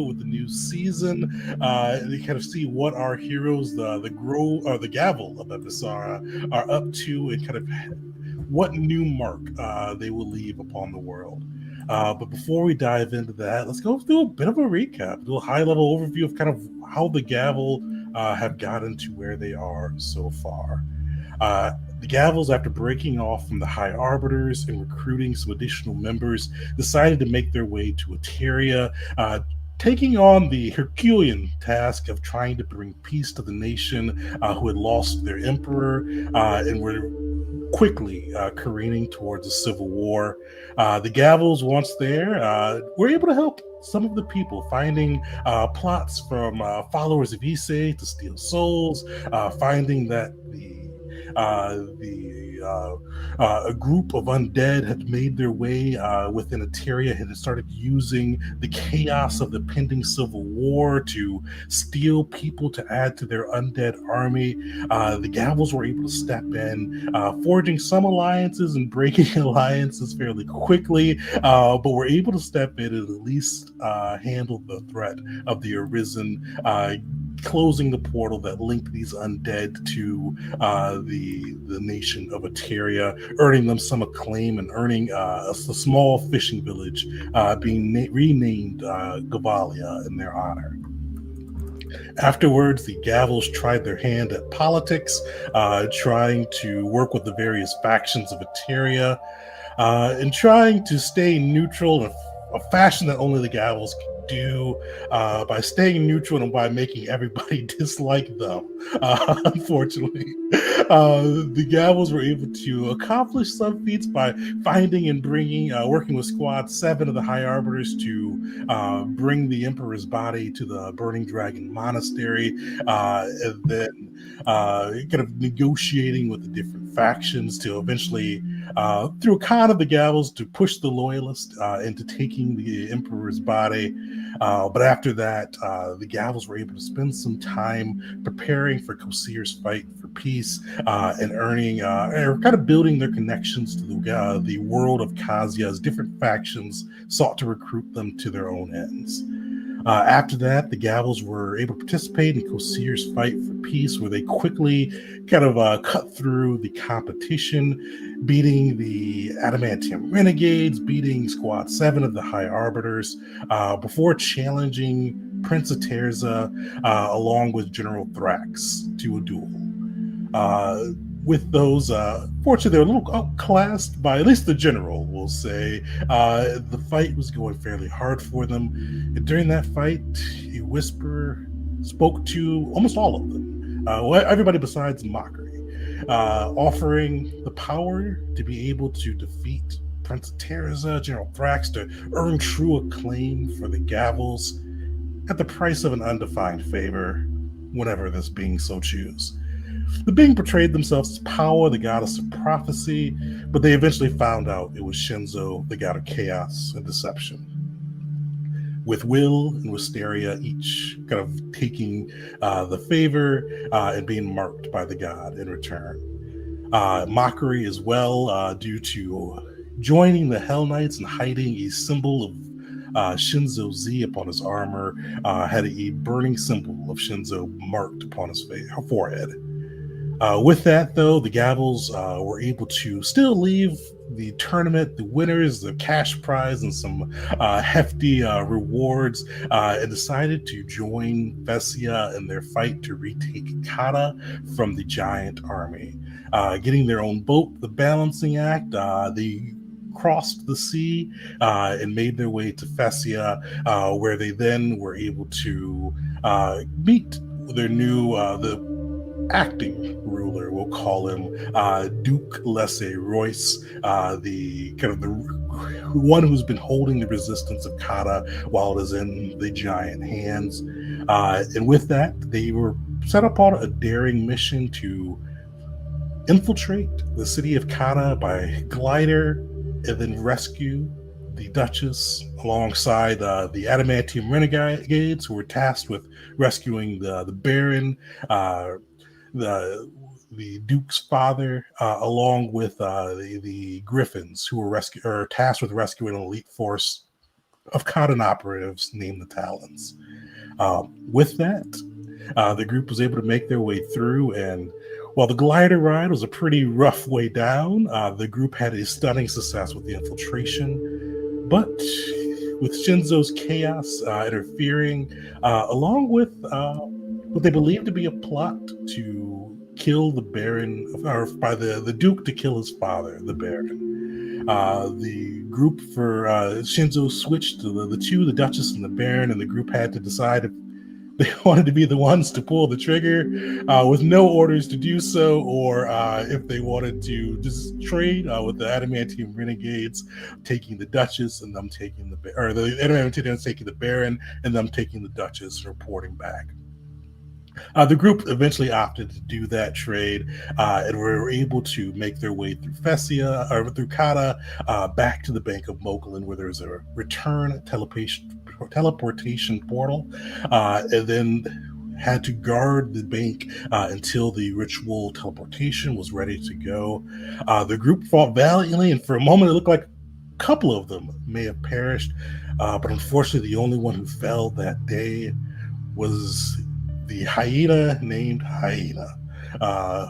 with the new season. They kind of see what our heroes, the Gavel of Episara, are up to, and kind of what new mark they will leave upon the world. But before we dive into that, let's go through a bit of a recap, do a high level overview of kind of how the Gavel have gotten to where they are so far. Uh, the Gavels, after breaking off from the High Arbiters and recruiting some additional members, decided to make their way to Eteria, taking on the Herculean task of trying to bring peace to the nation who had lost their emperor and were quickly careening towards a civil war. The Gavels, once there, were able to help some of the people, finding plots from followers of Issei to steal souls, finding that a group of undead had made their way within Eteria and had started using the chaos of the pending civil war to steal people to add to their undead army. The Gavels were able to step in, forging some alliances and breaking alliances fairly quickly, but were able to step in and at least handle the threat of the Arisen, closing the portal that linked these undead to the nation of Eteria, earning them some acclaim and earning a small fishing village being renamed Gavalia in their honor. Afterwards, the Gavels tried their hand at politics, trying to work with the various factions of Eteria, and trying to stay neutral in a fashion that only the Gavels could do, by staying neutral and by making everybody dislike them. Unfortunately, the Gavels were able to accomplish some feats by finding and working with Squad 7 of the High Arbiters to bring the Emperor's body to the Burning Dragon Monastery, and then kind of negotiating with the different factions to eventually, through a con of the Gavels, to push the Loyalists into taking the Emperor's body. But after that, the Gavels were able to spend some time preparing for Kosir's fight for peace, and earning, or kind of building their connections to the world of Kazuya, as different factions sought to recruit them to their own ends. After that, the Gavels were able to participate in Kosir's fight for peace, where they quickly kind of cut through the competition, beating the Adamantium Renegades, beating Squad 7 of the High Arbiters, before challenging Prince Aterza along with General Thrax to a duel. With those, fortunately, they were a little outclassed by at least the general, we'll say. The fight was going fairly hard for them. And during that fight, a whisper spoke to almost all of them, everybody besides Mockery, offering the power to be able to defeat Prince Terza, General Thrax, to earn true acclaim for the Gavels at the price of an undefined favor, whatever this being so choose. The being portrayed themselves as Power, the goddess of prophecy, but they eventually found out it was Shinzo, the god of chaos and deception. With Will and Wisteria each kind of taking the favor and being marked by the god in return. Mockery as well, due to joining the Hell Knights and hiding a symbol of Shinzo Z upon his armor, had a burning symbol of Shinzo marked upon his forehead. With that, though, the Gavels were able to still leave the tournament, the winners, the cash prize, and some hefty rewards, and decided to join Vessia in their fight to retake Kata from the giant army. Getting their own boat, the Balancing Act, they crossed the sea and made their way to Fessia, where they then were able to meet their new the acting ruler, we'll call him Duke Lesse Royce, the kind of the one who's been holding the resistance of Kata while it is in the giant hands. And with that, they were set upon a daring mission to infiltrate the city of Kata by glider and then rescue the Duchess alongside the Adamantium Renegades, who were tasked with rescuing the Baron, the Duke's father, along with the Griffins, who were tasked with rescuing an elite force of cotton operatives named the Talons. With that, the group was able to make their way through, and while the glider ride was a pretty rough way down, the group had a stunning success with the infiltration. But with Shinzo's chaos interfering, along with what they believed to be a plot to kill the Baron, or by the Duke to kill his father, the Baron. The group for Shinzo switched to the two, the Duchess and the Baron, and the group had to decide if they wanted to be the ones to pull the trigger with no orders to do so, or if they wanted to just trade with the Adamantium Renegades taking the Duchess and them taking or the Adamantium taking the Baron and them taking the Duchess and reporting back. The group eventually opted to do that trade and were able to make their way through Fessia or through Kata back to the Bank of Mokulin, where there's a return teleportation portal, and then had to guard the bank until the ritual teleportation was ready to go. The group fought valiantly, and for a moment it looked like a couple of them may have perished, but unfortunately the only one who fell that day was the hyena named Hyena,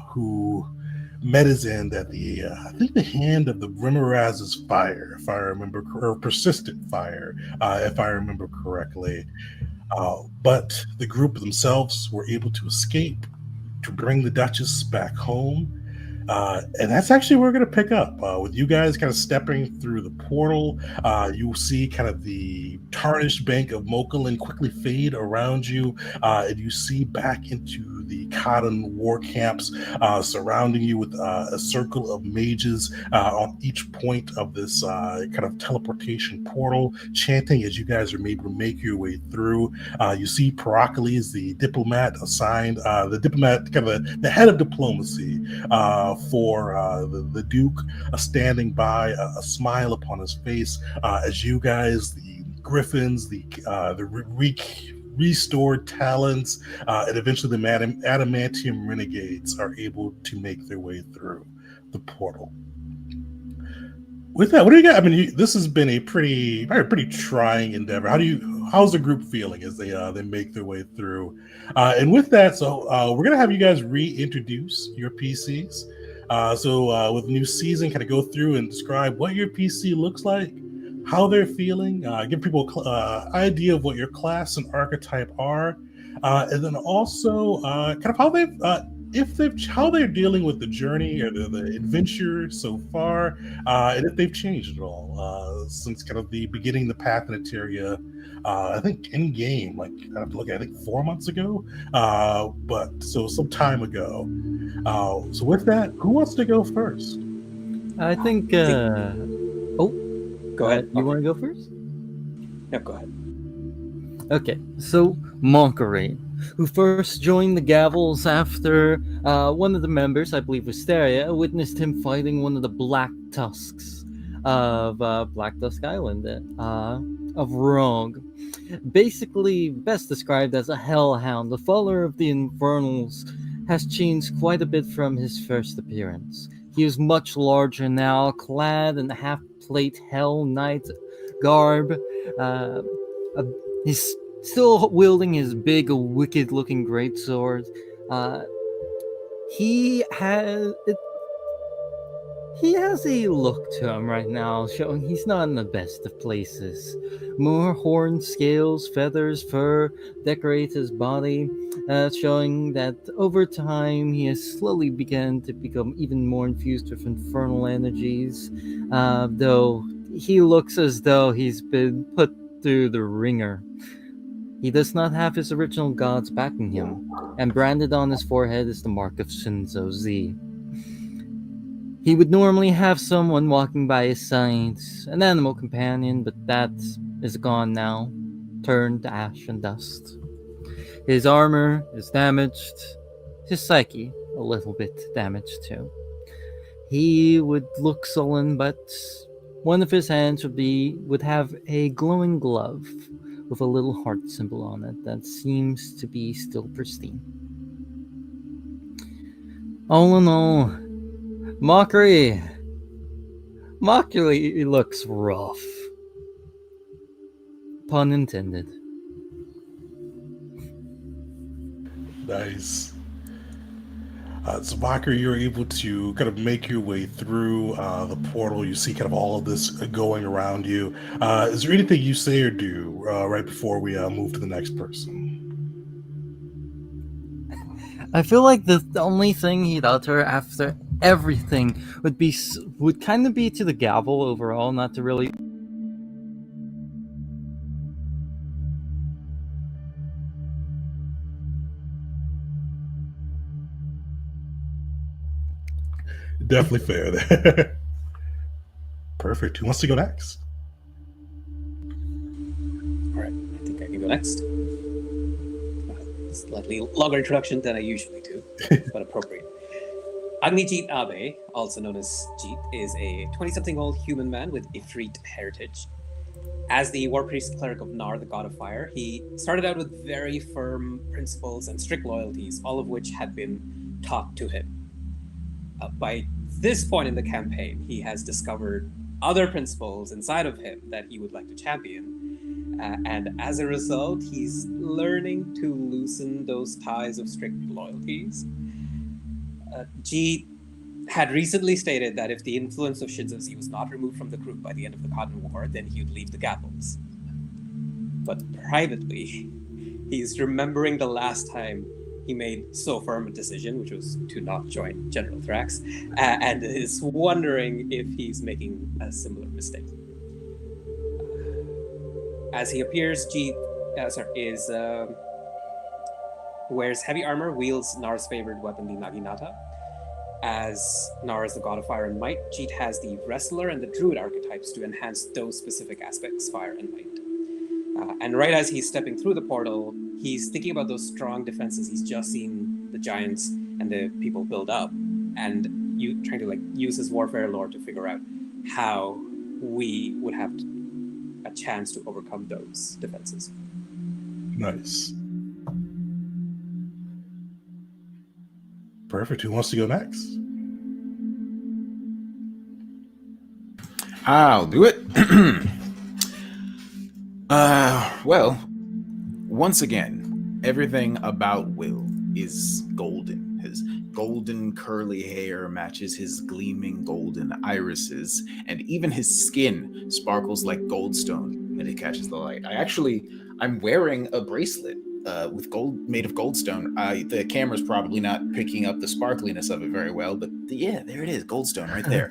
who met his end at the I think the hand of the Rimaraz's fire, if I remember, or persistent fire, if I remember correctly. But the group themselves were able to escape to bring the Duchess back home. And that's actually where we're going to pick up with you guys kind of stepping through the portal. You'll see kind of the tarnished bank of Mokulin quickly fade around you, and you see back into the cotton war camps surrounding you with a circle of mages on each point of this kind of teleportation portal, chanting as you guys are able to make your way through. You see Pericles, the diplomat assigned, the diplomat, kind of the head of diplomacy for the Duke, standing by, a smile upon his face as you guys, the Griffins, the restored talents, and eventually the Adamantium Renegades are able to make their way through the portal. With that, what do you got? I mean, this has been a pretty trying endeavor. How's the group feeling as they make their way through? And with that, so we're gonna have you guys reintroduce your PCs. So with new season, kind of go through and describe what your PC looks like, how they're feeling, give people an idea of what your class and archetype are, and then also kind of how they're dealing with the journey or the adventure so far, and if they've changed at all since kind of the beginning, the path in Eteria. I think in game, like I have to look at, I think 4 months ago, but so some time ago. So with that, who wants to go first? I think. Oh, Go ahead. You want to go first? Yeah, go ahead. Okay, so Monkery, who first joined the Gavels after one of the members, I believe Wisteria, witnessed him fighting one of the Black Tusks of Black Tusk Island of Rogue. Basically, best described as a hellhound, the follower of the Infernals has changed quite a bit from his first appearance. He is much larger now, clad in half-plate Hell Knight garb. He's still wielding his big, wicked-looking greatsword. He has a look to him right now, showing he's not in the best of places. More horns, scales, feathers, fur decorate his body, showing that over time he has slowly begun to become even more infused with infernal energies, though he looks as though he's been put through the ringer. He does not have his original gods backing him, and branded on his forehead is the mark of Shinzo Z. He would normally have someone walking by his side, an animal companion, but that is gone now, turned to ash and dust. His armor is damaged, his psyche a little bit damaged too. He would look sullen, but one of his hands would have a glowing glove with a little heart symbol on it that seems to be still pristine. All in all, Mockery looks rough. Pun intended. Nice. So, Walker, you're able to kind of make your way through the portal. You see kind of all of this going around you. Is there anything you say or do right before we move to the next person? I feel like the only thing he'd utter after everything would kind of be to the gavel overall, not to really. Definitely fair there. Perfect. Who wants to go next? All right, I think I can go next. Slightly longer introduction than I usually do, but appropriate. Agnijit Abe, also known as Jeet, is a 20-something-old human man with Ifrit heritage. As the war priest cleric of Nar, the god of fire, he started out with very firm principles and strict loyalties, all of which had been taught to him. By this point in the campaign, he has discovered other principles inside of him that he would like to champion. And as a result, he's learning to loosen those ties of strict loyalties. G had recently stated that if the influence of Shinzo Z was not removed from the group by the end of the Cotton War, then he would leave the Gapples. But privately, he's remembering the last time he made so firm a decision, which was to not join General Thrax, and is wondering if he's making a similar mistake. As he appears, wears heavy armor, wields Nar's favorite weapon, the Naginata. As Nar is the god of fire and might, Jeet has the wrestler and the druid archetypes to enhance those specific aspects, fire and might. And right as he's stepping through the portal, he's thinking about those strong defenses he's just seen the giants and the people build up, and trying to use his warfare lore to figure out how we would have a chance to overcome those defenses. Nice. Perfect. Who wants to go next? I'll do it. Well, once again, everything about Will is golden. His golden curly hair matches his gleaming golden irises, and even his skin sparkles like goldstone when it catches the light. I'm wearing a bracelet with gold, made of goldstone. The camera's probably not picking up the sparkliness of it very well, but yeah, there it is, goldstone right there.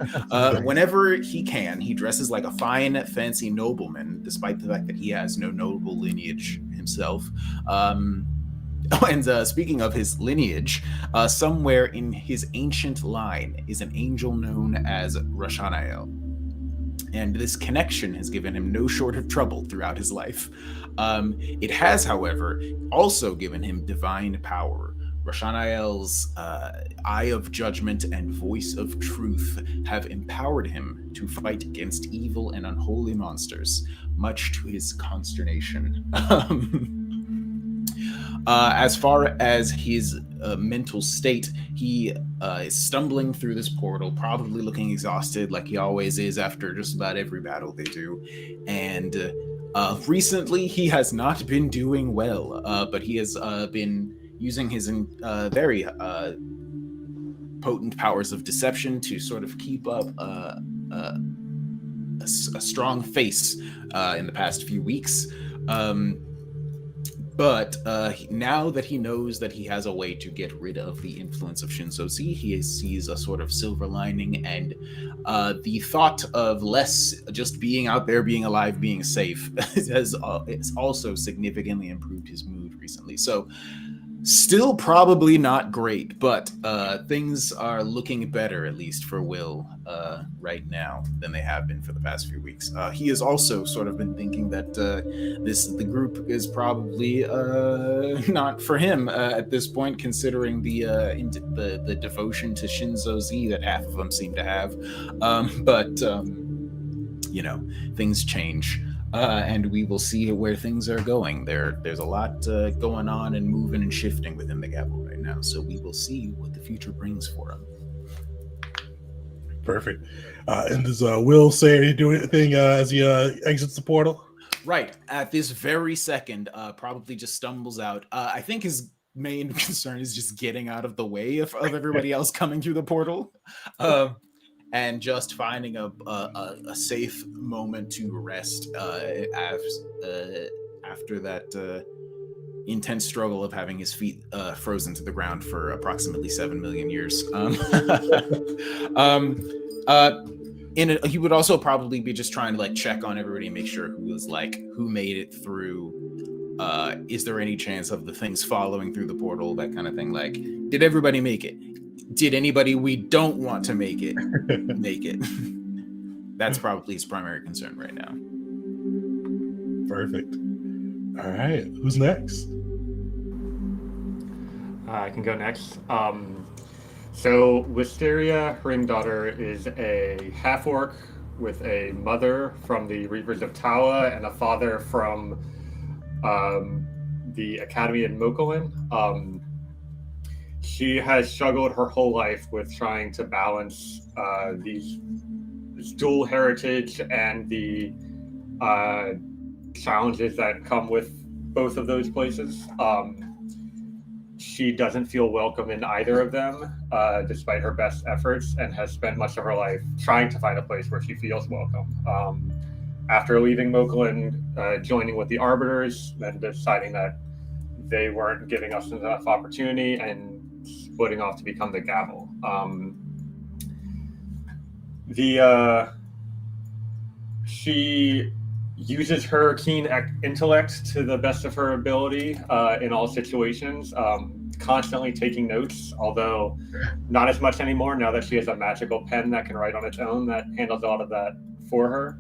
Whenever he can, he dresses like a fine, fancy nobleman, despite the fact that he has no noble lineage himself. And speaking of his lineage, somewhere in his ancient line is an angel known as Rashanael. And this connection has given him no short of trouble throughout his life. It has, however, also given him divine power. Rashanael's eye of judgment and voice of truth have empowered him to fight against evil and unholy monsters, much to his consternation. As far as his mental state, he is stumbling through this portal, probably looking exhausted like he always is after just about every battle they do. And recently, he has not been doing well, but he has been using his very potent powers of deception to sort of keep up a strong face in the past few weeks. But now that he knows that he has a way to get rid of the influence of Shinzo Z, he sees a sort of silver lining, and the thought of less just being out there, being alive, being safe has also significantly improved his mood recently. So still probably not great, but things are looking better, at least for Will, right now than they have been for the past few weeks. He has also sort of been thinking that the group is probably not for him at this point, considering the devotion to Shinzo Z that half of them seem to have. But things change. And we will see where things are going. There's a lot going on and moving and shifting within the Gabble right now. So we will see what the future brings for him. Perfect. And does Will say or do anything as he exits the portal? Right. At this very second, probably just stumbles out. I think his main concern is just getting out of the way of everybody else coming through the portal. And just finding a safe moment to rest after that intense struggle of having his feet frozen to the ground for approximately 7 million years. He would also probably be just trying to like check on everybody and make sure who made it through. Is there any chance of the things following through the portal, that kind of thing? Like, did everybody make it? Did anybody we don't want to make it make it? That's probably his primary concern right now. Perfect. All right, who's next? I can go next. So Wisteria, her daughter, is a half-orc with a mother from the Reapers of Tawa and a father from the Academy in Mokolin. She has struggled her whole life with trying to balance this dual heritage and the challenges that come with both of those places. She doesn't feel welcome in either of them, despite her best efforts, and has spent much of her life trying to find a place where she feels welcome. After leaving Mokolin, joining with the Arbiters, then deciding that they weren't giving us enough opportunity, and splitting off to become the Gavel. She uses her keen intellect to the best of her ability in all situations, constantly taking notes, although not as much anymore now that she has a magical pen that can write on its own that handles a lot of that for her.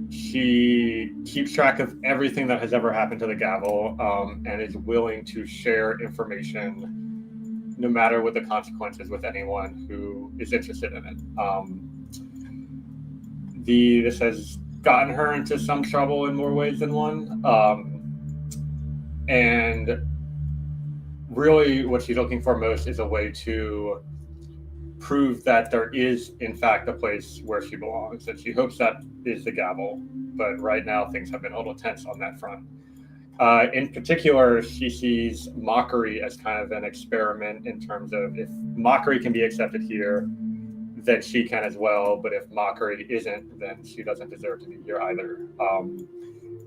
She keeps track of everything that has ever happened to the Gavel, and is willing to share information, no matter what the consequences, with anyone who is interested in it. This has gotten her into some trouble in more ways than one. And really what she's looking for most is a way to prove that there is, in fact, a place where she belongs. And she hopes that is the Gavel. But right now, things have been a little tense on that front. In particular, she sees mockery as kind of an experiment in terms of, if mockery can be accepted here, then she can as well. But if mockery isn't, then she doesn't deserve to be here either.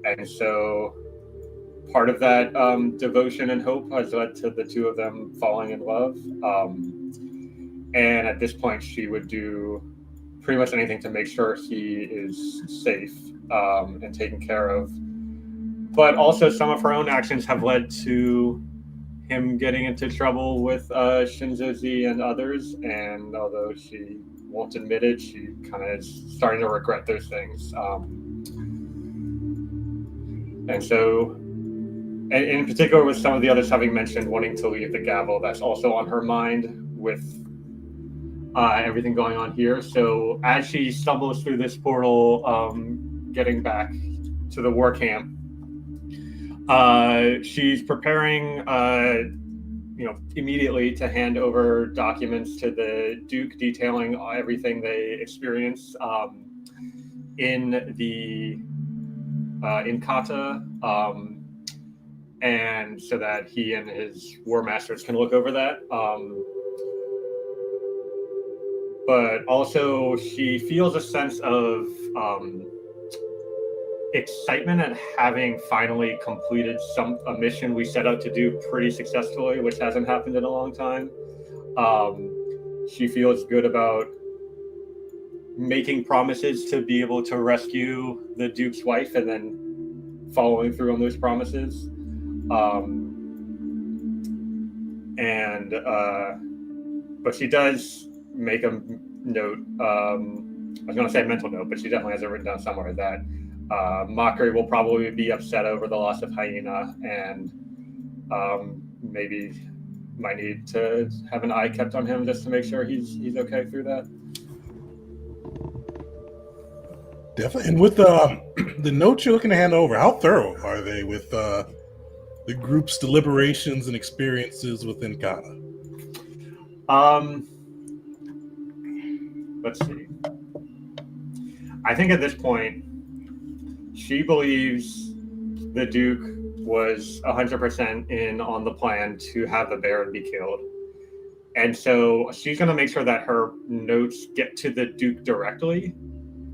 And so part of that devotion and hope has led to the two of them falling in love. And at this point, she would do pretty much anything to make sure he is safe and taken care of. But also some of her own actions have led to him getting into trouble with Shinzo Z and others. And although she won't admit it, she kind of is starting to regret those things. And so, and in particular with some of the others having mentioned wanting to leave the Gavel, that's also on her mind with everything going on here. So as she stumbles through this portal, getting back to the war camp, she's preparing, immediately to hand over documents to the Duke detailing everything they experience in Kata, and so that he and his war masters can look over that. But also she feels a sense of excitement at having finally completed a mission we set out to do pretty successfully, which hasn't happened in a long time. She feels good about making promises to be able to rescue the Duke's wife and then following through on those promises. But she does make a note, I was going to say a mental note, but she definitely has it written down somewhere, that Mockery will probably be upset over the loss of Hyena, and maybe might need to have an eye kept on him just to make sure he's okay through that. Definitely. And with the notes you're looking to hand over, how thorough are they with the group's deliberations and experiences within Kata? Let's see. I think at this point, she believes the Duke was 100% in on the plan to have the Baron be killed. And so she's going to make sure that her notes get to the Duke directly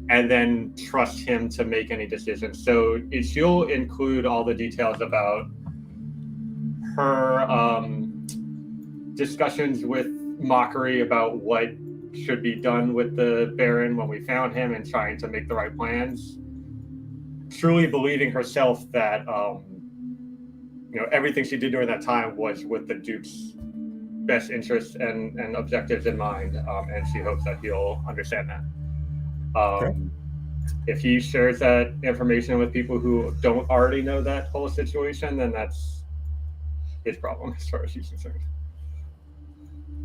and then trust him to make any decisions. So she'll include all the details about her discussions with Mockery about what should be done with the Baron when we found him and trying to make the right plans. Truly believing herself that everything she did during that time was with the Duke's best interests and objectives in mind, and she hopes that he'll understand that. If he shares that information with people who don't already know that whole situation, then that's his problem as far as she's concerned.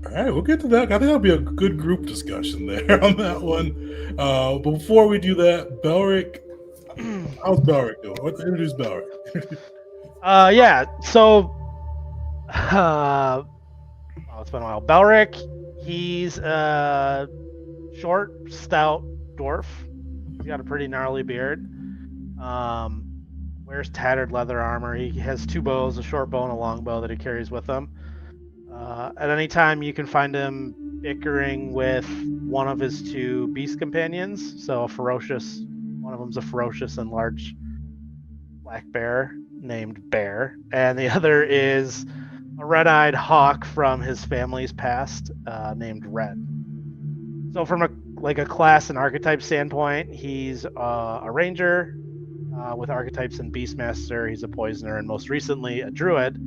All right, we'll get to that. I think that'll be a good group discussion there on that one. But before we do that, Belric, how's Belric doing? Let's introduce Belric. Yeah. So, it's been a while. Belric, he's a short, stout dwarf. He's got a pretty gnarly beard. Wears tattered leather armor. He has 2 bows, a short bow and a long bow that he carries with him. At any time, you can find him bickering with one of his 2 beast companions. So one of them's a ferocious and large black bear named Bear, and the other is a red-eyed hawk from his family's past named Red. So from a class and archetype standpoint, he's a ranger with archetypes in Beastmaster. He's a poisoner, and most recently a druid.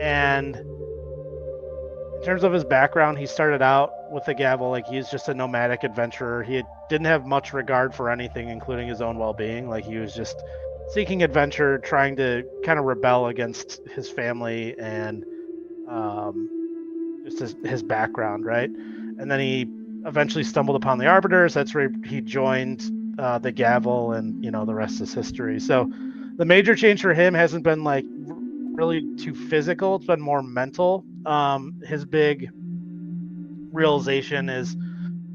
And in terms of his background, he started out with the Gavel like he's just a nomadic adventurer. He didn't have much regard for anything, including his own well-being. Like he was just seeking adventure, trying to kind of rebel against his family and just his background, right? And then he eventually stumbled upon the Arbiters. That's where he joined the Gavel, and the rest is history. So the major change for him hasn't been like really too physical. It's been more mental. His big realization is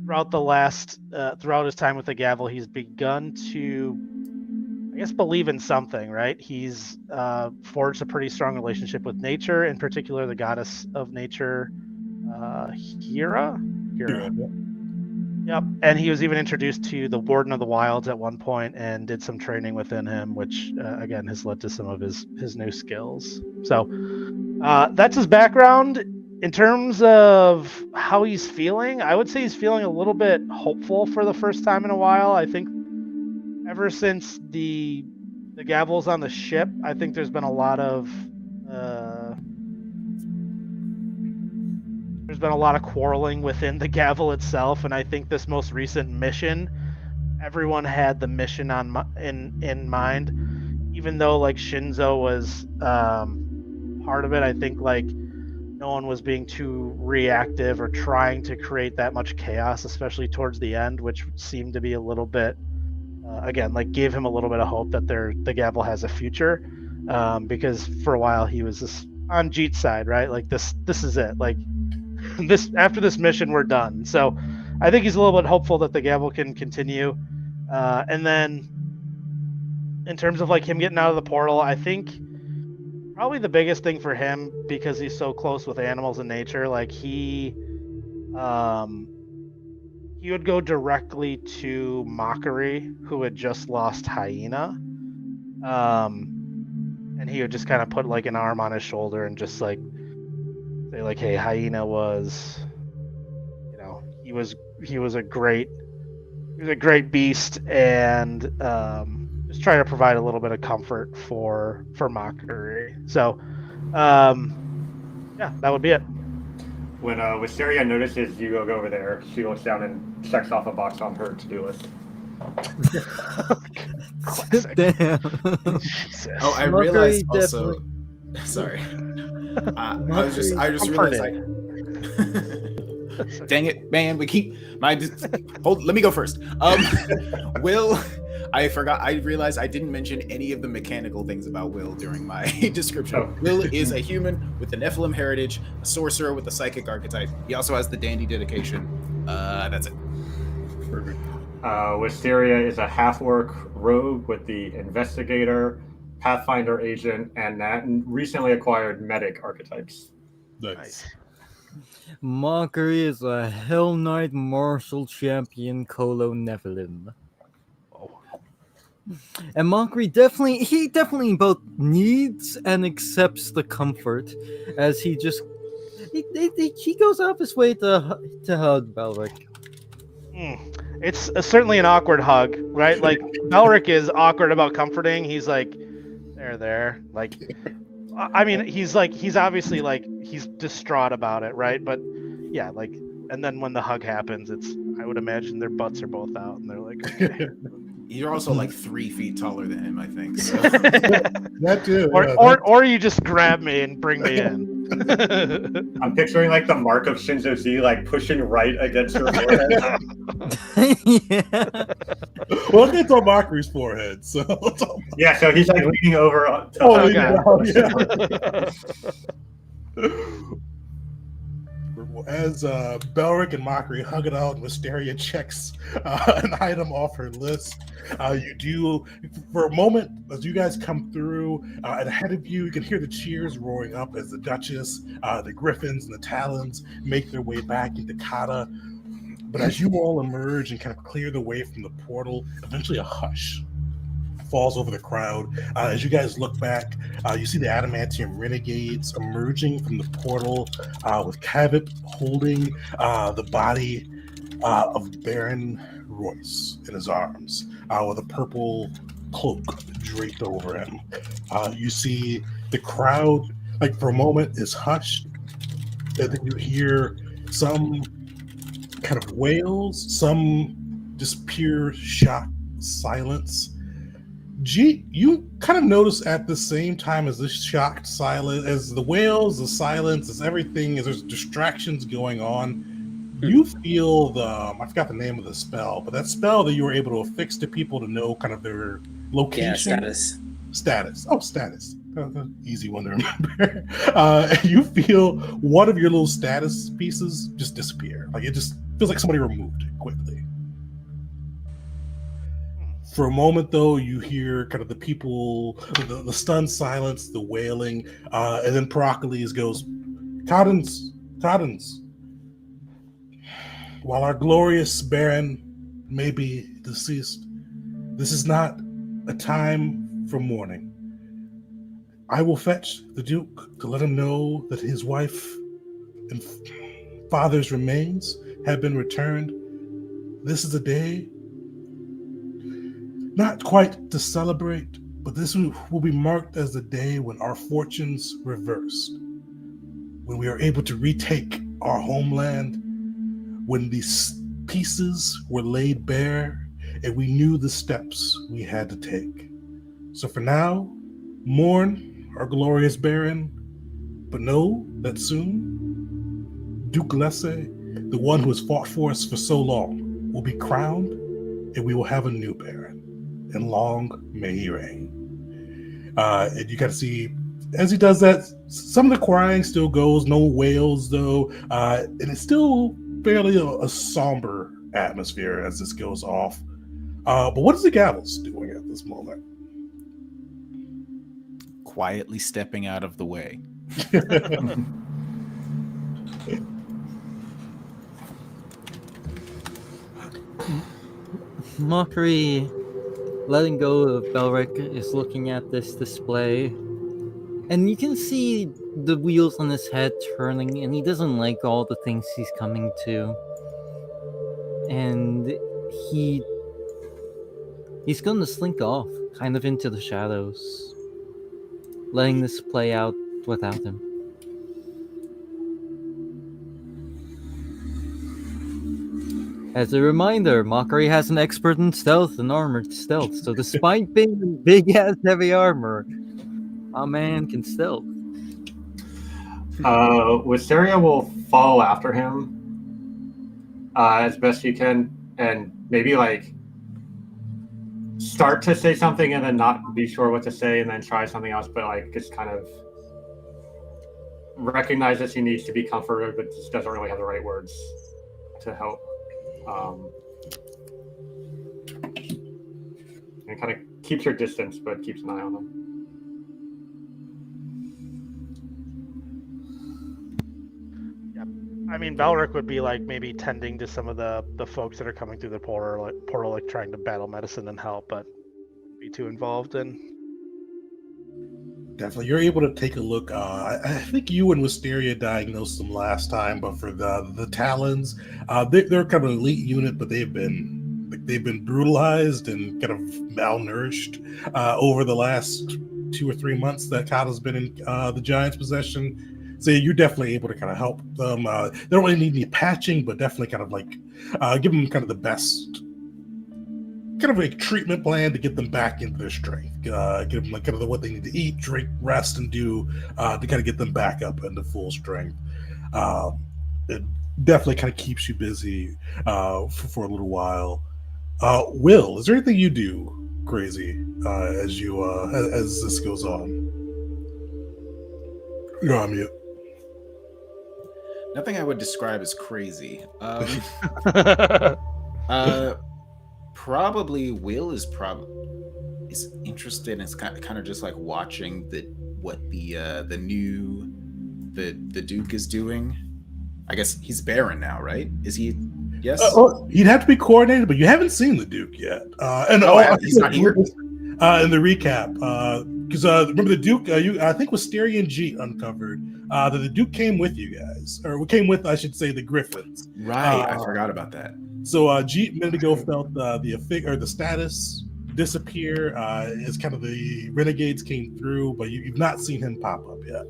throughout his time with the Gavel, he's begun to, I guess, believe in something, right? He's forged a pretty strong relationship with nature, in particular the goddess of nature, Hera. Yep. And he was even introduced to the Warden of the Wilds at one point and did some training within him, which again has led to some of his new skills. So that's his background. In terms of how he's feeling, I would say he's feeling a little bit hopeful for the first time in a while. I think ever since the Gavel's on the ship, I think there's been a lot of quarreling within the Gavel itself, and I think this most recent mission, everyone had the mission in mind, even though like Shinzo was part of it. I think like no one was being too reactive or trying to create that much chaos, especially towards the end, which seemed to be a little bit again, like gave him a little bit of hope that the Gavel has a future, because for a while he was just on Jeet's side, right? Like this is it. Like after this mission, we're done. So I think he's a little bit hopeful that the Gavel can continue. And then in terms of like him getting out of the portal, I think probably the biggest thing for him, because he's so close with animals and nature, like he would go directly to Mockery, who had just lost Hyena. And he would just kind of put like an arm on his shoulder and just like say like, hey, Hyena was, he was a great beast, and just try to provide a little bit of comfort for Mockery. So yeah, that would be it. When Wisteria notices you go over there, she looks down and checks off a box on her to-do list. Damn. Oh, I realized also. Sorry. I just realized. Dang it, man! We keep hold. Let me go first. Will, I forgot. I realized I didn't mention any of the mechanical things about Will during my description. Oh. Will is a human with the Nephilim heritage, a sorcerer with a psychic archetype. He also has the dandy dedication. That's it. Perfect. Wisteria is a half-orc rogue with the investigator, pathfinder agent, and that recently acquired medic archetypes. Nice. Mockery is a Hell Knight martial champion Colo Nephilim. Oh. And Mockery definitely both needs and accepts the comfort as he just he goes out of his way to hug Belric. It's certainly an awkward hug, right? Like Belric is awkward about comforting. He's like, there. Like, I mean, he's obviously like he's distraught about it, right? But yeah, like, and then when the hug happens, I would imagine their butts are both out, and they're like, okay. You're also like 3 feet taller than him, I think. So. That too. Or you just grab me and bring me in. I'm picturing like the mark of Shinzo Z like pushing right against her forehead. Yeah. Well, it's on Mockery's forehead, so Yeah, so he's like leaning over. Oh, Okay. As Belric and Mockery hug it out, Wisteria checks an item off her list. You do, for a moment, as you guys come through, and ahead of you, you can hear the cheers roaring up as the Duchess, the Griffins, and the Talons make their way back into Kata. But as you all emerge and kind of clear the way from the portal, eventually a hush falls over the crowd. As you guys look back, you see the Adamantium Renegades emerging from the portal with Cavett holding the body of Baron Royce in his arms with a purple cloak draped over him. You see the crowd, like for a moment, is hushed. And then you hear some kind of wails, some just pure shock silence. G, you kind of notice at the same time as this shocked silence, as the wails, the silence, as everything, as there's distractions going on, you feel I forgot the name of the spell, but that spell that you were able to affix to people to know kind of their location. Yeah, status. Oh, status. Easy one to remember. You feel one of your little status pieces just disappear. Like it just feels like somebody removed it quickly. For a moment, though, you hear kind of the people, the stunned silence, the wailing, and then Perocles goes, Cottons, while our glorious Baron may be deceased, this is not a time for mourning. I will fetch the Duke to let him know that his wife and father's remains have been returned. This is a day not quite to celebrate, but this will be marked as the day when our fortunes reversed, when we are able to retake our homeland, when these pieces were laid bare, and we knew the steps we had to take. So for now, mourn our glorious Baron, but know that soon, Duke Lesse, the one who has fought for us for so long, will be crowned, and we will have a new Baron. And long may he reign. And you got to see, as he does that, some of the crying still goes, no wails though, and it's still fairly a somber atmosphere as this goes off. But what is the Gavels doing at this moment? Quietly stepping out of the way. Mockery, letting go of Belric, is looking at this display, and you can see the wheels on his head turning, and he doesn't like all the things he's coming to. And he's going to slink off, kind of into the shadows, letting this play out without him. As a reminder, Mockery has an expert in stealth and armored stealth, so despite being in big-ass heavy armor, our man can stealth. Wisteria will follow after him as best she can, and maybe like start to say something and then not be sure what to say, and then try something else, but like just kind of recognize that she needs to be comforted, but just doesn't really have the right words to help. and kind of keeps her distance, but keeps an eye on them. I mean, Belric would be like maybe tending to some of the folks that are coming through the portal, like trying to battle medicine and help, but wouldn't be too involved in. Definitely, you're able to take a look. I think you and Wisteria diagnosed them last time, but for the Talons, they're kind of an elite unit, but they've been brutalized and kind of malnourished over the last 2 or 3 months that Kata's been in the Giants' possession. So you're definitely able to kind of help them. They don't really need any patching, but definitely kind of like give them kind of the best kind of a treatment plan to get them back into their strength. Give them like kind of what they need to eat, drink, rest, and do to kind of get them back up into full strength. It definitely kind of keeps you busy for a little while. Will, is there anything you do crazy as this goes on? You're on mute. Nothing I would describe as crazy. Probably Will is interested and is kind of just like watching what the Duke is doing. I guess he's Baron now, right? Is he? Yes. He'd have to be coordinated, but you haven't seen the Duke yet. He's not here. In the recap, because remember the Duke? I think Wisteria and Jeet uncovered that the Duke came with you guys, or came with, I should say, the Griffins. Right, I forgot about that. So Jeet a minute ago felt the status disappear as kind of the renegades came through, but you've not seen him pop up yet.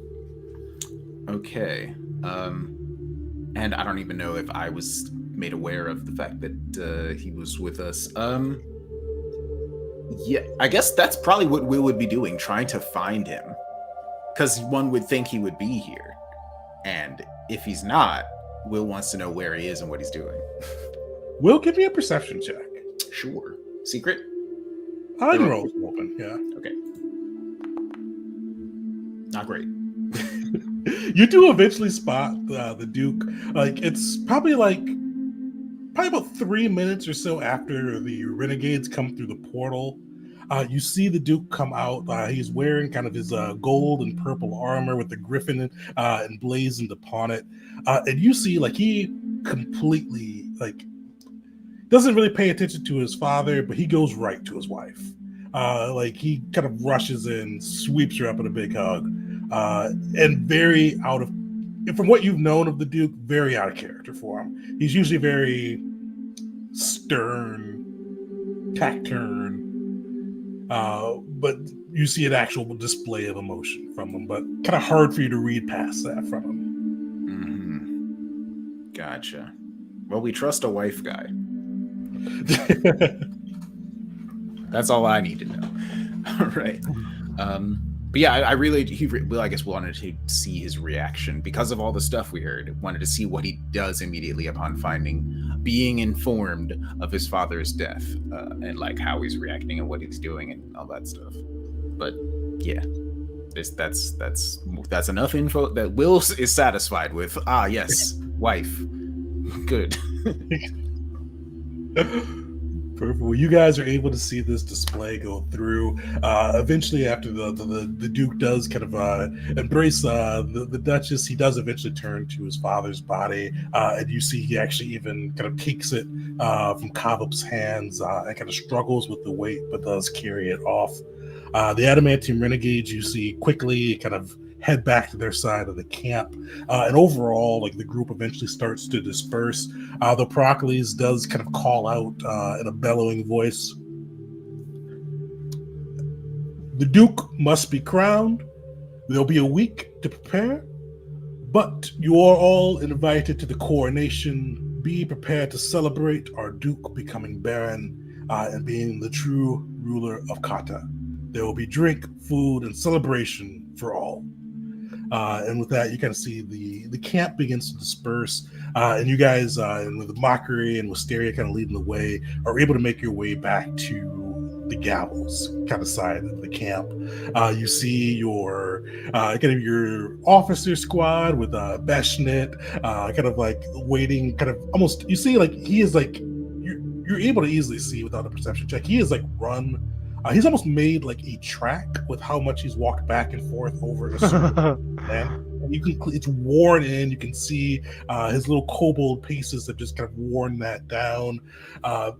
Okay, and I don't even know if I was made aware of the fact that he was with us. Yeah, I guess that's probably what Will would be doing, trying to find him, because one would think he would be here, and if he's not, Will wants to know where he is and what he's doing. Will, give me a perception check. Sure. Secret? I can roll open, yeah. Okay. Not great. You do eventually spot the Duke. Like, it's probably about 3 minutes or so after the renegades come through the portal. You see the Duke come out. He's wearing kind of his gold and purple armor with the griffin emblazoned upon it. And you see, like, he completely, like, doesn't really pay attention to his father, but he goes right to his wife. Like, he kind of rushes in, sweeps her up in a big hug, and very out of, from what you've known of the Duke, very out of character for him. He's usually very stern, taciturn, but you see an actual display of emotion from him, but kind of hard for you to read past that from him. Mm-hmm. Gotcha. Well, we trust a wife guy. That's all I need to know. All right. But yeah, Will, I guess, wanted to see his reaction because of all the stuff we heard. Wanted to see what he does immediately upon being informed of his father's death, and like how he's reacting and what he's doing and all that stuff. But yeah, that's enough info that Will is satisfied with. Ah, yes, wife, good. Perfect. Well, you guys are able to see this display go through. Eventually, after the Duke does kind of embrace the Duchess, he does eventually turn to his father's body, and you see he actually even kind of takes it from Kavup's hands and kind of struggles with the weight, but does carry it off. The Adamantium Renegades, you see quickly kind of head back to their side of the camp, and overall, like, the group eventually starts to disperse. The Procles does kind of call out in a bellowing voice, "The Duke must be crowned. There'll be a week to prepare, but you are all invited to the coronation. Be prepared to celebrate our Duke becoming Baron and being the true ruler of Kata. There will be drink, food, and celebration for all." And with that, you kind of see the camp begins to disperse, and you guys, and with Mockery and Wisteria kind of leading the way, are able to make your way back to the Gavels kind of side of the camp. You see your kind of your officer squad with Beshnit, kind of like waiting, kind of almost. You see, like, he is like you're able to easily see without a perception check. He is like run He's almost made like a track with how much he's walked back and forth over a certain land. And it's worn in. You can see his little kobold paces have just kind of worn that down.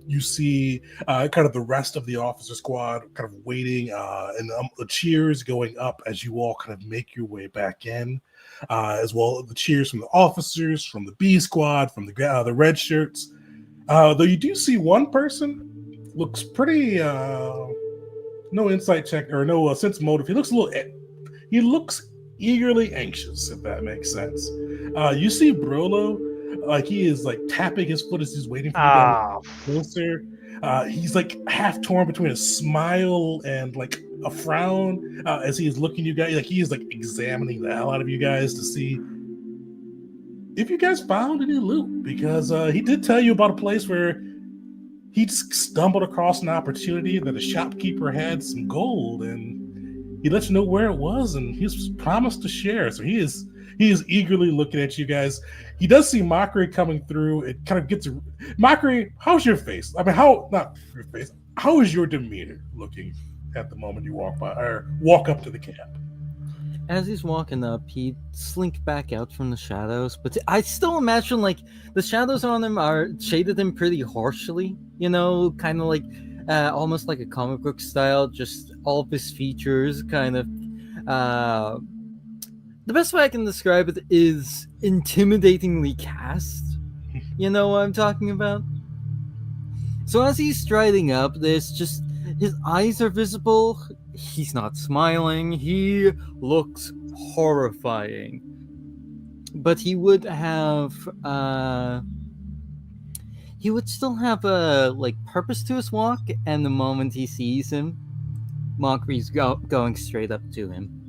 You see kind of the rest of the officer squad kind of waiting, and the cheers going up as you all kind of make your way back in, as well as the cheers from the officers, from the B squad, from the red shirts. Though you do see one person looks pretty no insight check or no sense motive. He looks eagerly anxious, if that makes sense. You see Brolo, like he is like tapping his foot as he's waiting for you guys closer. He's like half torn between a smile and like a frown as he is looking at you guys. Like he is like examining the hell out of you guys to see if you guys found any loot, because he did tell you about a place where he just stumbled across an opportunity that a shopkeeper had some gold, and he let you know where it was, and he's promised to share. So he is eagerly looking at you guys. He does see Mockery coming through. It kind of gets Mockery. How's your face? I mean, not your face. How is your demeanor looking at the moment you walk by or walk up to the camp? As he's walking up, he slink back out from the shadows, but I still imagine like the shadows on him are shaded him pretty harshly, kind of like almost like a comic book style, just all of his features kind of the best way I can describe it is intimidatingly cast. You know what I'm talking about? So as he's striding up, there's just his eyes are visible. He's not smiling. He looks horrifying. But he would have he would still have a like purpose to his walk, and the moment he sees him, Mockery's going straight up to him.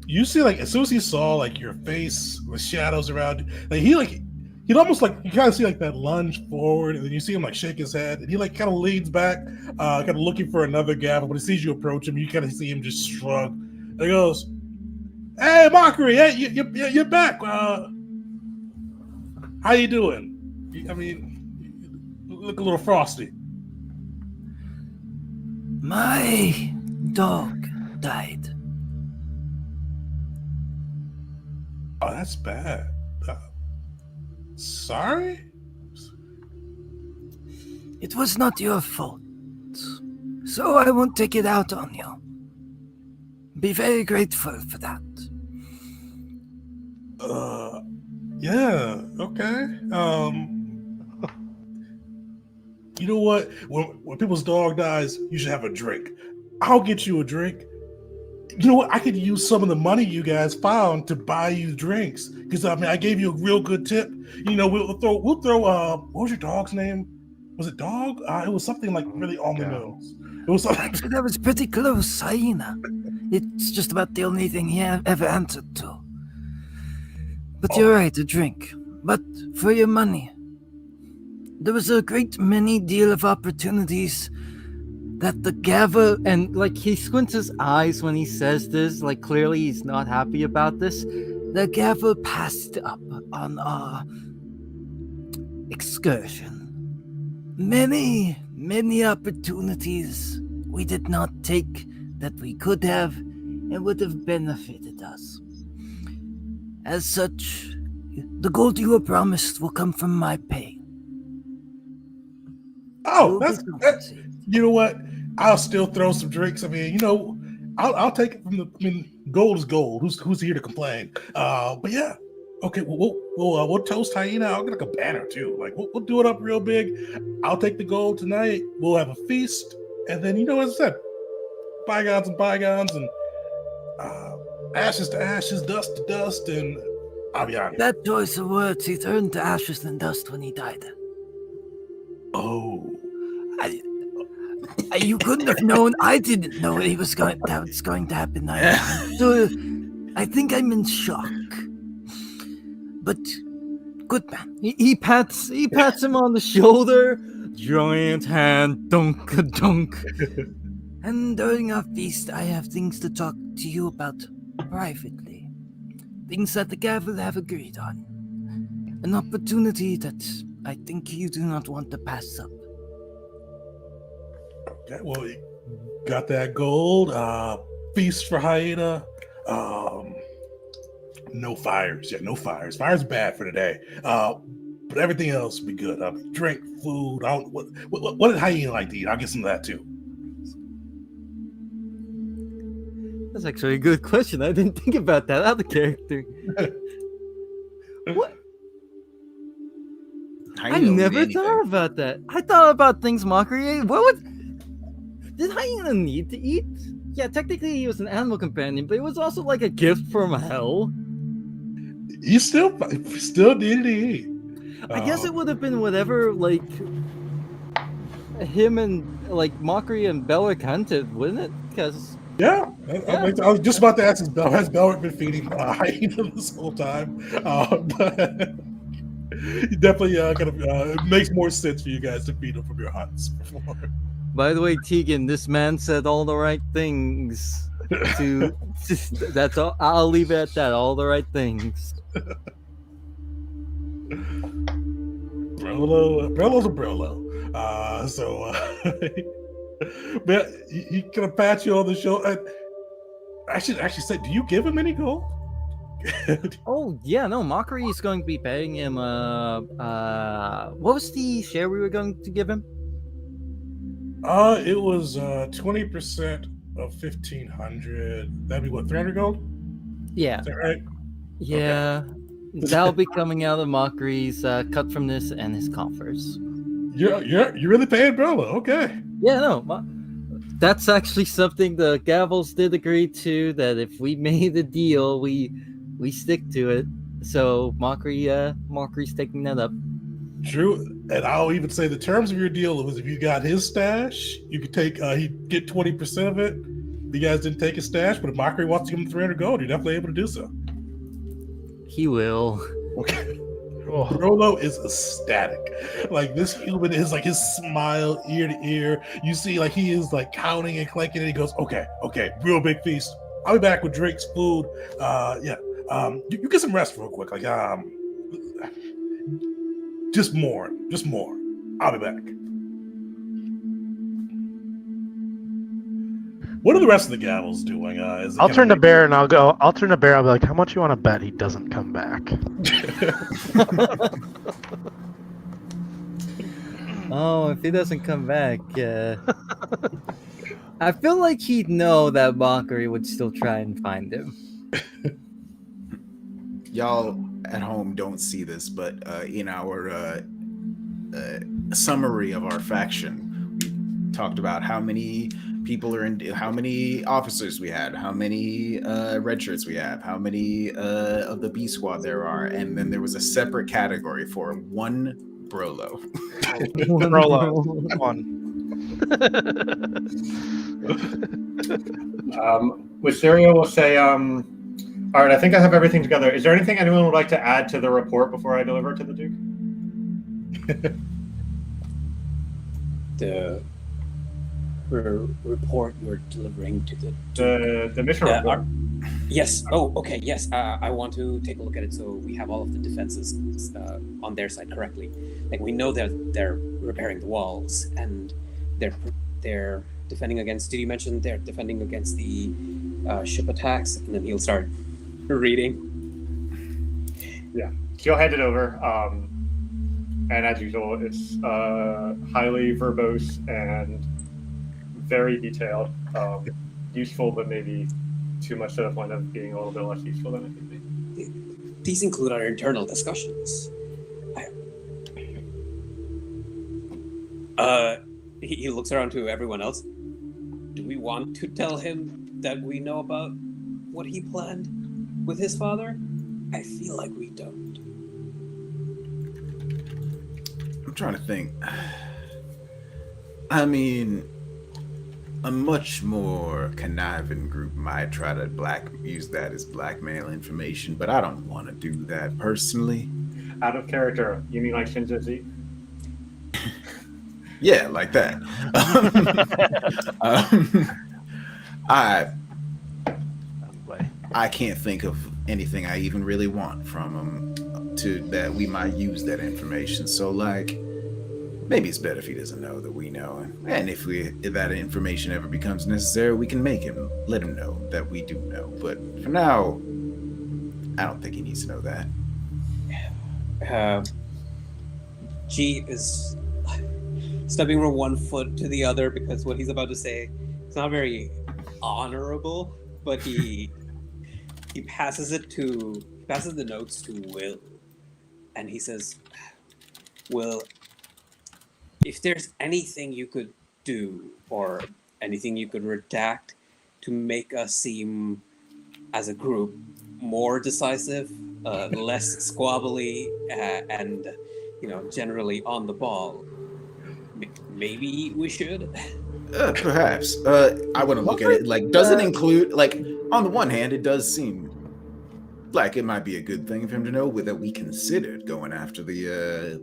You see, like, as soon as he saw like your face with shadows around, he'd almost like you kind of see like that lunge forward, and then you see him like shake his head, and he like kind of leans back, kind of looking for another gavel. But he sees you approach him, you kind of see him just shrug. And he goes, "Hey, Mockery, hey, you're back. How you doing? I mean, you look a little frosty." My dog died. Oh, that's bad. Sorry? It was not your fault, so I won't take it out on you. Be very grateful for that. Yeah, okay. You know what? When people's dog dies, you should have a drink. I'll get you a drink. You know what? I could use some of the money you guys found to buy you drinks, because I mean, I gave you a real good tip. We'll throw. What was your dog's name? Was it Dog? It was something like really on the nose. It was something. Actually, that was pretty close, Hyena. It's just about the only thing he ever answered to. But you're right, a drink. But for your money, there was a great many deal of opportunities that the gavel, and like he squints his eyes when he says this, like clearly he's not happy about this. The gavel passed up on our excursion. Many opportunities we did not take that we could have and would have benefited us. As such, the gold you were promised will come from my pay. Oh, that's you know what? I'll still throw some drinks. I mean, I'll take it from the. I mean, gold is gold. Who's here to complain? But yeah, okay. We'll toast Hyena. I'll get like a banner too. Like we'll do it up real big. I'll take the gold tonight. We'll have a feast, and then as I said, bygones and bygones, and ashes to ashes, dust to dust, and I'll be out here. That choice of words, he turned to ashes and dust when he died. Oh. You couldn't have known. I didn't know that was going to happen. So I think I'm in shock. But good man. He pats him on the shoulder. Giant hand, dunk a dunk. And during our feast, I have things to talk to you about privately. Things that the gavel have agreed on. An opportunity that I think you do not want to pass up. Okay, well, got that gold. Feast for hyena. No fires. Yeah, no fires. Fire's bad for today. But everything else will be good. Drink, food. I don't, what did hyena like to eat? I'll get some of that too. That's actually a good question. I didn't think about that out of character. What? I never thought about that. I thought about things Mockery. Did hyena need to eat? Yeah, technically he was an animal companion, but it was also like a gift from hell. You still needed to eat. I guess it would have been whatever, like, him and, like, Mockery and Belric hunted, wouldn't it? Because... Yeah, I was just about to ask, has Belric been feeding hyena this whole time? But definitely it makes more sense for you guys to feed him from your hunts before. By the way, Tegan, this man said all the right things. That's all. I'll leave it at that. All the right things. Brolo's a Brolo. But he gonna pat you on the shoulder. I should actually say, do you give him any gold? Oh yeah, no. Mockery is going to be paying him. What was the share we were going to give him? It was 20% of 1,500. That'd be what, 300 gold? Yeah. Is that right? Yeah. Okay. That'll be coming out of Mockery's cut from this and his coffers. You're really paying Brolo, okay. Yeah, no. That's actually something the Gavels did agree to, that if we made a deal, we stick to it. So Mockery's taking that up. True, and I'll even say the terms of your deal was if you got his stash, you could take he'd get 20% of it. You guys didn't take his stash, but if Mockery wants to give him 300 gold, you're definitely able to do so. He will. Okay. Rolo is ecstatic. Like, this human is like, his smile ear to ear. You see, like, he is like counting and clanking, and he goes, okay, real big feast. I'll be back with drinks, food. You get some rest real quick. Like, just more. I'll be back. What are the rest of the Gavels doing? I'll turn to Bear and I'll be like, how much you want to bet he doesn't come back? Oh, if he doesn't come back, I feel like he'd know that Mockery would still try and find him. Y'all at home don't see this, but in our summary of our faction, we talked about how many people are in, how many officers we had, how many red shirts we have, how many of the B squad there are, and then there was a separate category for one Brolo. Brolo. One. Wisteria will say, all right, I think I have everything together. Is there anything anyone would like to add to the report before I deliver it to the Duke? The report you're delivering to the the mission report. Yes. Oh, okay. Yes. I want to take a look at it so we have all of the defenses on their side correctly. Like, we know that they're repairing the walls and they're defending against. Did you mention they're defending against the ship attacks? And then he'll start reading. Yeah, he'll hand it over. And as usual, it's highly verbose and very detailed. Useful, but maybe too much to the point of being a little bit less useful than it could be. These include our internal discussions. He looks around to everyone else. Do we want to tell him that we know about what he planned with his father? I feel like we don't. I'm trying to think. I mean, a much more conniving group might try to use that as blackmail information, but I don't want to do that personally. Out of character, you mean like Shinzo Z? Yeah, like that. I can't think of anything I even really want from them that we might use that information. So, like, maybe it's better if he doesn't know that we know. And if that information ever becomes necessary, we can let him know that we do know. But for now, I don't think he needs to know that. G is stepping from one foot to the other because what he's about to say is not very honorable, but he passes the notes to Will, and he says, Will, if there's anything you could do or anything you could redact to make us seem as a group more decisive, less squabbly, and generally on the ball, maybe we should. Perhaps. I want to look at it. Like, does it include, like, on the one hand, it does seem like it might be a good thing for him to know that we considered going after the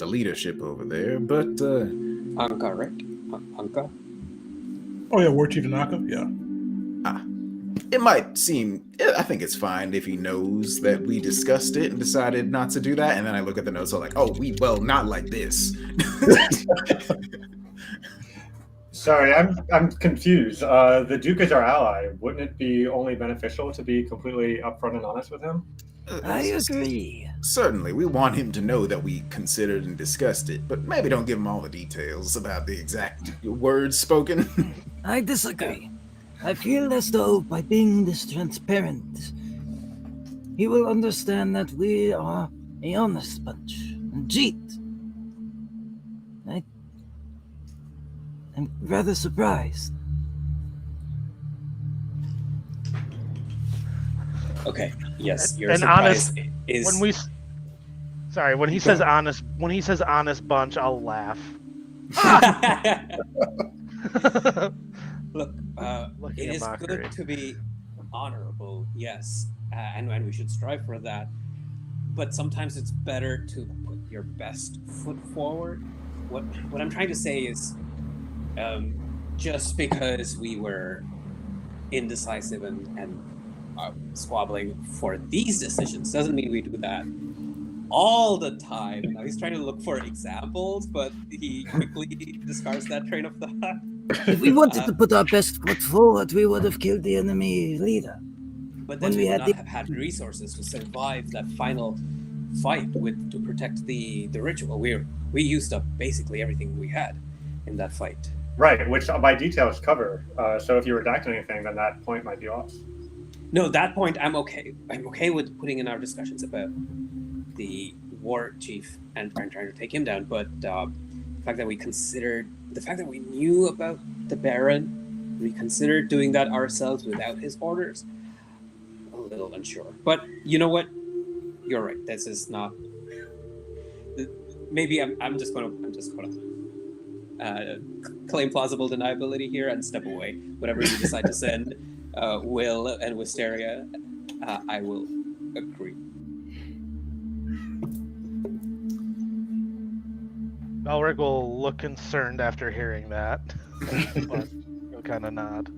leadership over there, but Anka, right? Anka? Oh yeah, War Chief Tanaka. Yeah. It might seem. I think it's fine if he knows that we discussed it and decided not to do that. And then I look at the notes, I'm like, oh, not like this. Sorry, I'm confused. The Duke is our ally. Wouldn't it be only beneficial to be completely upfront and honest with him? I agree. Certainly, we want him to know that we considered and discussed it, but maybe don't give him all the details about the exact words spoken. I disagree. I feel as though by being this transparent, he will understand that we are a honest bunch. And Jeet, I'm rather surprised. Okay. Yes, you're An surprised. honest Is when he says honest bunch, I'll laugh. Look, Lucky it a is mockery. good to be honorable, yes, and we should strive for that. But sometimes it's better to put your best foot forward. What I'm trying to say is, just because we were indecisive and squabbling for these decisions doesn't mean we do that all the time. Now he's trying to look for examples, but he quickly discards that train of thought. If we wanted to put our best foot forward, we would have killed the enemy leader. But then When we we would had not have had resources to survive that final fight to protect the ritual. We used up basically everything we had in that fight. Right, which my details cover. So if you redact anything, then that point might be off. No, that point I'm okay. I'm okay with putting in our discussions about the war chief and trying to take him down. But the fact that we knew about the Baron, we considered doing that ourselves without his orders. A little unsure. But you know what? You're right. This is not. Maybe I'm just gonna claim plausible deniability here and step away. Whatever you decide to send, Will and Wisteria, I will agree. Elric will look concerned after hearing that, but he'll kind of nod.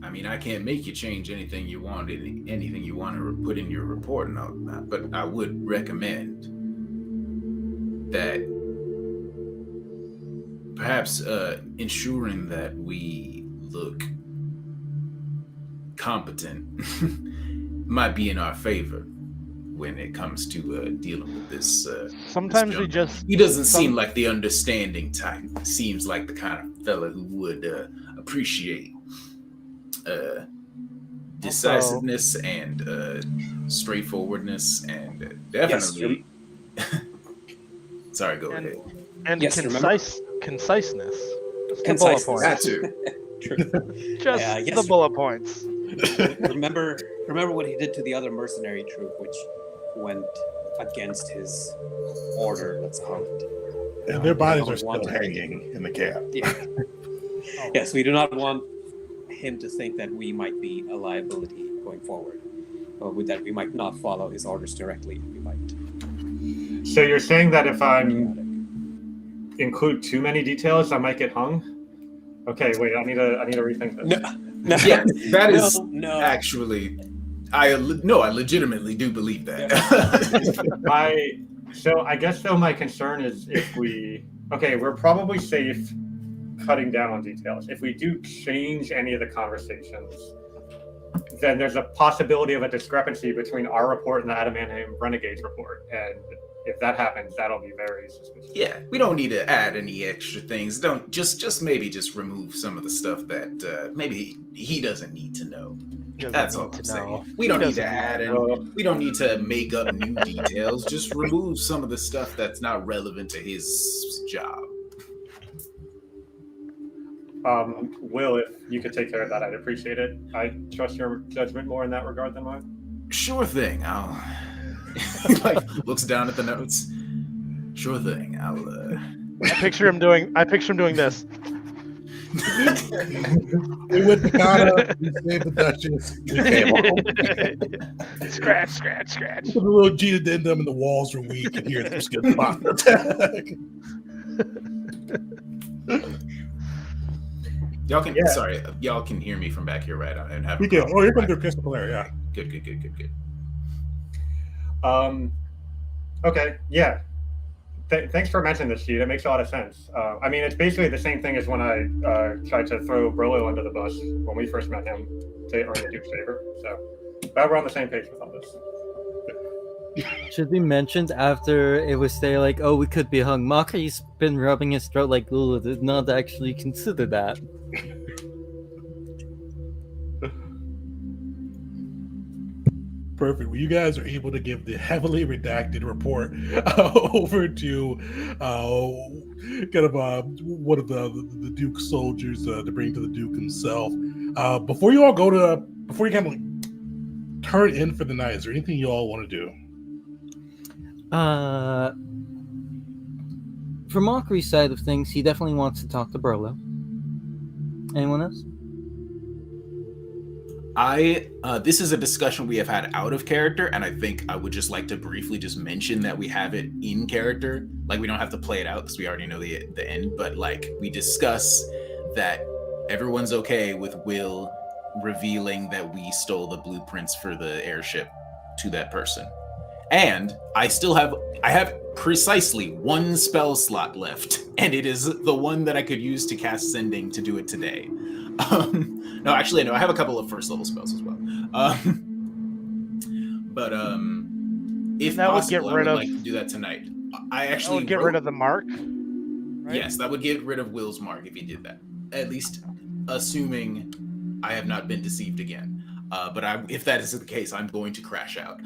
I mean, I can't make you change anything you want to put in your report and all that, but I would recommend that perhaps ensuring that we look competent might be in our favor when it comes to dealing with this. Sometimes this he doesn't seem like the understanding type. Seems like the kind of fella who would appreciate decisiveness and straightforwardness and definitely. Yes, Sorry, go ahead. And Yes, conciseness. Just the Conciseness. bullet points. That too. True. Just yes. the bullet points. remember what he did to the other mercenary troop, which went against his order, let's call it. And their bodies don't are still want to- hanging in the cab. Yeah. Yes, we do not want him to think that we might be a liability going forward, or with that we might not follow his orders directly. We might. So you're saying that if I include too many details, I might get hung? Okay, wait, I need to rethink this. No, Yeah, that is no. actually I legitimately do believe that. So I guess though my concern is if we're probably safe cutting down on details. If we do change any of the conversations, then there's a possibility of a discrepancy between our report and the Adamantium Renegades report, and if that happens, that'll be very suspicious. Yeah, we don't need to add any extra things. Don't just maybe just remove some of the stuff that maybe he doesn't need to know. That's all I'm saying. We don't need to add and we don't need to make up new details. Just remove some of the stuff that's not relevant to his job. Will, if you could take care of that, I'd appreciate it. I trust your judgment more in that regard than mine. Sure thing. I'll like looks down at the notes. Sure thing. I picture him doing this. We went to Kata, we saved the Duchess. Scratch. Put a little G addendum and the walls are weak, and here it's going to attack. Y'all can y'all can hear me from back here, right? And have We can. Oh, you're going to do crystal clear, yeah. Good. Okay, yeah. Thanks for mentioning this, Sheet. It makes a lot of sense. I mean, it's basically the same thing as when I tried to throw Brillo under the bus when we first met him to earn the Duke's favor. So, glad we're on the same page with all this. Should be mentioned after it was there, like, oh, we could be hung. Mockery's been rubbing his throat like, ooh, did not actually consider that. Perfect. Well, you guys are able to give the heavily redacted report over to kind of one of the Duke's soldiers to bring to the Duke himself. Before you kind of like turn in for the night, is there anything you all want to do? From Mockery's side of things, he definitely wants to talk to Burlo. Anyone else? This is a discussion we have had out of character, and I think I would just like to briefly just mention that we have it in character. Like, we don't have to play it out because we already know the end, but like, we discuss that everyone's okay with Will revealing that we stole the blueprints for the airship to that person. And I have precisely one spell slot left, and it is the one that I could use to cast Sending to do it today. No, actually, no, I have a couple of first level spells as well. But if that possible, would get rid I would of, like to do that tonight. I that actually would get rid of the mark. Right? Yes, that would get rid of Will's mark if he did that. At least, assuming I have not been deceived again. But if that is the case, I'm going to crash out.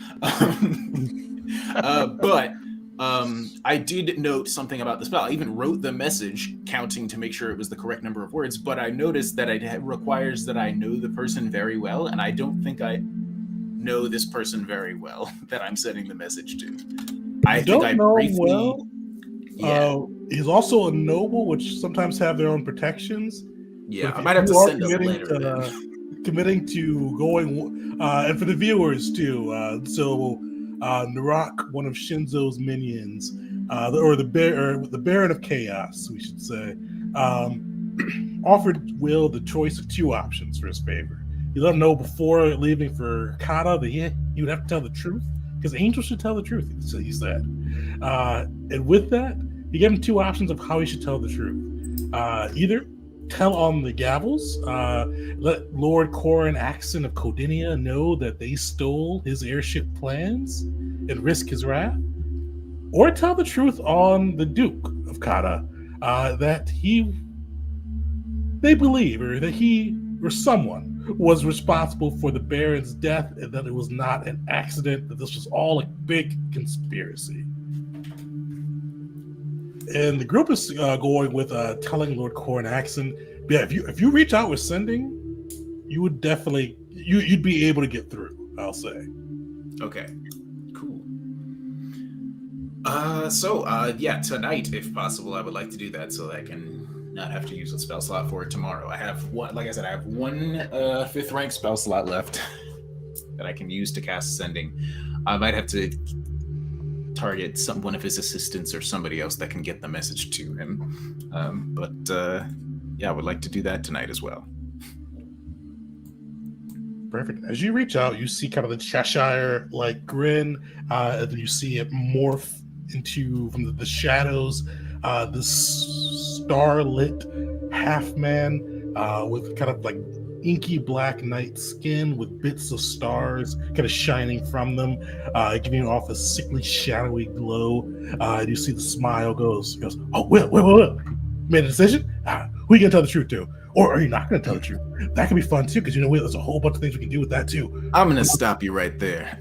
But I did note something about the spell. I even wrote the message counting to make sure it was the correct number of words, but I noticed that it requires that I know the person very well, and I don't think I know this person very well that I'm sending the message to. I think I know briefly... Well. Yeah. He's also a noble, which sometimes have their own protections. Yeah, I might have to send a letter. Committing to going, and for the viewers too. Narak, one of Shinzo's minions, the Baron of Chaos, we should say, offered Will the choice of two options for his favor. He let him know before leaving for Kata that he would have to tell the truth, because angels should tell the truth, he said. And with that, he gave him two options of how he should tell the truth. Either tell on the Gavels, let Lord Corin Axon of Codinia know that they stole his airship plans and risk his wrath, or tell the truth on the Duke of Kata, that they believe, or that he or someone was responsible for the Baron's death, and that it was not an accident, that this was all a big conspiracy. And the group is going with telling Lord Corin Axon. Yeah, if you reach out with Sending, you would definitely you'd be able to get through, I'll say. Okay, cool. Yeah, tonight, if possible, I would like to do that so that I can not have to use a spell slot for it tomorrow. I have one, like I said, I have one 5th rank spell slot left that I can use to cast Sending. I might have to target one of his assistants or somebody else that can get the message to him. Yeah, I would like to do that tonight as well. Perfect. As you reach out, you see kind of the Cheshire like grin, and then you see it morph into from the shadows. This starlit half man with kind of like inky black night skin with bits of stars kind of shining from them, giving off a sickly shadowy glow. And you see the smile goes, oh, Will, you made a decision? Who are you gonna tell the truth to? Or are you not going to tell the truth? That could be fun too, because there's a whole bunch of things we can do with that too. I'm going to stop you right there.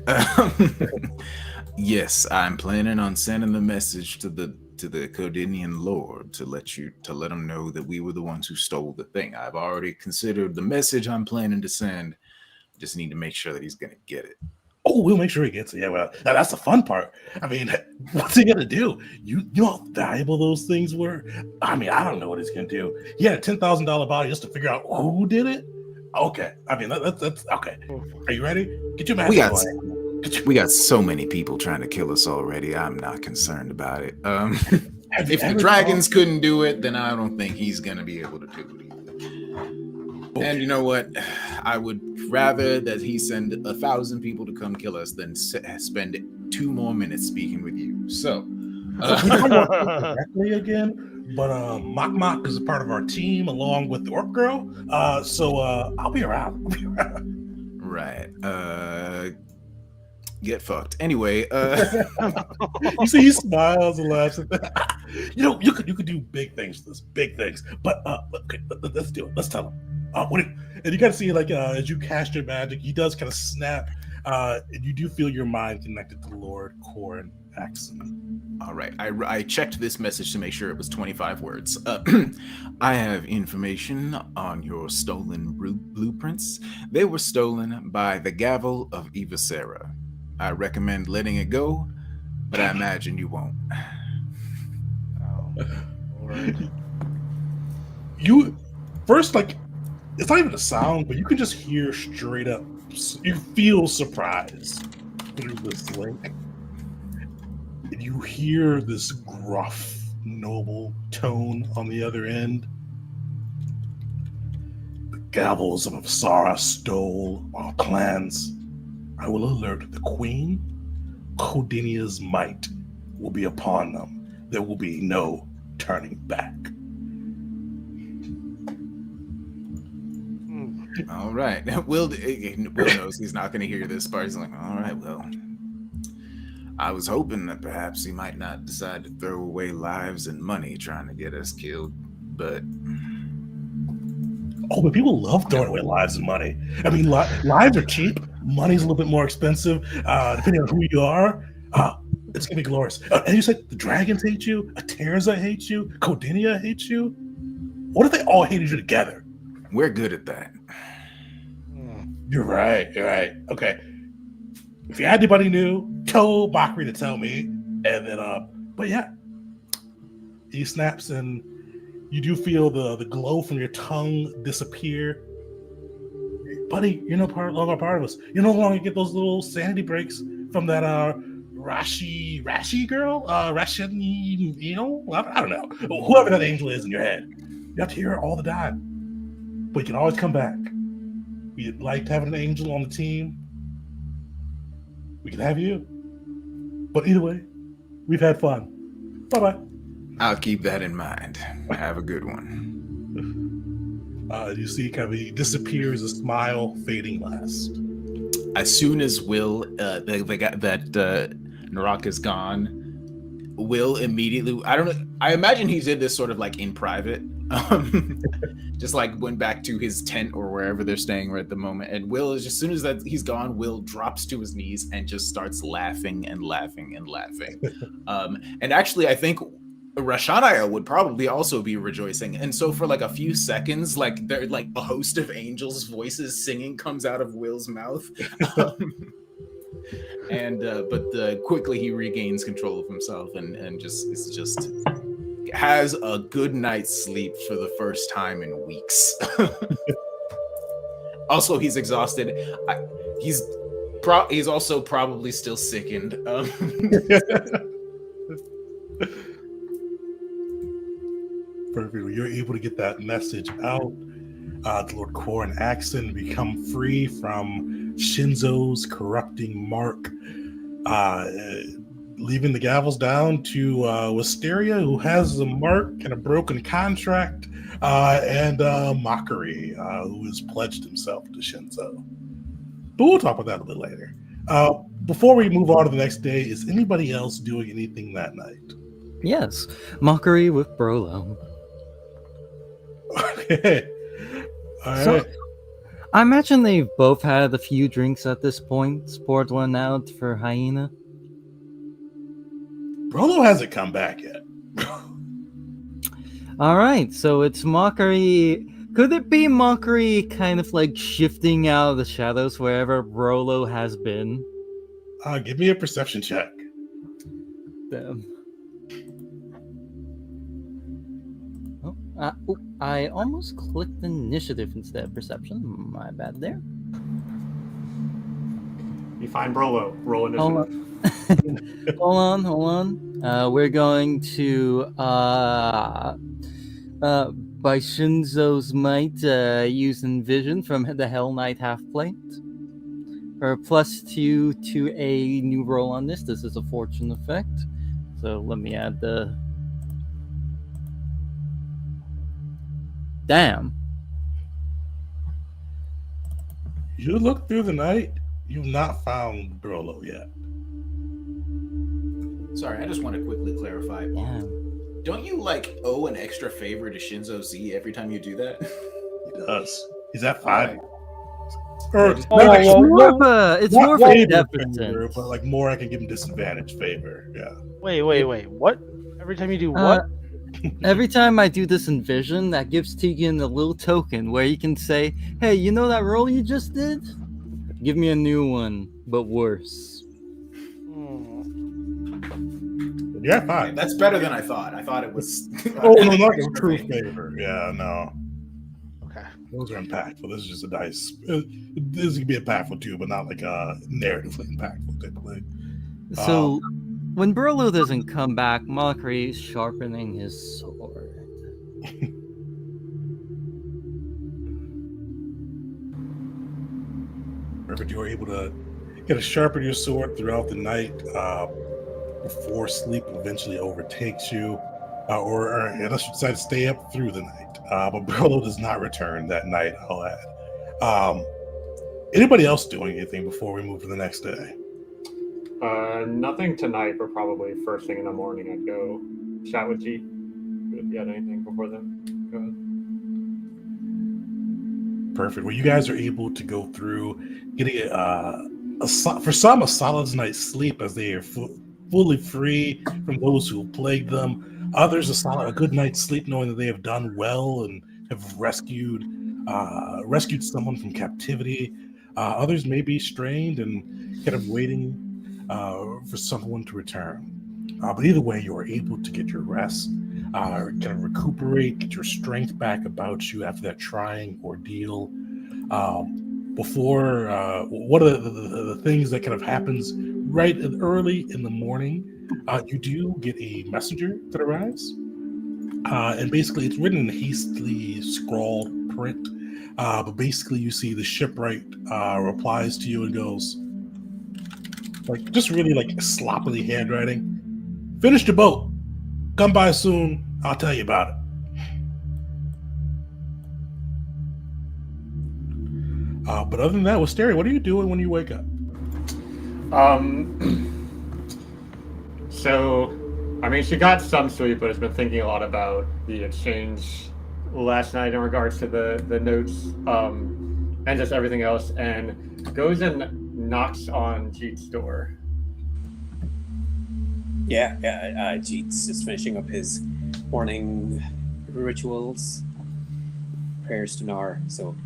Yes, I'm planning on sending the message to the Codinian Lord to let him know that we were the ones who stole the thing. I've already considered the message I'm planning to send. Just need to make sure that he's going to get it. Oh, we'll make sure he gets it. Yeah, well, that's the fun part. I mean, what's he gonna do? You know how valuable those things were? I mean, I don't know what he's gonna do. He had a $10,000 body just to figure out who did it? Okay. I mean, that's okay. Are you ready? Get your mask on. We got so many people trying to kill us already. I'm not concerned about it. If the dragons couldn't do it, then I don't think he's gonna be able to do it. Okay. And you know what? I would rather that he send 1,000 people to come kill us than spend 2 more minutes speaking with you. So, we don't want to directly again, but Mok is a part of our team along with the Orc Girl. So I'll be around. Right. Get fucked. Anyway, you see, he smiles and laughs. You could do big things for this, big things. But okay, let's do it. Let's tell him. And you got to see, like, as you cast your magic, he does kind of snap, and you do feel your mind connected to Lord Corin Axon. All right. I checked this message to make sure it was 25 words. I have information on your stolen blueprints. They were stolen by the Gavel of Evasera. I recommend letting it go, but I imagine you won't. Oh, Lord. You first, like, it's not even a sound, but you can just hear straight up. You feel surprise through this link. And you hear this gruff, noble tone on the other end. The gavels of Apsara stole our plans. I will alert the Queen. Codinia's might will be upon them. There will be no turning back. All right. Will knows he's not going to hear this part. He's like, all right, well, I was hoping that perhaps he might not decide to throw away lives and money trying to get us killed, but... Oh, but people love throwing away lives and money. I mean, lives are cheap. Money's a little bit more expensive, depending on who you are. It's going to be glorious. And you said the dragons hate you, Aterza hates you, Codinia hates you. What if they all hated you together? We're good at that. You're right. Okay. If you had anybody new, tell Bakri to tell me. And then, but yeah. He snaps and you do feel the glow from your tongue disappear. Buddy, you're no longer part of us. You no longer get those little sanity breaks from that Rashi girl? Rashi, I don't know. Whoever that angel is in your head. You have to hear her all the time. But you can always come back. We liked having an angel on the team. We can have you. But either way, we've had fun. Bye-bye. I'll keep that in mind. Have a good one. You see kind of he disappears, a smile fading last. As soon as Will, Narak is gone, Will immediately, I don't know, I imagine he did this sort of like in private. Just like went back to his tent or wherever they're staying right at the moment. And Will is, as soon as that he's gone, Will drops to his knees and just starts laughing and laughing and laughing. And actually, I think Rashanaya would probably also be rejoicing. And so for like a few seconds, like they're like a host of angels' voices singing comes out of Will's mouth. But quickly he regains control of himself and just has a good night's sleep for the first time in weeks. Also, he's exhausted. He's also probably still sickened. Perfect. You're able to get that message out. the Lord Kor and Axon become free from Shinzo's corrupting mark, leaving the gavels down to Wisteria, who has a mark and a broken contract, and Mockery, who has pledged himself to Shinzo. But we'll talk about that a little later. Before we move on to the next day, is anybody else doing anything that night? Yes, Mockery with Brolo. Okay. All So, right. I imagine they've both had a few drinks at this point, poured one out for Hyena. Brolo hasn't come back yet. Alright, so it's Mockery. Could it be Mockery kind of like shifting out of the shadows wherever Brolo has been? Give me a perception check. Damn. I almost clicked initiative instead of perception. My bad there. You find Brolo. Roll initiative. Hold on. We're going to by Shinzo's might use Envision from the Hell Knight Half-Plate. For +2 to a new roll on this. This is a fortune effect. So let me add the... Damn. You look through the night, you've not found Brolo yet. Sorry, I just want to quickly clarify. Damn. Don't you owe an extra favor to Shinzo Z every time you do that? He does. He's at 5. Or It's more of a deficit. But more I can give him disadvantage favor. Yeah. Wait. What? Every time you do what? Every time I do this in Vision, that gives Tegan a little token where you can say, hey, you know that roll you just did? Give me a new one, but worse. You're at 5. That's better than I thought. I thought it was... Oh, no, not a true favor. Yeah, no. Okay. Those are impactful. This is just a dice. This can be impactful too, but not narratively impactful typically. So, when Brolo doesn't come back, Mockery is sharpening his sword. Perfect. You are able to sharpen your sword throughout the night before sleep eventually overtakes you, or unless you decide to stay up through the night. But Brolo does not return that night, I'll add. Anybody else doing anything before we move to the next day? Nothing tonight, but probably first thing in the morning I'd go chat with G. If you had anything before then, go ahead. Perfect. Well, you guys are able to go through getting for some a solid night's sleep as they are fully free from those who plagued them. Others a good night's sleep knowing that they have done well and have rescued someone from captivity. Others may be strained and kind of waiting for someone to return. But either way, you are able to get your rest, kind of recuperate, get your strength back about you after that trying ordeal. Before one of the things that kind of happens right early in the morning, you do get a messenger that arrives. And basically it's written in hastily scrawled print. But basically you see the shipwright replies to you and goes, just really sloppily handwriting. Finish the boat. Come by soon. I'll tell you about it. But other than that, Wisteria, what are you doing when you wake up? So, she got some sleep, but has been thinking a lot about the exchange last night in regards to the notes and just everything else, and goes and knocks on Jeet's door. Yeah. Jeet's just finishing up his morning rituals, prayers to Nar, so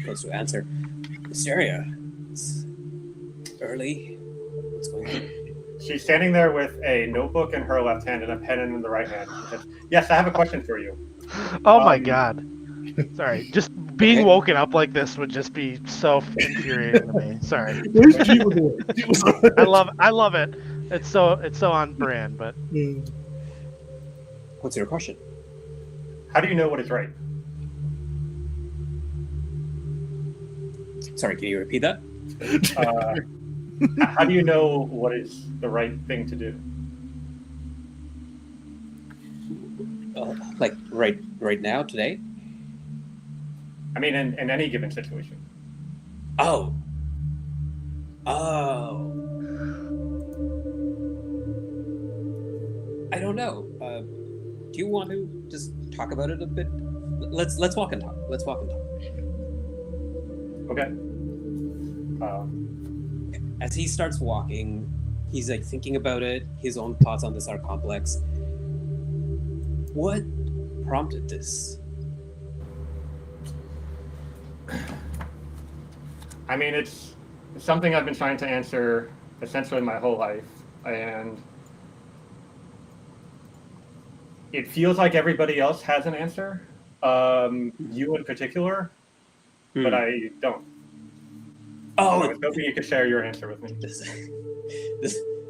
goes to answer. Wisteria, it's early. What's going on? She's standing there with a notebook in her left hand and a pen in the right hand. She says, "Yes, I have a question for you." Oh my god. Sorry, just being woken up like this would just be so infuriating to me. Sorry. I love it. It's so on brand, but What's your question? How do you know what is right? Sorry, can you repeat that? How do you know what is the right thing to do? Like right now, today? I mean, in any given situation. Oh. I don't know. Do you want to just talk about it a bit? Let's walk and talk. Let's walk and talk. Okay. As he starts walking, he's like thinking about it. His own thoughts on this are complex. What prompted this? I mean, it's something I've been trying to answer essentially my whole life, and it feels like everybody else has an answer, you in particular, but I don't. Oh, I was hoping you could share your answer with me. This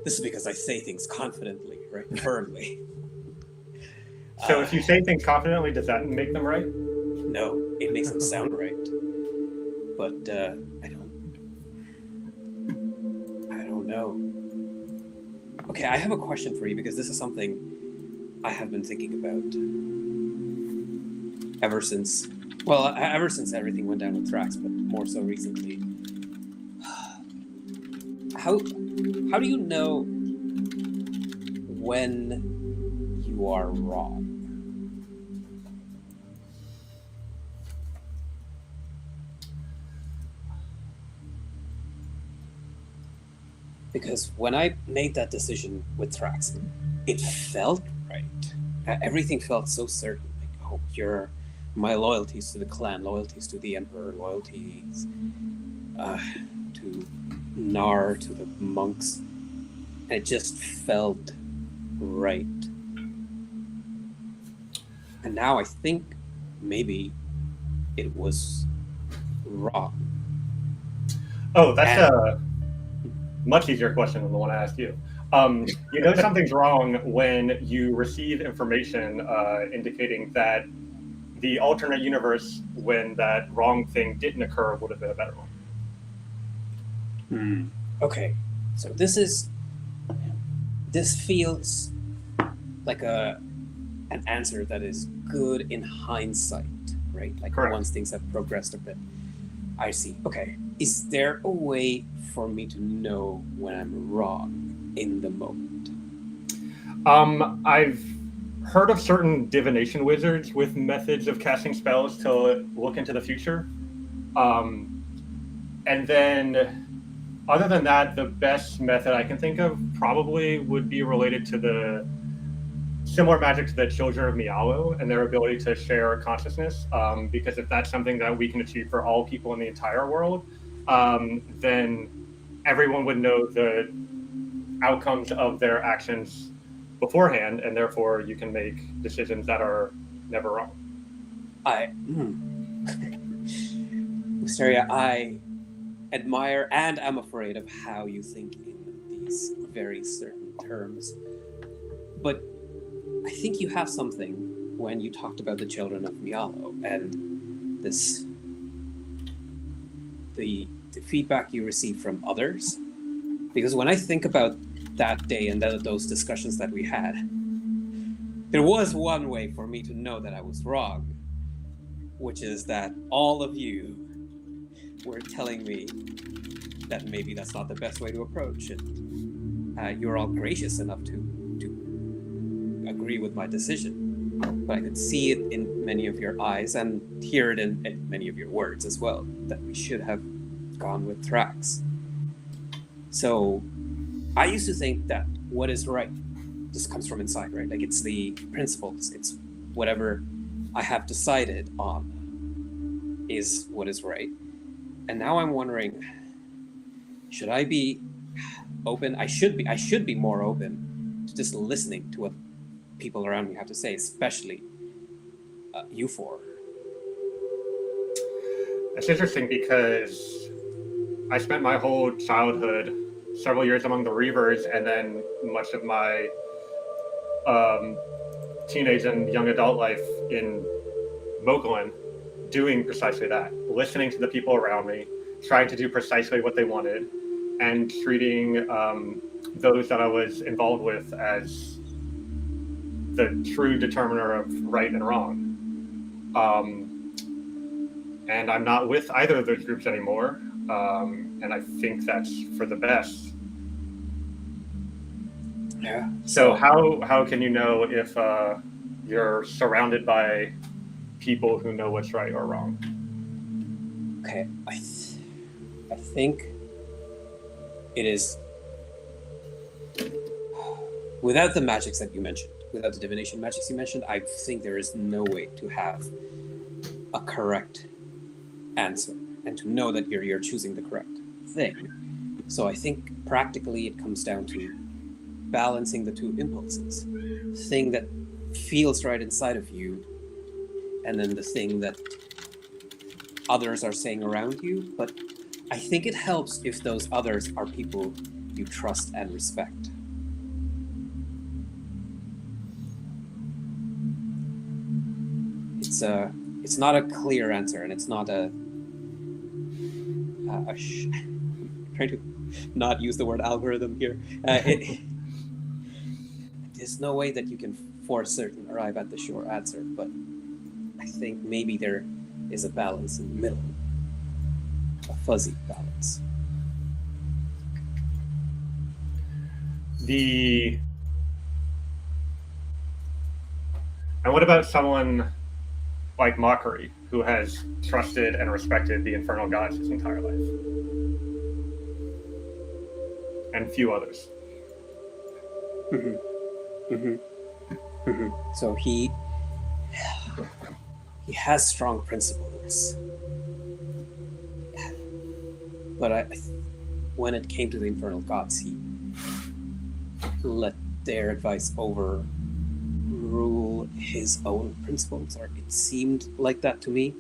is because I say things confidently, right? Firmly. So if you say things confidently, does that make them right? No, it makes them sound right. But I don't know. Okay, I have a question for you because this is something I have been thinking about ever since everything went down with Thrax, but more so recently. How do you know when you are wrong? Because when I made that decision with Thrax, it felt right. Everything felt so certain. Like, oh, my loyalties to the clan, loyalties to the Emperor, loyalties to Nar, to the monks. And it just felt right. And now I think maybe it was wrong. Oh, that's a much easier question than the one I asked you. You know something's wrong when you receive information indicating that the alternate universe, when that wrong thing didn't occur, would have been a better one. Okay, so this feels like an answer that is good in hindsight, right? Like Correct. Once things have progressed a bit. I see. Okay. Is there a way for me to know when I'm wrong in the moment? I've heard of certain divination wizards with methods of casting spells to look into the future. And then, other than that, the best method I can think of probably would be related to the similar magic to the Children of Mialo and their ability to share consciousness. Because if that's something that we can achieve for all people in the entire world, then everyone would know the outcomes of their actions beforehand, and therefore you can make decisions that are never wrong. Wisteria, I admire and am afraid of how you think in these very certain terms. But I think you have something when you talked about the Children of Mialo and the feedback you receive from others. Because when I think about that day and those discussions that we had, there was one way for me to know that I was wrong, which is that all of you were telling me that maybe that's not the best way to approach it. You're all gracious enough to agree with my decision, but I could see it in many of your eyes and hear it in many of your words as well, that we should have gone with Thrax. So I used to think that what is right just comes from inside, right? Like it's the principles, it's whatever I have decided on is what is right. And now I'm wondering, should I be open? I should be more open to just listening to what people around me have to say, especially you four. It's interesting because I spent my whole childhood, several years among the Reavers, and then much of my teenage and young adult life in Mogollon doing precisely that, listening to the people around me, trying to do precisely what they wanted, and treating those that I was involved with as the true determiner of right and wrong. And I'm not with either of those groups anymore, and I think that's for the best. Yeah. So how can you know if you're surrounded by people who know what's right or wrong? Okay, I think it is without the magics that you mentioned, without the divination magics you mentioned. I think there is no way to have a correct answer and to know that you're choosing the correct thing. So I think practically it comes down to balancing the two impulses, the thing that feels right inside of you, and then the thing that others are saying around you. But I think it helps if those others are people you trust and respect. It's not a clear answer, and it's not trying to not use the word algorithm here. There's no way that you can for certain arrive at the sure answer, but I think maybe there is a balance in the middle, a fuzzy balance. And what about someone like Mockery, who has trusted and respected the infernal gods his entire life? And few others. So he has strong principles, but when it came to the infernal gods, he let their advice overrule his own principles, or it seemed like that to me.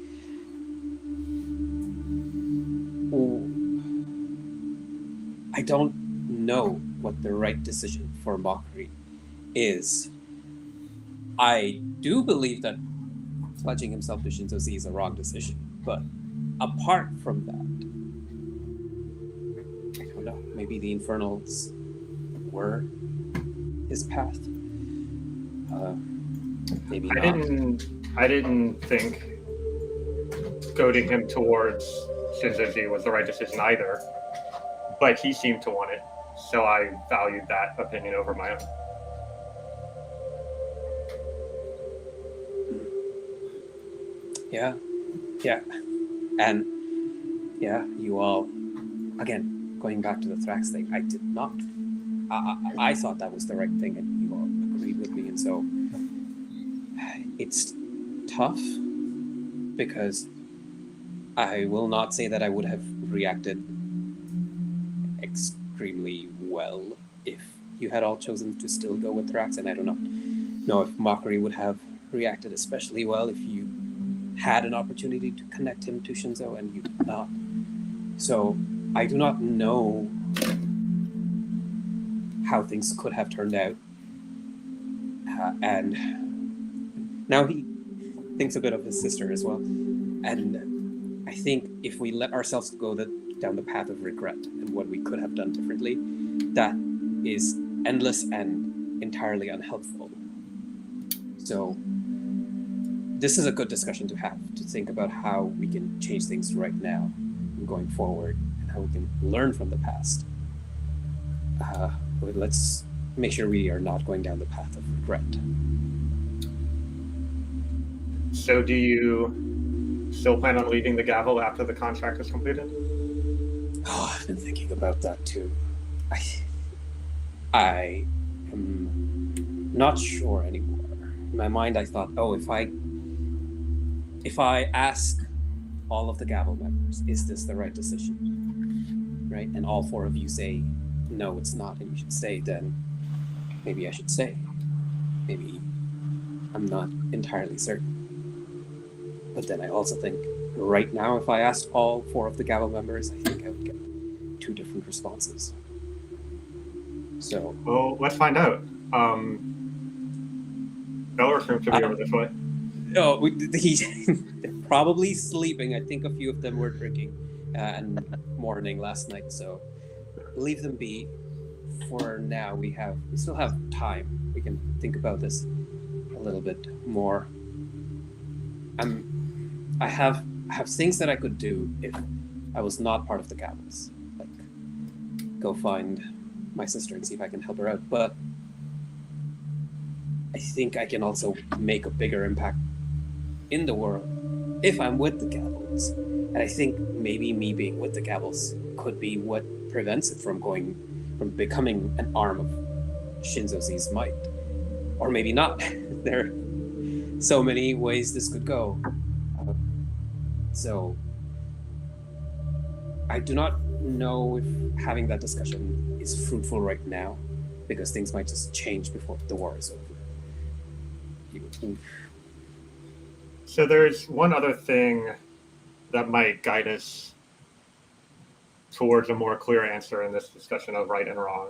I don't know what the right decision for Mockery is. I do believe that pledging himself to Shinzo Z is a wrong decision, but apart from that, I don't know, maybe the Infernals were his path. Maybe not. I didn't think goading him towards Shinzo Z was the right decision either, but he seemed to want it, so I valued that opinion over my own. Yeah. And yeah, you all, again, going back to the Thrax thing, I did not. I thought that was the right thing, and you all agreed with me, and so it's tough because I will not say that I would have reacted extremely well if you had all chosen to still go with Thrax, and I do not know if Mockery would have reacted especially well if you had an opportunity to connect him to Shinzo and you did not. So I do not know how things could have turned out. And now he thinks a bit of his sister as well. And I think if we let ourselves go down the path of regret and what we could have done differently, that is endless and entirely unhelpful. So this is a good discussion to have, to think about how we can change things right now and going forward, and how we can learn from the past. But let's make sure we are not going down the path of regret. So do you still plan on leaving the Gavel after the contract is completed? Oh, I've been thinking about that too. I am not sure anymore. In my mind, I thought, if I ask all of the Gavel members, is this the right decision? Right? And all four of you say, no, it's not, and you should stay, then maybe I should stay. Maybe I'm not entirely certain. But then I also think, right now, if I asked all four of the Gavel members, I think I would get two different responses. So... Well, let's find out. Beller's room should be over this way. Oh, he's probably sleeping. I think a few of them were drinking. and mourning last night, so leave them be. For now, we still have time. We can think about this a little bit more. I have things that I could do if I was not part of the Gavels, like go find my sister and see if I can help her out. But I think I can also make a bigger impact in the world if I'm with the Gavels. And I think maybe me being with the Gavels could be what prevents it from becoming an arm of Shinzo Z's might. Or maybe not. There are so many ways this could go. So I do not know if having that discussion is fruitful right now, because things might just change before the war is over. So there's one other thing that might guide us towards a more clear answer in this discussion of right and wrong.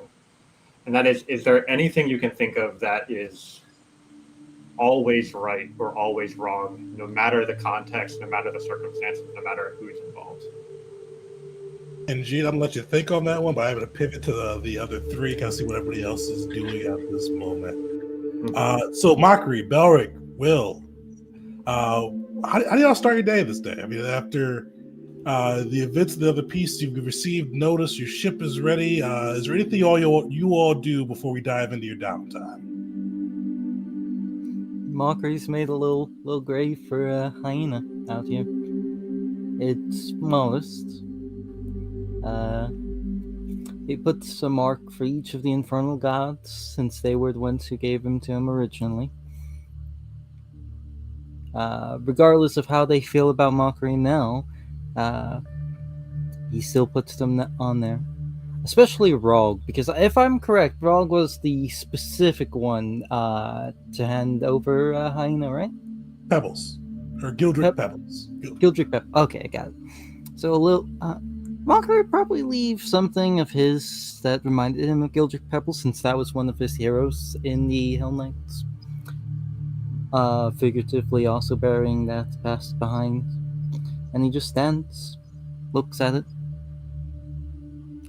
And that is there anything you can think of that is always right or always wrong, no matter the context, no matter the circumstances, no matter who's involved? And Gene, I'm gonna let you think on that one, but I'm gonna pivot to the other three, kind of see what everybody else is doing at this moment. So Mockery, Belric, Will, how do y'all start your day this day? I mean, after the events of the other piece, you've received notice, your ship is ready. Is there anything you all do before we dive into your downtime? Mockery's made a little grave for a hyena out here. It's modest. He puts a mark for each of the infernal gods, since they were the ones who gave him to him originally. Regardless of how they feel about Mockery now, he still puts them on there. Especially Rog, because if I'm correct, Rog was the specific one to hand over Hyena, right? Pebbles. Or Gildrick Pebbles. Gildrick Pebbles. Okay, I got it. So a little... Mockery probably leave something of his that reminded him of Gildrick Pebbles, since that was one of his heroes in the Hell Knights. Figuratively also burying that past behind. And he just stands, looks at it,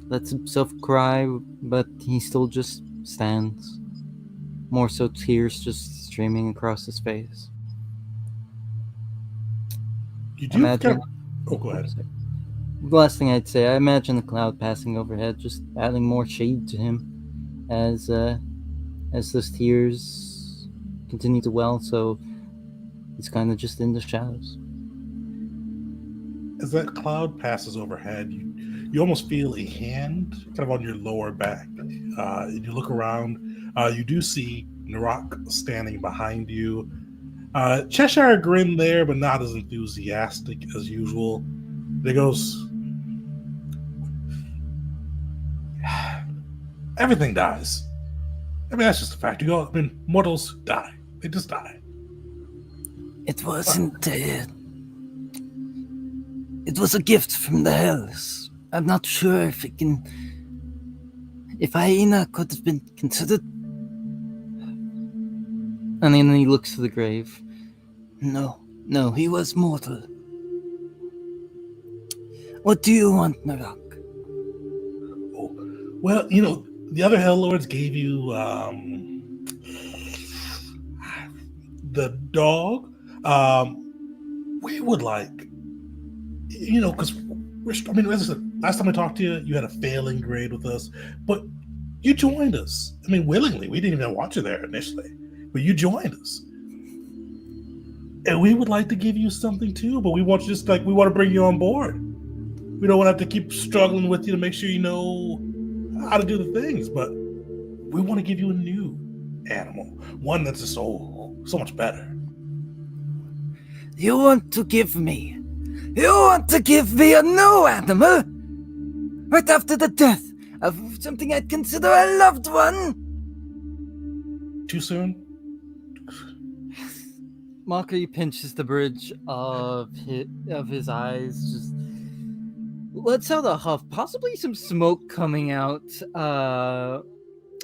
lets himself cry, but he still just stands. More so tears just streaming across his face. You do go ahead. The last thing I'd say, I imagine the cloud passing overhead, just adding more shade to him as those tears continue to well, so he's kind of just in the shadows. As that cloud passes overhead, you almost feel a hand kind of on your lower back. You look around, you do see Narak standing behind you. Cheshire grin there, but not as enthusiastic as usual. There goes, everything dies. I mean, that's just a fact. Mortals die. They just die. It wasn't. It was a gift from the hells. I'm not sure if it can. If Hyena could have been considered. And then he looks to the grave. No, he was mortal. What do you want, Narak? Oh, well, the other Hell Lords gave you the dog. We would like, because as I said, last time I talked to you, you had a failing grade with us, but you joined us. I mean, willingly. We didn't even want you there initially, but you joined us. And we would like to give you something too, but we want to bring you on board. We don't want to have to keep struggling with you to make sure you know how to do the things, but we want to give you a new animal, one that's just so much better. You want to give me a new animal? Right after the death of something I'd consider a loved one? Too soon? Mockery pinches the bridge of his eyes, just lets out a huff, possibly some smoke coming out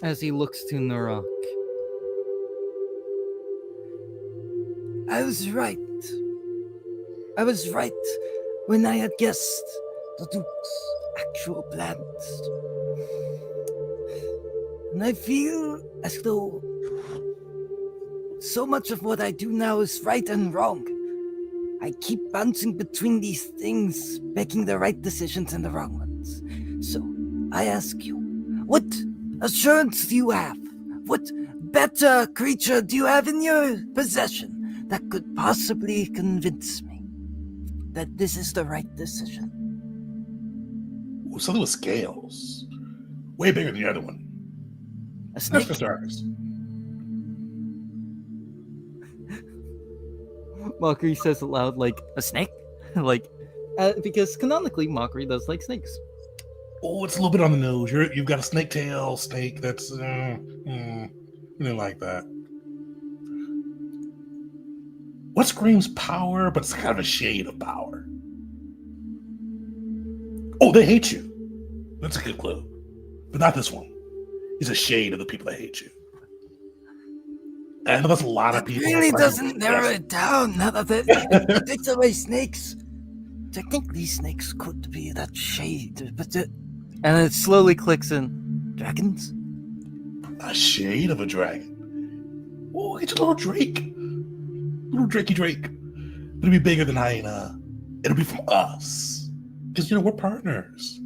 as he looks to Narak. I was right when I had guessed the Duke's actual plans. And I feel as though so much of what I do now is right and wrong. I keep bouncing between these things, making the right decisions and the wrong ones. So, I ask you, what assurance do you have? What better creature do you have in your possession that could possibly convince me that this is the right decision? Ooh, something with scales. Way bigger than the other one. A That's snake? for starters. Mockery says it loud, like, a snake? Like, because canonically, Mockery does like snakes. Oh, it's a little bit on the nose. You've got a snake tail snake. That's we didn't like that. What screams power, but it's kind of a shade of power? Oh, they hate you. That's a good clue, but not this one. He's a shade of the people that hate you. I know that's a lot of That people. really but doesn't narrow yes. it down. Now that it takes away snakes. Technically, snakes could be that shade, but And it slowly clicks in. dragons? A shade of a dragon. Oh, it's a little drake. Little drakey drake. It'll be bigger than hyena. It'll be from us. Because, we're partners.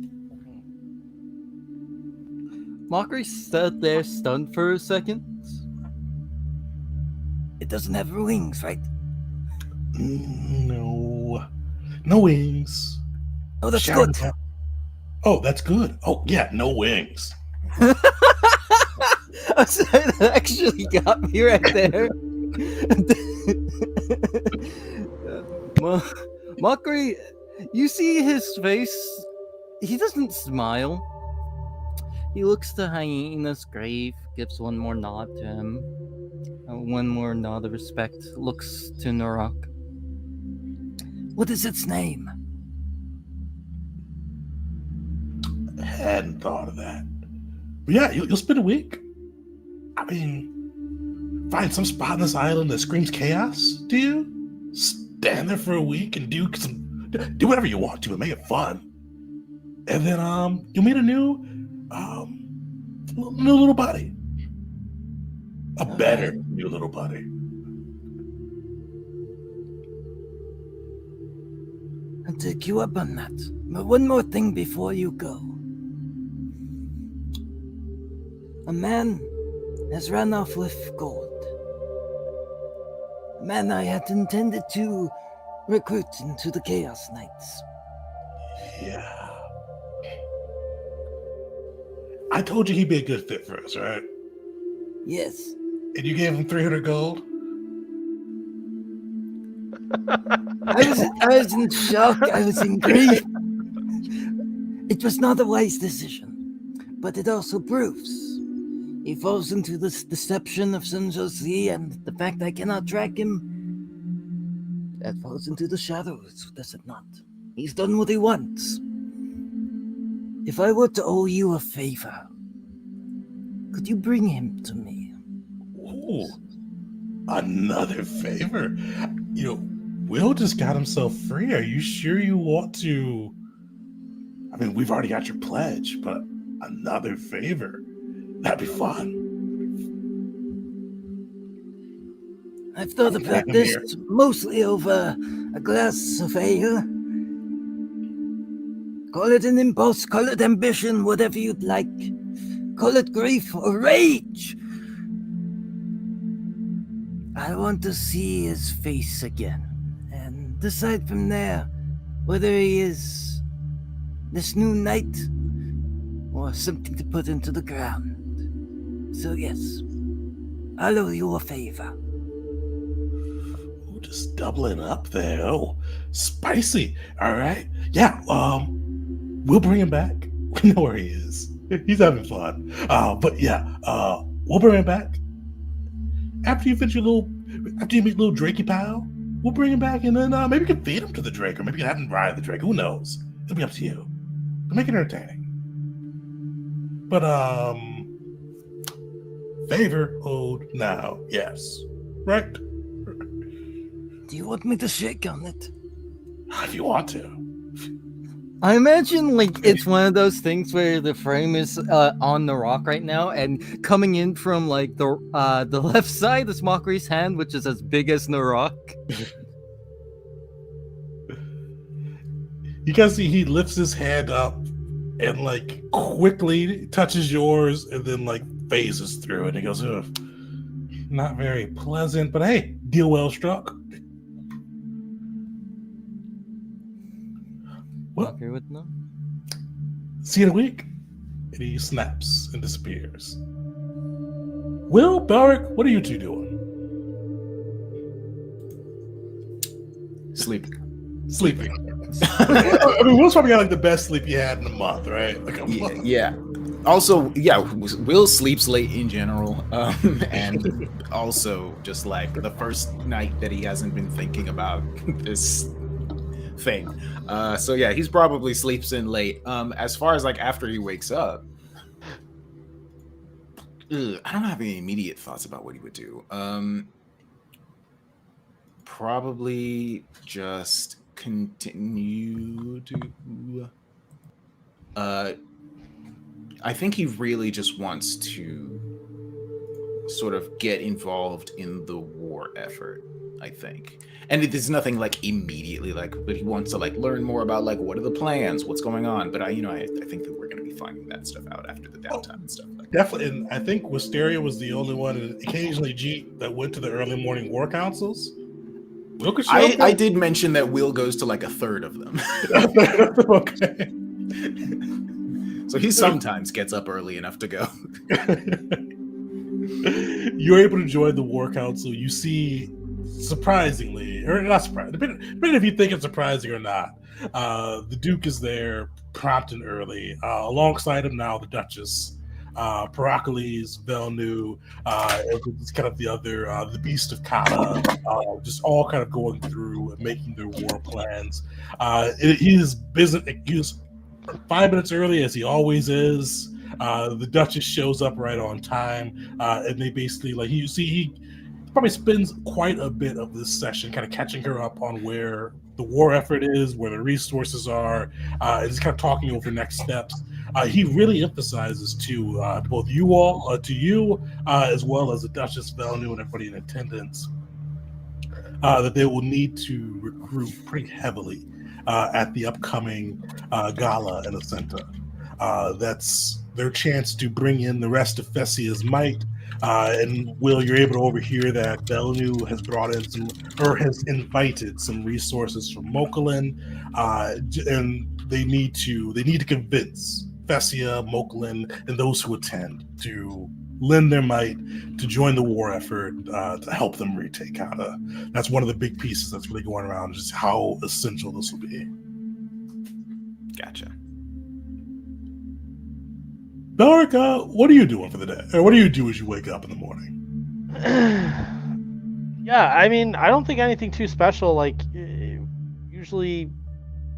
Mockery stood there stunned for a second. It doesn't have wings, right? No. No wings. Oh, that's Shadow good. cat. Oh, that's good. Oh, yeah, no wings. I'm sorry, that actually got me right there. Mockery, you see his face. He doesn't smile. He looks to Hyena's grave, gives one more nod to him. One more nod of respect, looks to Narok. What is its name? I hadn't thought of that. But yeah, you'll spend a week. I mean, find some spot on this island that screams chaos to you. Stand there for a week and do whatever you want to and make it fun. And then you'll meet a new little buddy. A better new little buddy. I'll take you up on that. But one more thing before you go. A man has run off with gold. A man I had intended to recruit into the Chaos Knights. Yeah. I told you he'd be a good fit for us, right? Yes. And you gave him 300 gold? I was in shock. I was in grief. It was not a wise decision, but it also proves he falls into this deception of Sun Josie and the fact I cannot track him. That falls into the shadows, does it not? He's done what he wants. If I were to owe you a favor, could you bring him to me? Ooh, another favor. Will just got himself free. Are you sure you want to? I mean, we've already got your pledge, but another favor. That'd be fun. I've thought about this mostly over a glass of ale. Call it an impulse, call it ambition, whatever you'd like. Call it grief or rage. I want to see his face again and decide from there whether he is this new knight or something to put into the ground. So yes, I'll owe you a favor. Ooh, just doubling up there. Oh, spicy. All right. Yeah. We'll bring him back. We know where he is. He's having fun. But yeah. We'll bring him back. After you meet little Drakey pal, we'll bring him back, and then maybe you can feed him to the Drake, or maybe you can have him ride the Drake. Who knows? It'll be up to you. But make it entertaining. But favor owed now, yes, right? Do you want me to shake on it? If you want to. I imagine like it's one of those things where the frame is on the rock right now, and coming in from like the left side is Mockery's hand, which is as big as the rock. You can see he lifts his hand up and like quickly touches yours and then like phases through it. And he goes, ugh, not very pleasant, but hey, deal well struck. Well, Mockery would know. see you in a week. And he snaps and disappears. Will, Beric, what are you two doing? Sleep. Sleeping. I mean, Will's probably got like the best sleep you had in a month, right? Like a month. Yeah. Also, yeah, Will sleeps late in general, and also just like the first night that he hasn't been thinking about this thing. So yeah, he's probably sleeps in late. As far as like after he wakes up, I don't have any immediate thoughts about what he would do. Probably just continue to. I think he really just wants to sort of get involved in the war effort, I think. And there's nothing like immediately like, but he wants to like learn more about like what are the plans, what's going on. But I think that we're going to be finding that stuff out after the downtime and stuff like that. Definitely, and I think Wisteria was the only one, and occasionally Jeet, that went to the early morning war councils. Will could show up. I did mention that Will goes to like a third of them. Okay. So he sometimes gets up early enough to go. You're able to join the war council. You see, surprisingly, or not surprising, depending if you think it's surprising or not, the Duke is there prompt and early. Alongside him now, the Duchess, Pericles, Velnu, it's kind of the other, the Beast of Kata, just all kind of going through and making their war plans. He is 5 minutes early, as he always is. The Duchess shows up right on time, and they basically he probably spends quite a bit of this session kind of catching her up on where the war effort is, where the resources are, and just kind of talking over next steps. He really emphasizes to both you all, to you, as well as the Duchess, Velnu, and everybody in attendance, that they will need to recruit pretty heavily at the upcoming gala in Ascenta. That's their chance to bring in the rest of Fessia's might. And Will, you're able to overhear that Velnu has brought in has invited some resources from Mokulin, and they need to convince Fessia, Mokulin, and those who attend to lend their might to join the war effort to help them retake Kata. That's one of the big pieces that's really going around, just how essential this will be. Gotcha. Beric, what are you doing for the day? Or what do you do as you wake up in the morning? Yeah, I mean, I don't think anything too special. Like, usually,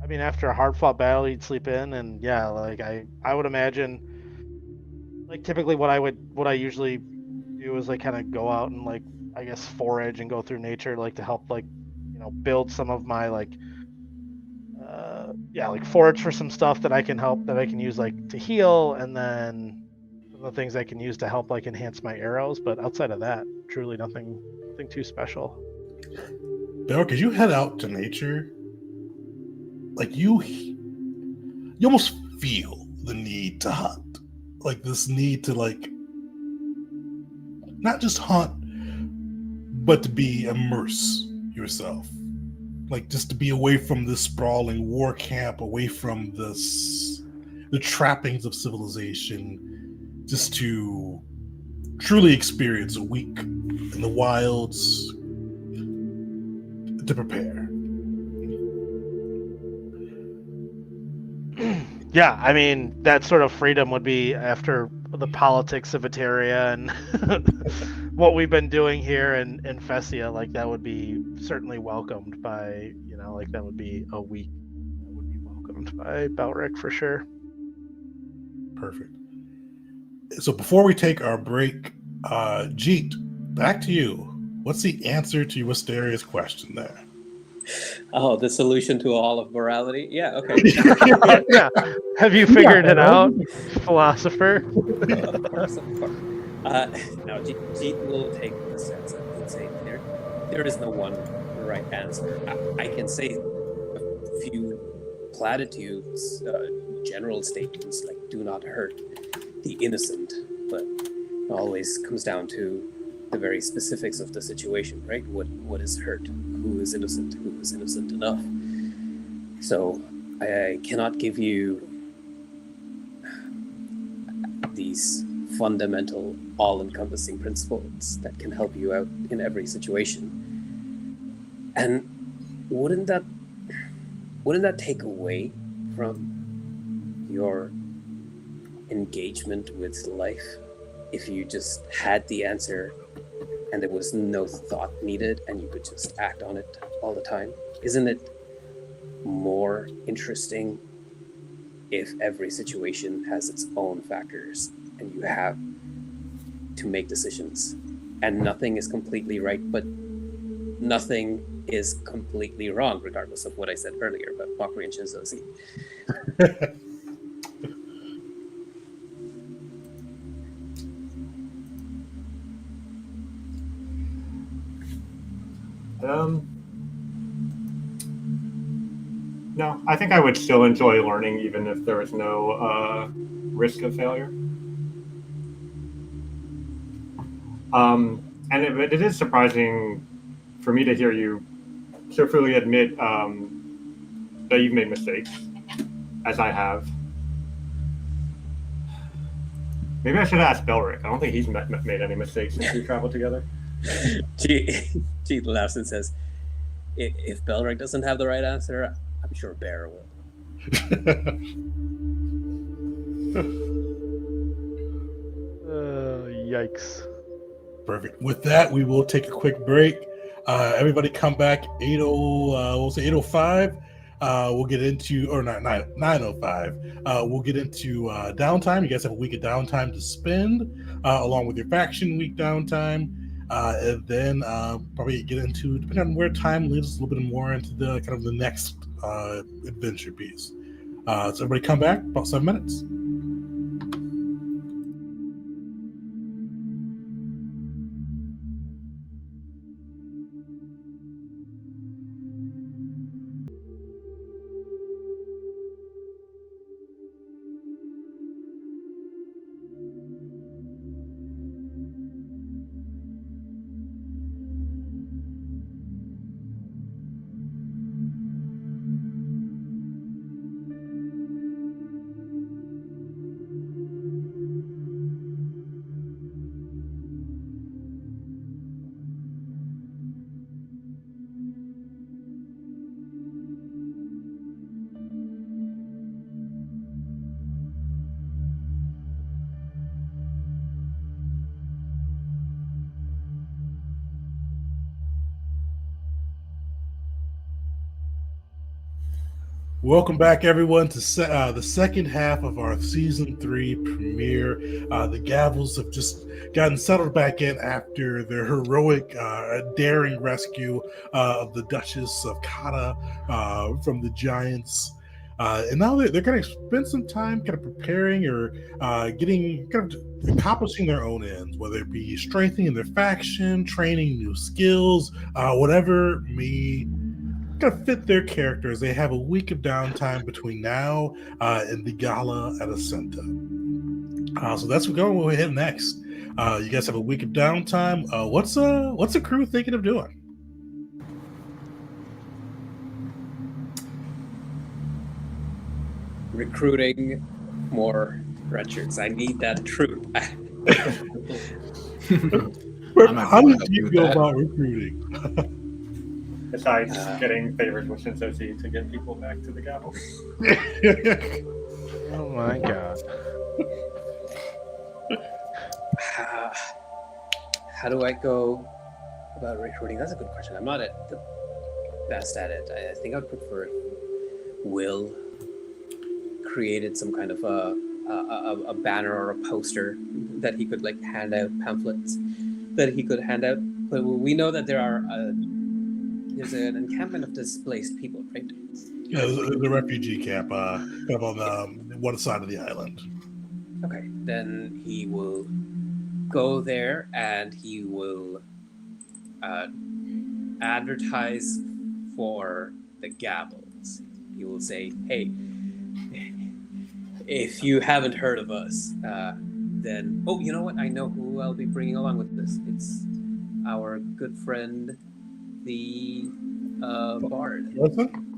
I mean, after a hard-fought battle, you'd sleep in, and yeah, like I would imagine, like typically what I usually do is like kind of go out and like I guess forage and go through nature, like to help like build some of my like like forage for some stuff that I can use like to heal, and then some of the things I can use to help like enhance my arrows. But outside of that, truly nothing too special. Beric, as you head out to nature, like you almost feel the need to hunt, like this need to like not just hunt, but to be immerse yourself. Like just to be away from this sprawling war camp, away from the trappings of civilization, just to truly experience a week in the wilds, to prepare. Yeah, I mean, that sort of freedom would be after the politics of Eteria and what we've been doing here in Fessia. Like, that would be certainly welcomed by, like that would be a week that would be welcomed by Belric for sure. Perfect. So before we take our break, Jeet, back to you. What's the answer to Wisteria's question there? Oh, the solution to all of morality? Yeah, okay. Yeah. Have you figured it out, philosopher? Of course, of course. Now, Jeet will take the stance and say there is no one right answer. I can say a few platitudes, general statements like "do not hurt the innocent," but it always comes down to the very specifics of the situation, right? What is hurt? Who is innocent? Who is innocent enough? So I cannot give you these fundamental, all-encompassing principles that can help you out in every situation. And wouldn't that take away from your engagement with life if you just had the answer and there was no thought needed and you could just act on it all the time? Isn't it more interesting if every situation has its own factors and you have to make decisions and nothing is completely right, but nothing is completely wrong, regardless of what I said earlier about Mockery and Shinzo Z? No, I think I would still enjoy learning even if there was no risk of failure. And it is surprising for me to hear you so freely admit that you've made mistakes, as I have. Maybe I should ask Belric. I don't think he's made any mistakes since we traveled together. G laughs and says, if Belric doesn't have the right answer, I'm sure Bear will. Yikes. Perfect. With that, we will take a quick break. Everybody come back 8:05. We'll get into, or not 9:05. We'll get into downtime. You guys have a week of downtime to spend, along with your faction week downtime. And then probably get into, depending on where time leads, a little bit more into the kind of the next adventure piece. So everybody come back, about 7 minutes. Welcome back, everyone, to the second half of our season 3 premiere. The Gavels have just gotten settled back in after their heroic, daring rescue of the Duchess of Kata from the Giants. And now they're going to spend some time kind of preparing or getting kind of accomplishing their own ends, whether it be strengthening their faction, training new skills, whatever may kind of fit their characters. They have a week of downtime between now and the gala at Ascenta. So that's what we're ahead next. You guys have a week of downtime. What's the crew thinking of doing? Recruiting more red shirts. I need that troop. How do you feel about recruiting? Besides getting favors with Shinzo to get people back to the gavel. Oh my god. How do I go about recruiting? That's a good question. I'm not the best at it. I think I would prefer Will created some kind of a banner or a poster that he could like hand out, pamphlets that he could hand out. But we know that there are there's an encampment of displaced people, right? Yeah, the refugee camp, kind of on one side of the island. Okay, then he will go there and he will uh, advertise for the gavels. He will say, "Hey, if you haven't heard of us, then you know what? I know who I'll be bringing along with this. It's our good friend, the bard." Listen?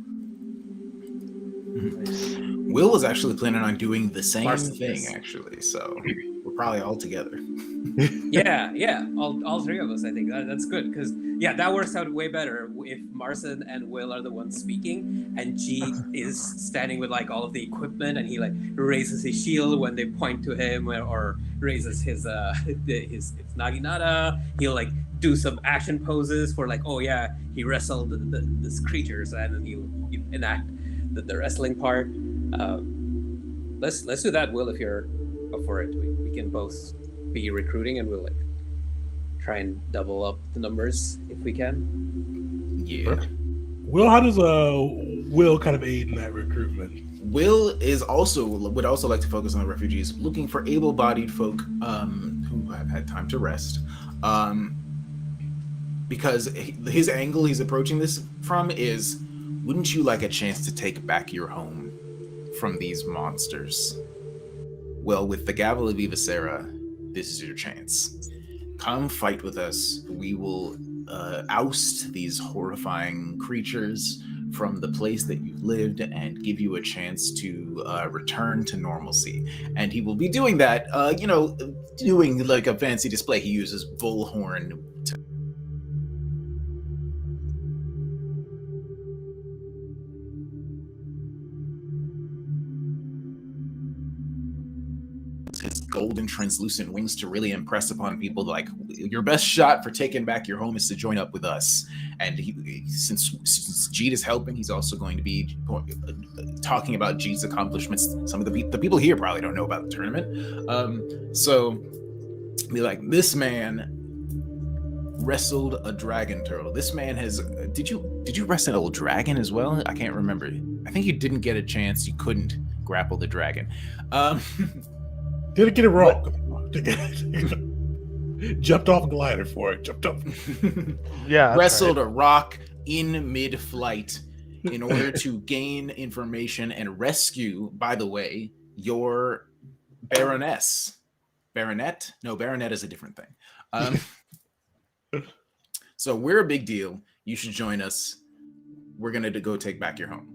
Will was actually planning on doing the same Marcin, thing, yes. actually. So we're probably all together. Yeah, all three of us. I think that's good because that works out way better if Marcin and Will are the ones speaking, and Jeet is standing with like all of the equipment, and he like raises his shield when they point to him, or raises his his naginata. He'll like do some action poses for like, oh yeah, he wrestled this creatures, and then he'll enact the wrestling part. Let's do that, Will, if you're up for it. We can both be recruiting, and we'll like try and double up the numbers if we can. Yeah. Will, how does Will kind of aid in that recruitment? Will would also like to focus on the refugees, looking for able-bodied folk who have had time to rest. Because his angle he's approaching this from is, wouldn't you like a chance to take back your home from these monsters? Well, with the Gavel of Evasera, this is your chance. Come fight with us. We will oust these horrifying creatures from the place that you've lived and give you a chance to return to normalcy. And he will be doing that, doing like a fancy display. He uses bullhorn to his golden translucent wings to really impress upon people, like, your best shot for taking back your home is to join up with us. And since Jeet is helping, he's also going to be talking about Jeet's accomplishments. Some of the people here probably don't know about the tournament. So be like, this man wrestled a dragon turtle. This man has did you wrestle a dragon as well? I can't remember. I think you didn't get a chance. You couldn't grapple the dragon. Didn't get it wrong. Jumped off a glider for it. Jumped up. Yeah. Wrestled a rock in mid-flight in order to gain information and rescue, by the way, your Baroness. Baronet? No, Baronet is a different thing. So we're a big deal. You should join us. We're going to go take back your home.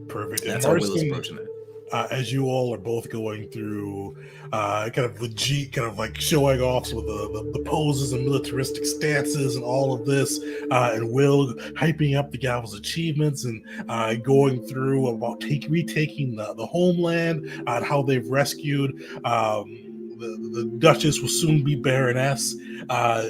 Perfect. That's how Will is approaching it. As you all are both going through kind of with Jeet kind of like showing off with the poses and militaristic stances and all of this, and Will hyping up the Gavel's achievements and going through about retaking the homeland and how they've rescued the Duchess will soon be Baroness.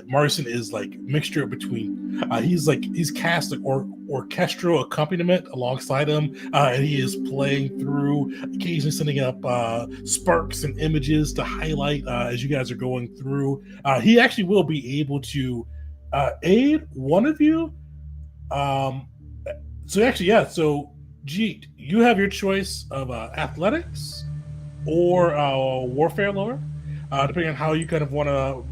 Marcin is like mixture between he's cast like orchestral accompaniment alongside him, and he is playing through, occasionally sending up sparks and images to highlight as you guys are going through. He actually will be able to aid one of you. So Jeet, you have your choice of athletics or warfare lore, depending on how you kind of want to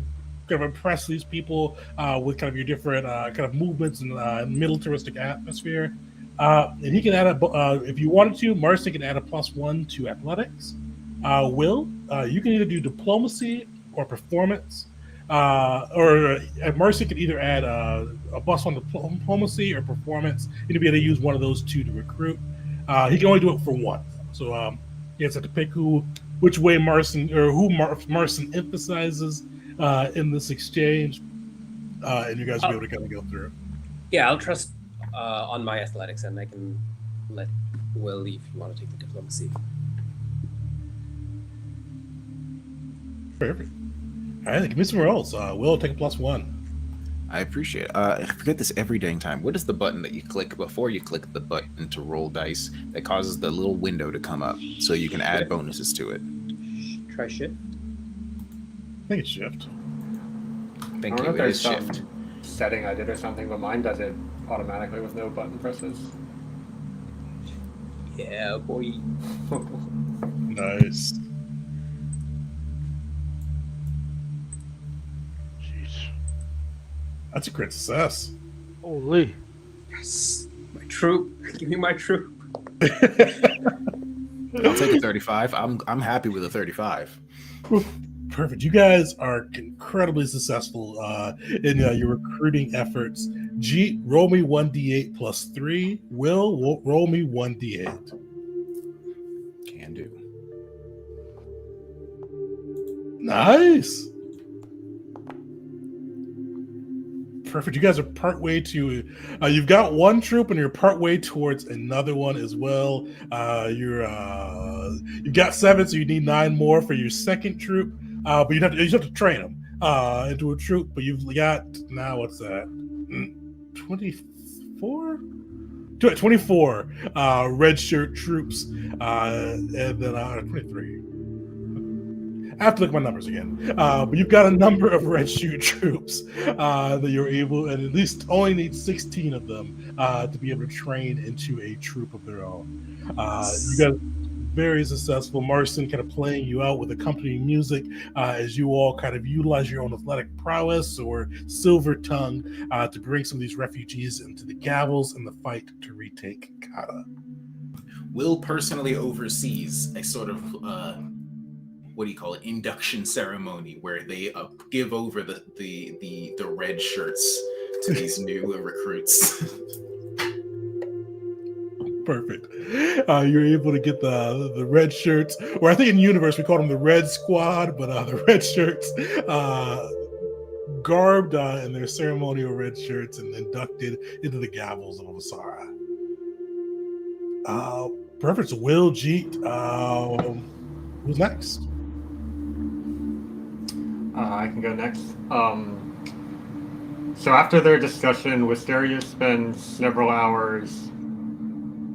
kind of impress these people with kind of your different kind of movements and militaristic atmosphere. And he can add if you wanted to, Marcin can add a +1 to athletics. Will, you can either do diplomacy or performance, or Marcin can either add a +1 to diplomacy or performance. You'd be able to use one of those two to recruit. He can only do it for one. So he has to pick which way Marcin emphasizes in this exchange, and you guys will be able to kind of go through. Yeah, I'll trust on my athletics, and I can let Will leave if you want to take the diplomacy. Perfect. All right, give me some rolls. Will, take a +1. I appreciate it. I forget this every dang time. What is the button that you click before you click the button to roll dice that causes the little window to come up so you can add bonuses to it? Try shift. I think it's shift. Thank you. It is shift. setting I did or something, but mine does it automatically with no button presses. Yeah, boy. Nice. Jeez. That's a great success. Holy. Yes. My troop. Give me my troop. I'll take a 35. I'm happy with a 35. Perfect. You guys are incredibly successful in your recruiting efforts. Jeet, roll me 1d8 plus 3. Will, roll me 1d8. Can do. Nice. Perfect. You guys are partway to. You've got one troop, and you're partway towards another one as well. You've got 7, so you need 9 more for your second troop. But you have to train them into a troop. But you've got now what's that? 24. 24 red shirt troops, and then 23. I have to look at my numbers again. But you've got a number of red shoe troops that you're able, and at least only need 16 of them to be able to train into a troop of their own. You got very successful. Marston kind of playing you out with accompanying music as you all kind of utilize your own athletic prowess or silver tongue to bring some of these refugees into the gavels in the fight to retake Kata. Will personally oversees a sort of what do you call it, induction ceremony where they give over the red shirts to these new recruits. Perfect. You're able to get the red shirts, or I think in universe we call them the Red Squad, but the red shirts garbed in their ceremonial red shirts and inducted into the gavels of Osara. Perfect. So Will, Jeet, who's next? I can go next. So after their discussion, Wisteria spends several hours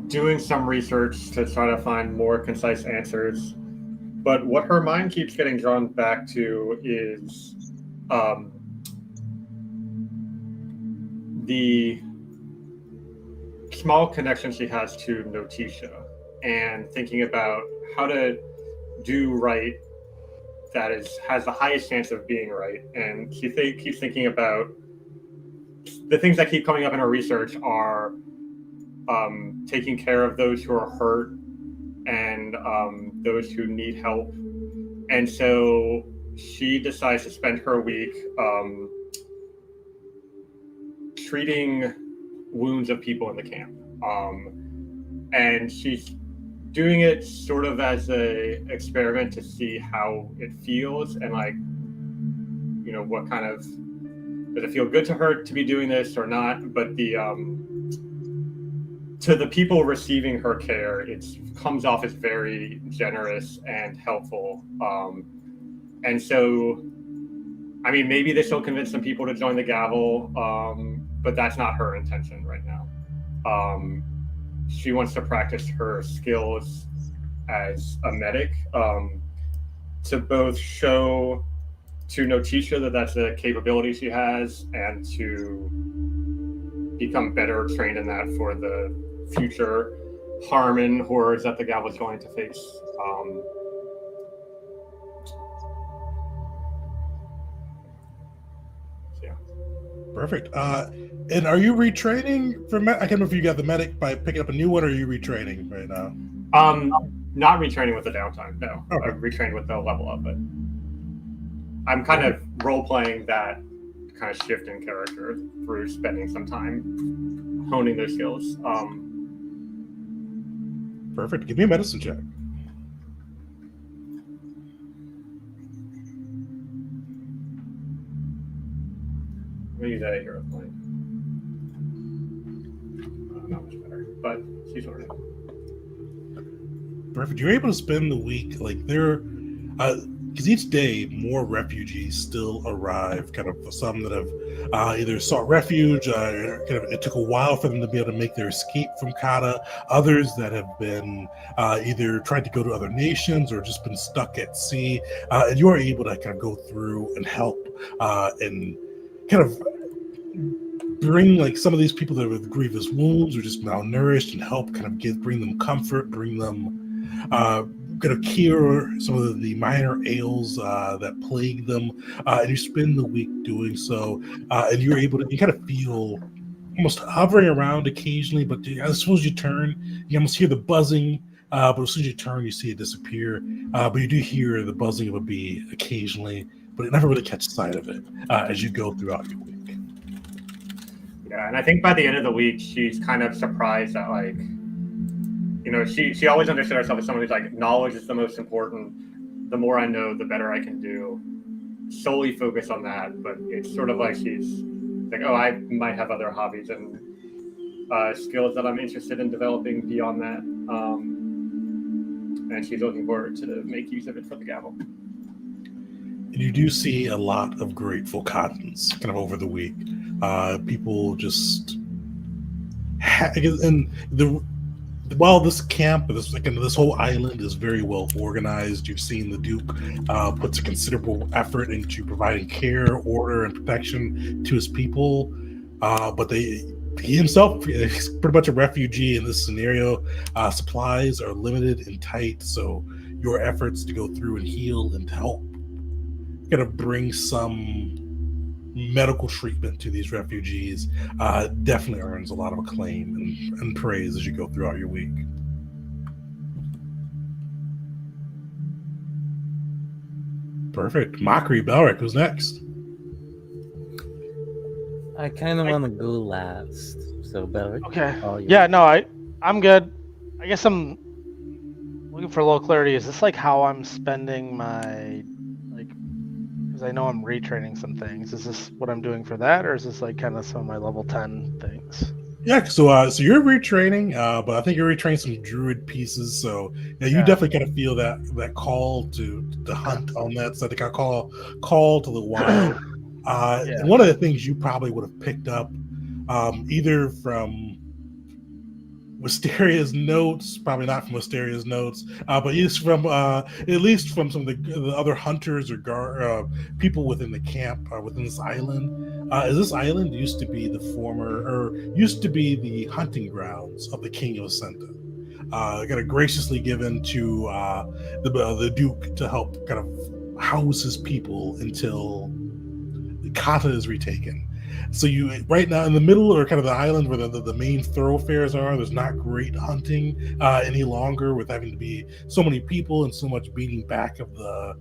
doing some research to try to find more concise answers. But what her mind keeps getting drawn back to is the small connection she has to Notisha and thinking about how to do right that has the highest chance of being right. And she keeps thinking about the things that keep coming up in her research are taking care of those who are hurt and those who need help. And so she decides to spend her week treating wounds of people in the camp. And she's doing it sort of as a experiment to see how it feels and what kind of, does it feel good to her to be doing this or not? But to the people receiving her care, it comes off as very generous and helpful. And so, I mean, maybe this will convince some people to join the gavel, but that's not her intention right now. She wants to practice her skills as a medic to both show to Notisha that that's a capability she has and to become better trained in that for the future harm and horrors that the gavel is going to face. Perfect. And are you retraining for I can't remember if you got the medic by picking up a new one, or are you retraining right now? Not retraining with the downtime, no. Okay. I'm retrained with the level up, but I'm kind of role-playing that kind of shift in character through spending some time honing their skills. Perfect. Give me a medicine check. I'm going to use that hero point. Not much better, but she's learning. Perfect. You're able to spend the week like there, because each day more refugees still arrive. Kind of some that have either sought refuge. It took a while for them to be able to make their escape from Kata. Others that have been either tried to go to other nations or just been stuck at sea. And you are able to kind of go through and help and kind of bring like some of these people that are with grievous wounds or just malnourished and help kind of bring them comfort, bring them kind of cure some of the minor ails that plague them, and you spend the week doing so, and you're able to you kind of feel almost hovering around occasionally, but as soon as you turn, you almost hear the buzzing. But as soon as you turn, you see it disappear. But you do hear the buzzing of a bee occasionally, but it never really catches sight of it as you go throughout your week. Yeah, and I think by the end of the week, she's kind of surprised that, like, you know, she always understood herself as someone who's like, knowledge is the most important. The more I know, the better I can do. Solely focus on that, but it's sort of like she's like, oh, I might have other hobbies and skills that I'm interested in developing beyond that. And she's looking forward to make use of it for the gavel. And you do see a lot of grateful cottons kind of over the week. People just and while this camp, this whole island is very well organized, you've seen the Duke puts a considerable effort into providing care, order, and protection to his people. But he himself is pretty much a refugee in this scenario. Supplies are limited and tight, so your efforts to go through and heal and to help kind of bring some medical treatment to these refugees definitely earns a lot of acclaim and praise as you go throughout your week. Perfect. Mockery, Belric, who's next? I kind of want to go last. So, Belric. Okay. Yeah, no, I'm good. I guess I'm looking for a little clarity. Is this like how I'm spending my, like, because I know I'm retraining some things. Is this what I'm doing for that, or is this like kind of some of my level 10 things? Yeah, so you're retraining, but I think you're retraining some druid pieces. So yeah, you definitely kind of feel that call to hunt on that. So I think I call to the wild. And one of the things you probably would have picked up, either from Wisteria's notes, probably not from Wisteria's notes, but at least from some of the other hunters or people within the camp within this island. This island used to be the hunting grounds of the King of Ascenta. Kind of graciously given to the Duke to help kind of house his people until Kata is retaken. So you right now in the middle or kind of the island where the main thoroughfares are, there's not great hunting any longer, with having to be so many people and so much beating back of the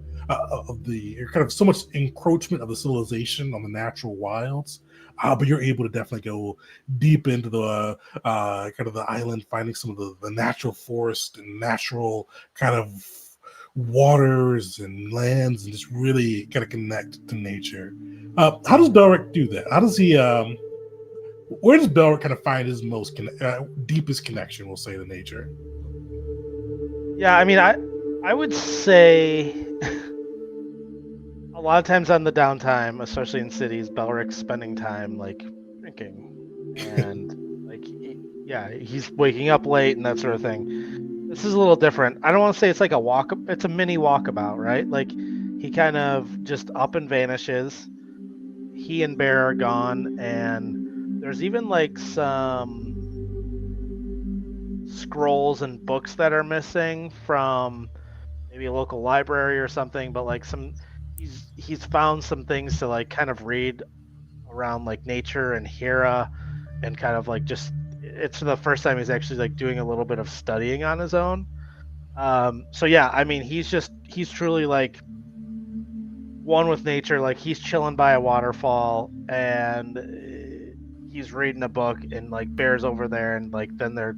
kind of so much encroachment of the civilization on the natural wilds. But you're able to definitely go deep into the kind of the island, finding some of the natural forest and natural kind of waters and lands, and just really kind of connect to nature. How does Belric do that? How does he? Where does Belric kind of find his most deepest connection? We'll say to nature. Yeah, I mean, I would say a lot of times on the downtime, especially in cities, Belric's spending time like drinking, and like he's waking up late and that sort of thing. This is a little different. I don't want to say it's like a walk. It's a mini walkabout, right? Like he kind of just up and vanishes. He and Bear are gone, and there's even like some scrolls and books that are missing from maybe a local library or something. But like he's found some things to like kind of read around like nature and Hera, and kind of like just it's the first time he's actually like doing a little bit of studying on his own. So yeah, I mean he's truly like one with nature. Like he's chilling by a waterfall and he's reading a book, and like Bear's over there, and like then they're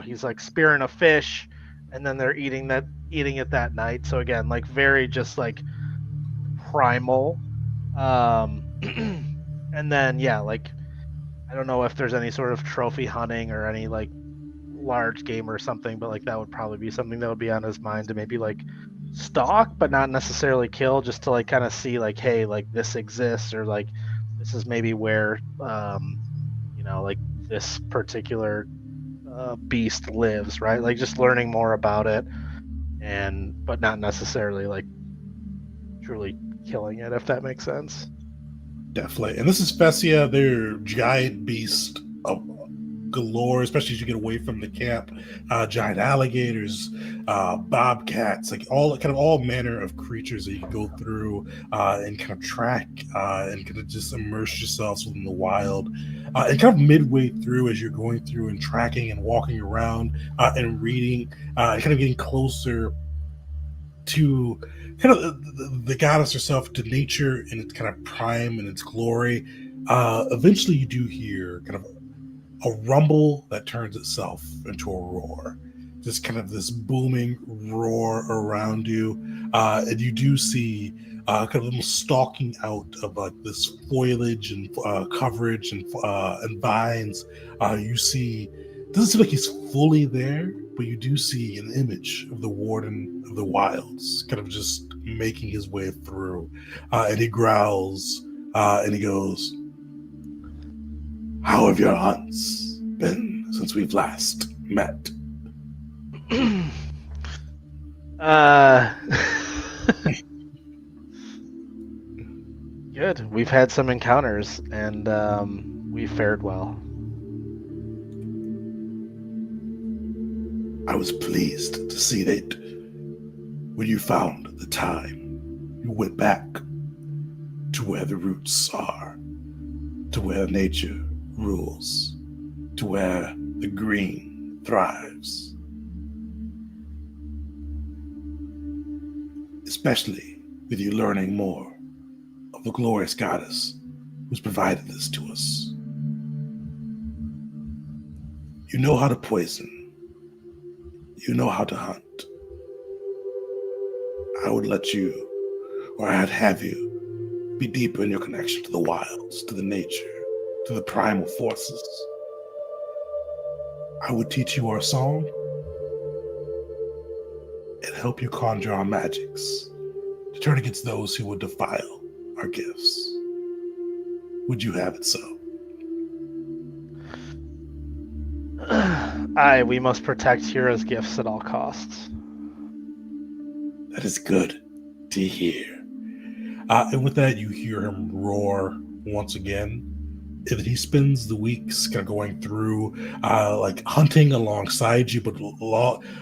he's like spearing a fish, and then they're eating it that night. So again, like very just like primal. And then like I don't know if there's any sort of trophy hunting or any like large game or something, but like that would probably be something that would be on his mind, to maybe like stalk but not necessarily kill, just to like kind of see like, hey, like this exists, or like this is maybe where like this particular beast lives, right? Like just learning more about it, but not necessarily like truly killing it, if that makes sense. Definitely. And this is Fessia. They're giant beast of galore, especially as you get away from the camp. Giant alligators, bobcats, like all manner of creatures that you can go through and kind of track and kind of just immerse yourselves within the wild. And kind of midway through, as you're going through and tracking and walking around and reading, and kind of getting closer to kind of the goddess herself, to nature in its kind of prime and its glory. Eventually, you do hear kind of a rumble that turns itself into a roar. Just kind of this booming roar around you. And you do see kind of them stalking out of like this foliage and coverage and vines. You see, doesn't seem like he's fully there, but you do see an image of the Warden of the Wilds kind of just making his way through. And he growls and he goes, "How have your hunts been since we've last met?" Good. We've had some encounters, and we fared well. I was pleased to see that when you found the time, you went back to where the roots are, to where nature rules, to where the green thrives. Especially with you learning more of the glorious goddess who's provided this to us. You know how to poison. You know how to hunt. I would let you, or I'd have you, be deeper in your connection to the wilds, to the nature, to the primal forces. I would teach you our song and help you conjure our magics to turn against those who would defile our gifts. Would you have it so? Aye, we must protect Hira's gifts at all costs. That is good to hear. And with that, you hear him roar once again. And he spends the weeks kind of going through, like hunting alongside you, but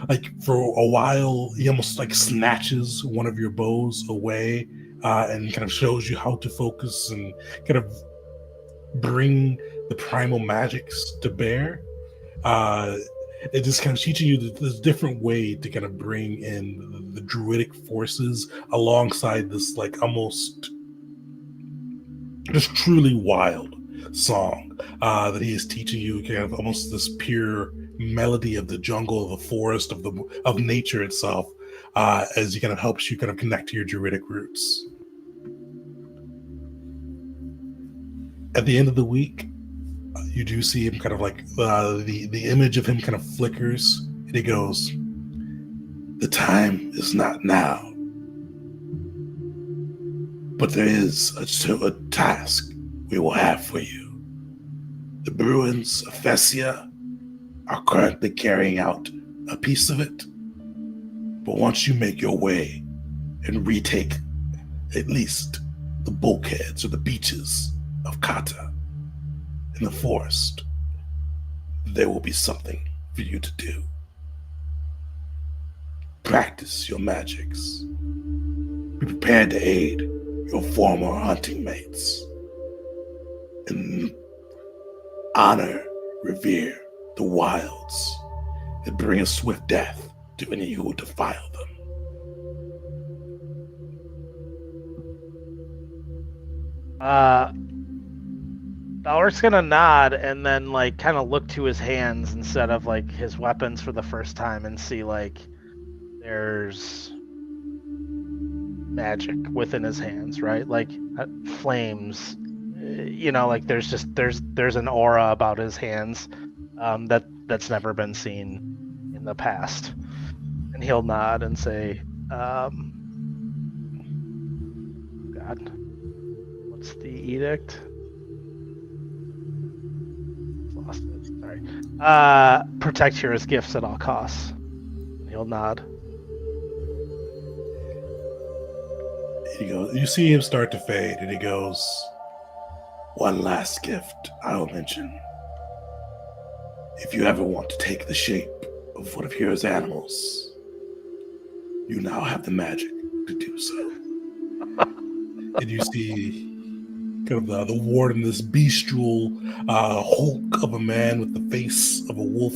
like for a while, he almost like snatches one of your bows away and kind of shows you how to focus and kind of bring the primal magics to bear. It just kind of teaching you this different way to kind of bring in the druidic forces alongside this like almost just truly wild song that he is teaching you, kind of almost this pure melody of the jungle, of the forest, of nature itself, as he kind of helps you kind of connect to your druidic roots. At the end of the week, you do see him kind of like the image of him kind of flickers, and he goes, "The time is not now, but there is a task we will have for you. The Bruins of Fessia are currently carrying out a piece of it, but once you make your way and retake at least the bulkheads or the beaches of Kata in the forest, there will be something for you to do. Practice your magics. Be prepared to aid your former hunting mates. And honor, revere the wilds, and bring a swift death to any who defile them." Balric's gonna nod and then like kind of look to his hands instead of like his weapons for the first time and see like there's magic within his hands, right? Like flames, like there's an aura about his hands that's never been seen in the past. And he'll nod and say, God, what's the edict? Lost it. Sorry. Protect Hira's gifts at all costs. And he'll nod. He goes, you see him start to fade, and he goes, One last gift I'll mention. If you ever want to take the shape of one of Hero's animals, you now have the magic to do so. And you see kind of the warden, this bestial hulk of a man with the face of a wolf,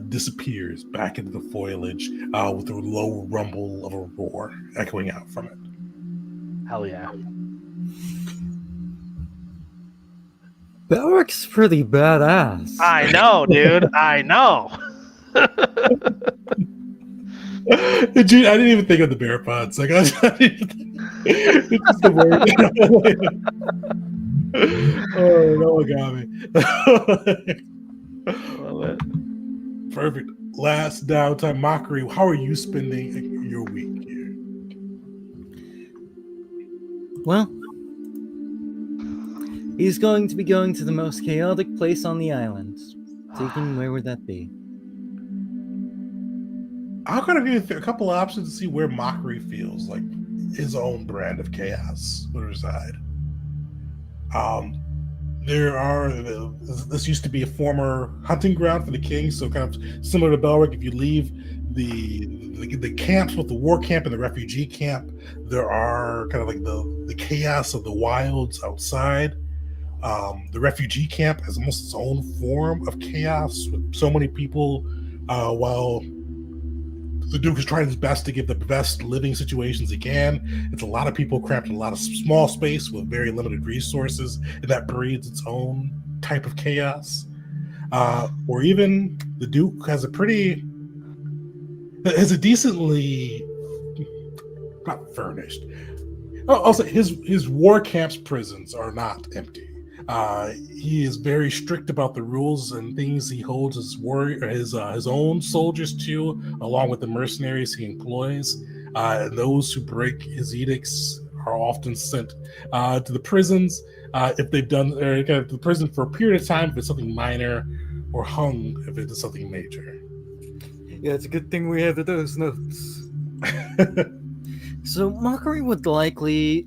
disappears back into the foliage with a low rumble of a roar echoing out from it. Hell yeah. Belric's pretty badass. I know, dude. I know. Dude, I didn't even think of the bear pods. Like, I didn't, it's just the word. Oh, no, it got me. Love it. Perfect. Last downtime. Mockery, how are you spending your week here? Well, he's going to be going to the most chaotic place on the island. Thinking, where would that be? I'll kind of give you a couple options to see where Mockery feels like his own brand of chaos would reside. This used to be a former hunting ground for the king, so kind of similar to Belric. If you leave the camps, with the war camp and the refugee camp, there are kind of like the chaos of the wilds outside. The refugee camp has almost its own form of chaos with so many people, while the Duke is trying his best to give the best living situations he can. It's a lot of people cramped in a lot of small space with very limited resources, and that breeds its own type of chaos. Or even the Duke has a decently, not furnished. Also, his war camp's prisons are not empty. He is very strict about the rules and things he holds his own soldiers to, along with the mercenaries he employs. And those who break his edicts are often sent to the prisons if they've done the prison for a period of time if it's something minor, or hung if it is something major. Yeah, it's a good thing we added those notes. So Mockery would likely...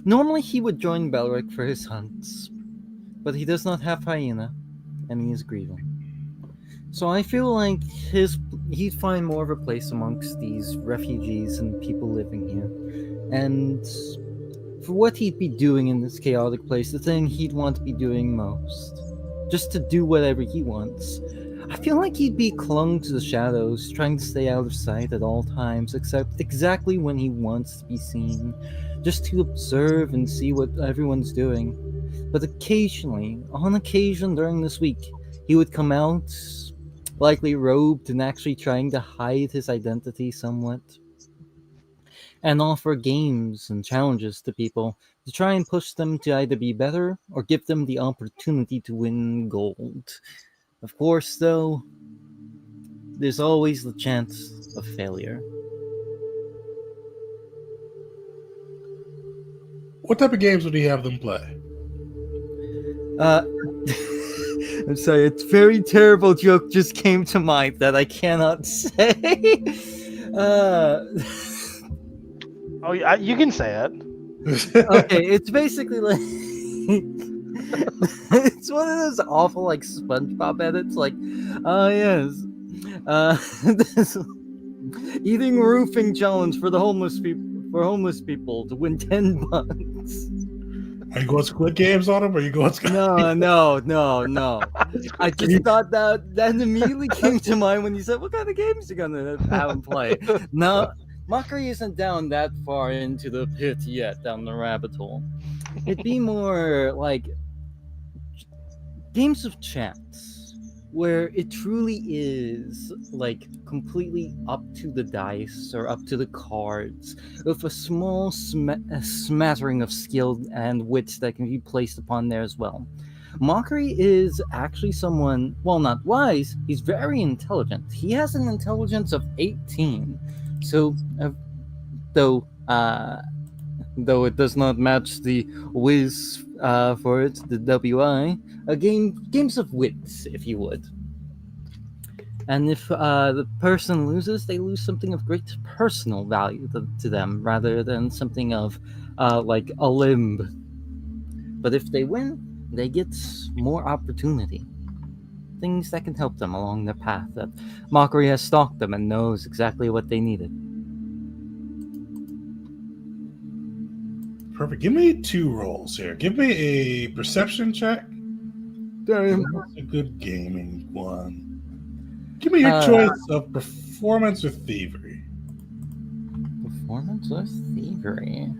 Normally he would join Belric for his hunts, but he does not have hyena, and he is grieving. So I feel like he'd find more of a place amongst these refugees and people living here. And for what he'd be doing in this chaotic place, the thing he'd want to be doing most, just to do whatever he wants, I feel like he'd be clung to the shadows, trying to stay out of sight at all times, except exactly when he wants to be seen, just to observe and see what everyone's doing. But on occasion during this week, he would come out, likely robed and actually trying to hide his identity somewhat, and offer games and challenges to people to try and push them to either be better or give them the opportunity to win gold. Of course, though, there's always the chance of failure. What type of games would he have them play? I'm sorry, a very terrible joke just came to mind that I cannot say. Oh, yeah, you can say it. Okay, it's basically like... it's one of those awful, like, SpongeBob edits, like, yes. This eating roofing challenge for the homeless people to win $10. Are you going Squid Games on him, or are you going? No. I just thought that immediately came to mind when you said, "What kind of games are you gonna have him play?" No, Mockery isn't down that far into the pit yet, down the rabbit hole. It'd be more like games of chance, where it truly is like completely up to the dice or up to the cards, with a small smattering of skill and wit that can be placed upon there as well. Mockery is actually someone, well, not wise, he's very intelligent. He has an intelligence of 18. So, though it does not match the whiz for it, the WI, games of wits, if you would. And if the person loses, they lose something of great personal value to them, rather than something of like a limb. But if they win, they get more opportunity. Things that can help them along their path that Mockery has stalked them and knows exactly what they needed. Perfect. Give me 2 rolls here. Give me a perception check. Damn. That's a good gaming one. Give me your choice of performance or thievery. Performance or thievery?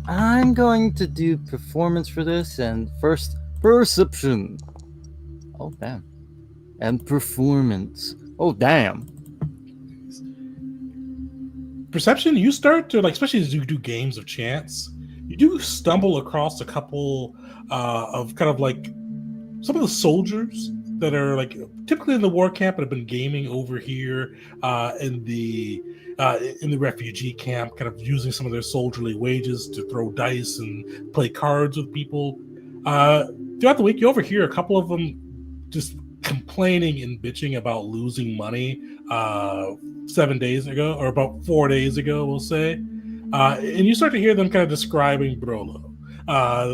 I'm going to do performance for this, and first, perception. Oh, damn. And performance. Oh, damn. Perception, you start to, like, especially as you do games of chance, you do stumble across a couple of kind of like some of the soldiers that are like typically in the war camp and have been gaming over here in the refugee camp, kind of using some of their soldierly wages to throw dice and play cards with people. Throughout the week, you overhear a couple of them just complaining and bitching about losing money 7 days ago, or about 4 days ago, we'll say. And you start to hear them kind of describing Brolo.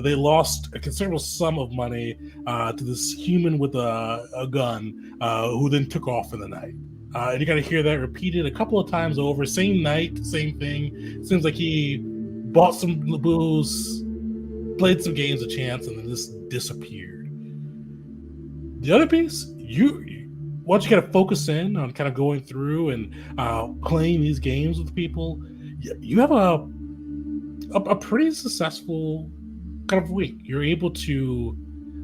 They lost a considerable sum of money to this human with a gun who then took off in the night. And you got to hear that repeated a couple of times over. Same night, same thing. Seems like he bought some booze, played some games of chance, and then just disappeared. The other piece, once you kind of focus in on kind of going through and playing these games with people, you have a pretty successful kind of week. You're able to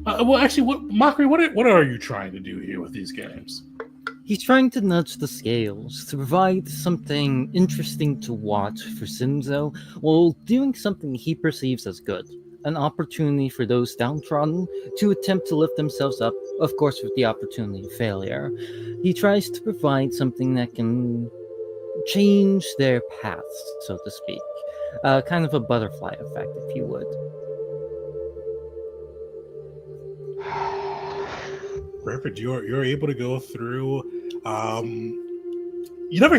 Mockery, what are you trying to do here with these games? He's trying to nudge the scales to provide something interesting to watch for Simzo while doing something he perceives as good. An opportunity for those downtrodden to attempt to lift themselves up, of course with the opportunity of failure. He tries to provide something that can change their paths, so to speak. Kind of a butterfly effect, if you would. Perfect. You're able to go through. You never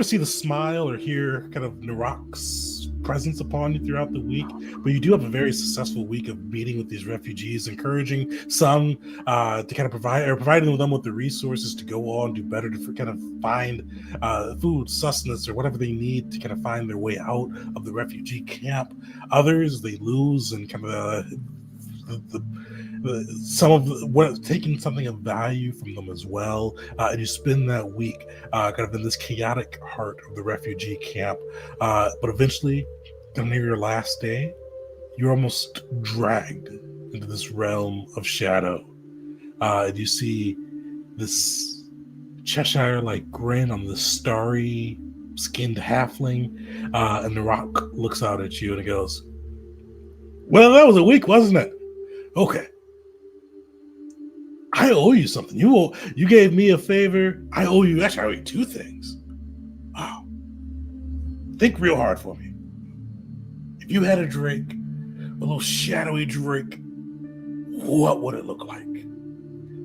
see the smile or hear kind of Narok's presence upon you throughout the week, but you do have a very successful week of meeting with these refugees, encouraging some to kind of providing them with the resources to go on, do better to kind of find food, sustenance, or whatever they need to kind of find their way out of the refugee camp. Others, they lose and kind of taking something of value from them as well, and you spend that week kind of in this chaotic heart of the refugee camp, but eventually near your last day you're almost dragged into this realm of shadow, and you see this Cheshire-like grin on the starry skinned halfling, and the rock looks out at you and he goes, "Well, that was a week, wasn't it? Okay. I owe you something. You gave me a favor. I owe you 2 things. Wow. Think real hard for me. If you had a drink, a little shadowy drink, what would it look like?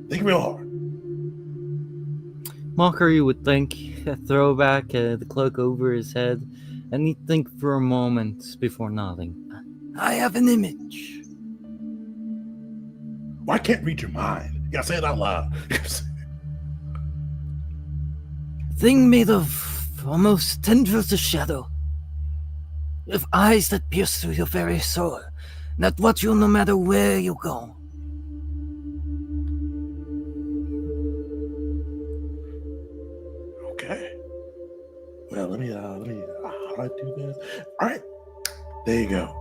Think real hard." Mockery would think, throw back the cloak over his head, and he'd think for a moment before nodding. I have an image. Well, I can't read your mind. You gotta say it out loud. Thing made of almost tendrils of shadow. With eyes that pierce through your very soul, that watch you no matter where you go. Okay. Well, let me how do I do this? All right. There you go.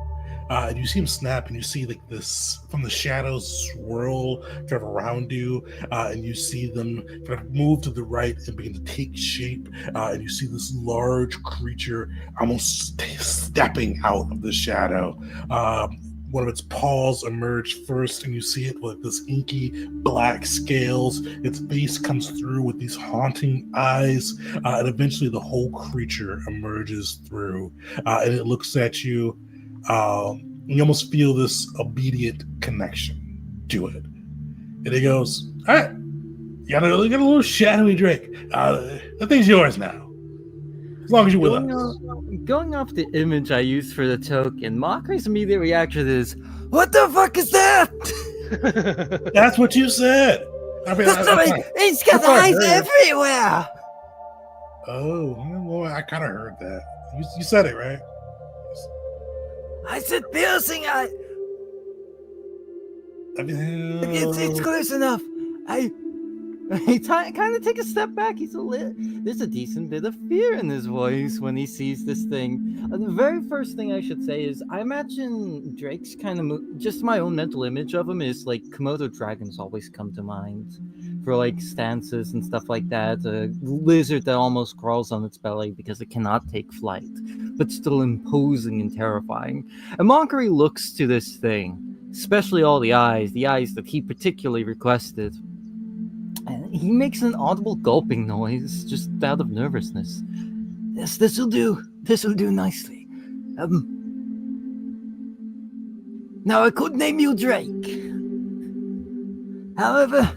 And you see him snap, and you see like this from the shadows swirl kind of around you, and you see them kind of move to the right and begin to take shape, and you see this large creature almost stepping out of the shadow. One of its paws emerge first, and you see it with this inky black scales. Its face comes through with these haunting eyes, and eventually the whole creature emerges through, and it looks at you. You almost feel this obedient connection to it. And he goes, "All right, you got a little shadowy drink. That thing's yours now." As long as you're with Going us. going off the image I used for the token, Mockery's immediate reaction is, What the fuck is that? That's what you said. I mean, That's not right. He's got that's what I eyes heard. everywhere. Oh, well, I kind of heard that. You said it, right? I said piercing eye. I mean, It's close enough. he kind of take a step back. There's a decent bit of fear in his voice when he sees this thing. The very first thing I should say is I imagine Drake's kind of just my own mental image of him is like Komodo dragons always come to mind for like stances and stuff like that. A lizard that almost crawls on its belly because it cannot take flight, but still imposing and terrifying. And Mockery looks to this thing, especially all the eyes that he particularly requested. And he makes an audible gulping noise, just out of nervousness. Yes, this'll do. This'll do nicely. Now I could name you Drake. However,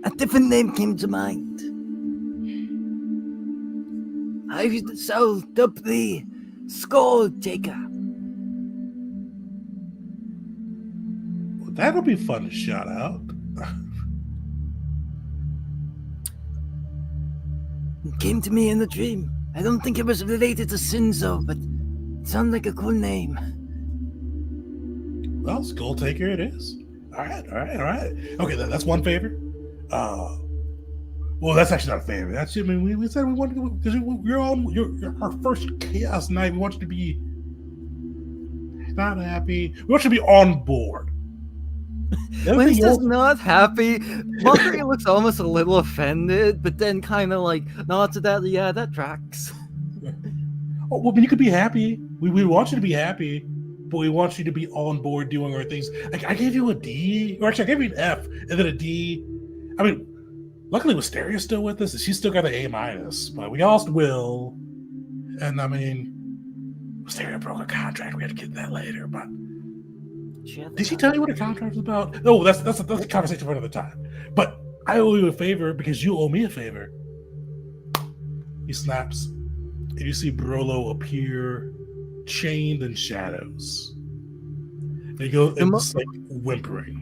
a different name came to mind. I sold up the Skull Taker. well, that'll be fun to shout out. It came to me in a dream. I don't think it was related to Shinzo, but it sounded like a cool name. Well, Skull Taker it is. All right. Okay, that's one favor. Well, that's actually not a favor. That's, I mean, we said we wanted to, because you're our first chaos night. We want you to be not happy. We want you to be on board. When he says not happy, Mockery looks almost a little offended, but then kind of like nods at that. Yeah, that tracks. Oh, well, I mean, you could be happy. We want you to be happy, but we want you to be on board doing our things. Like, I gave you a D, or actually, I gave you an F and then a D. I mean, luckily, Wisteria's still with us, and she's still got an A-, but we lost Will. And I mean, Wisteria broke a contract. We had to get that later, but did she tell you what the contract was about? No, that's a conversation for another time. But I owe you a favor because you owe me a favor. He snaps, and you see Brolo appear, chained in shadows. They go, it's like whimpering.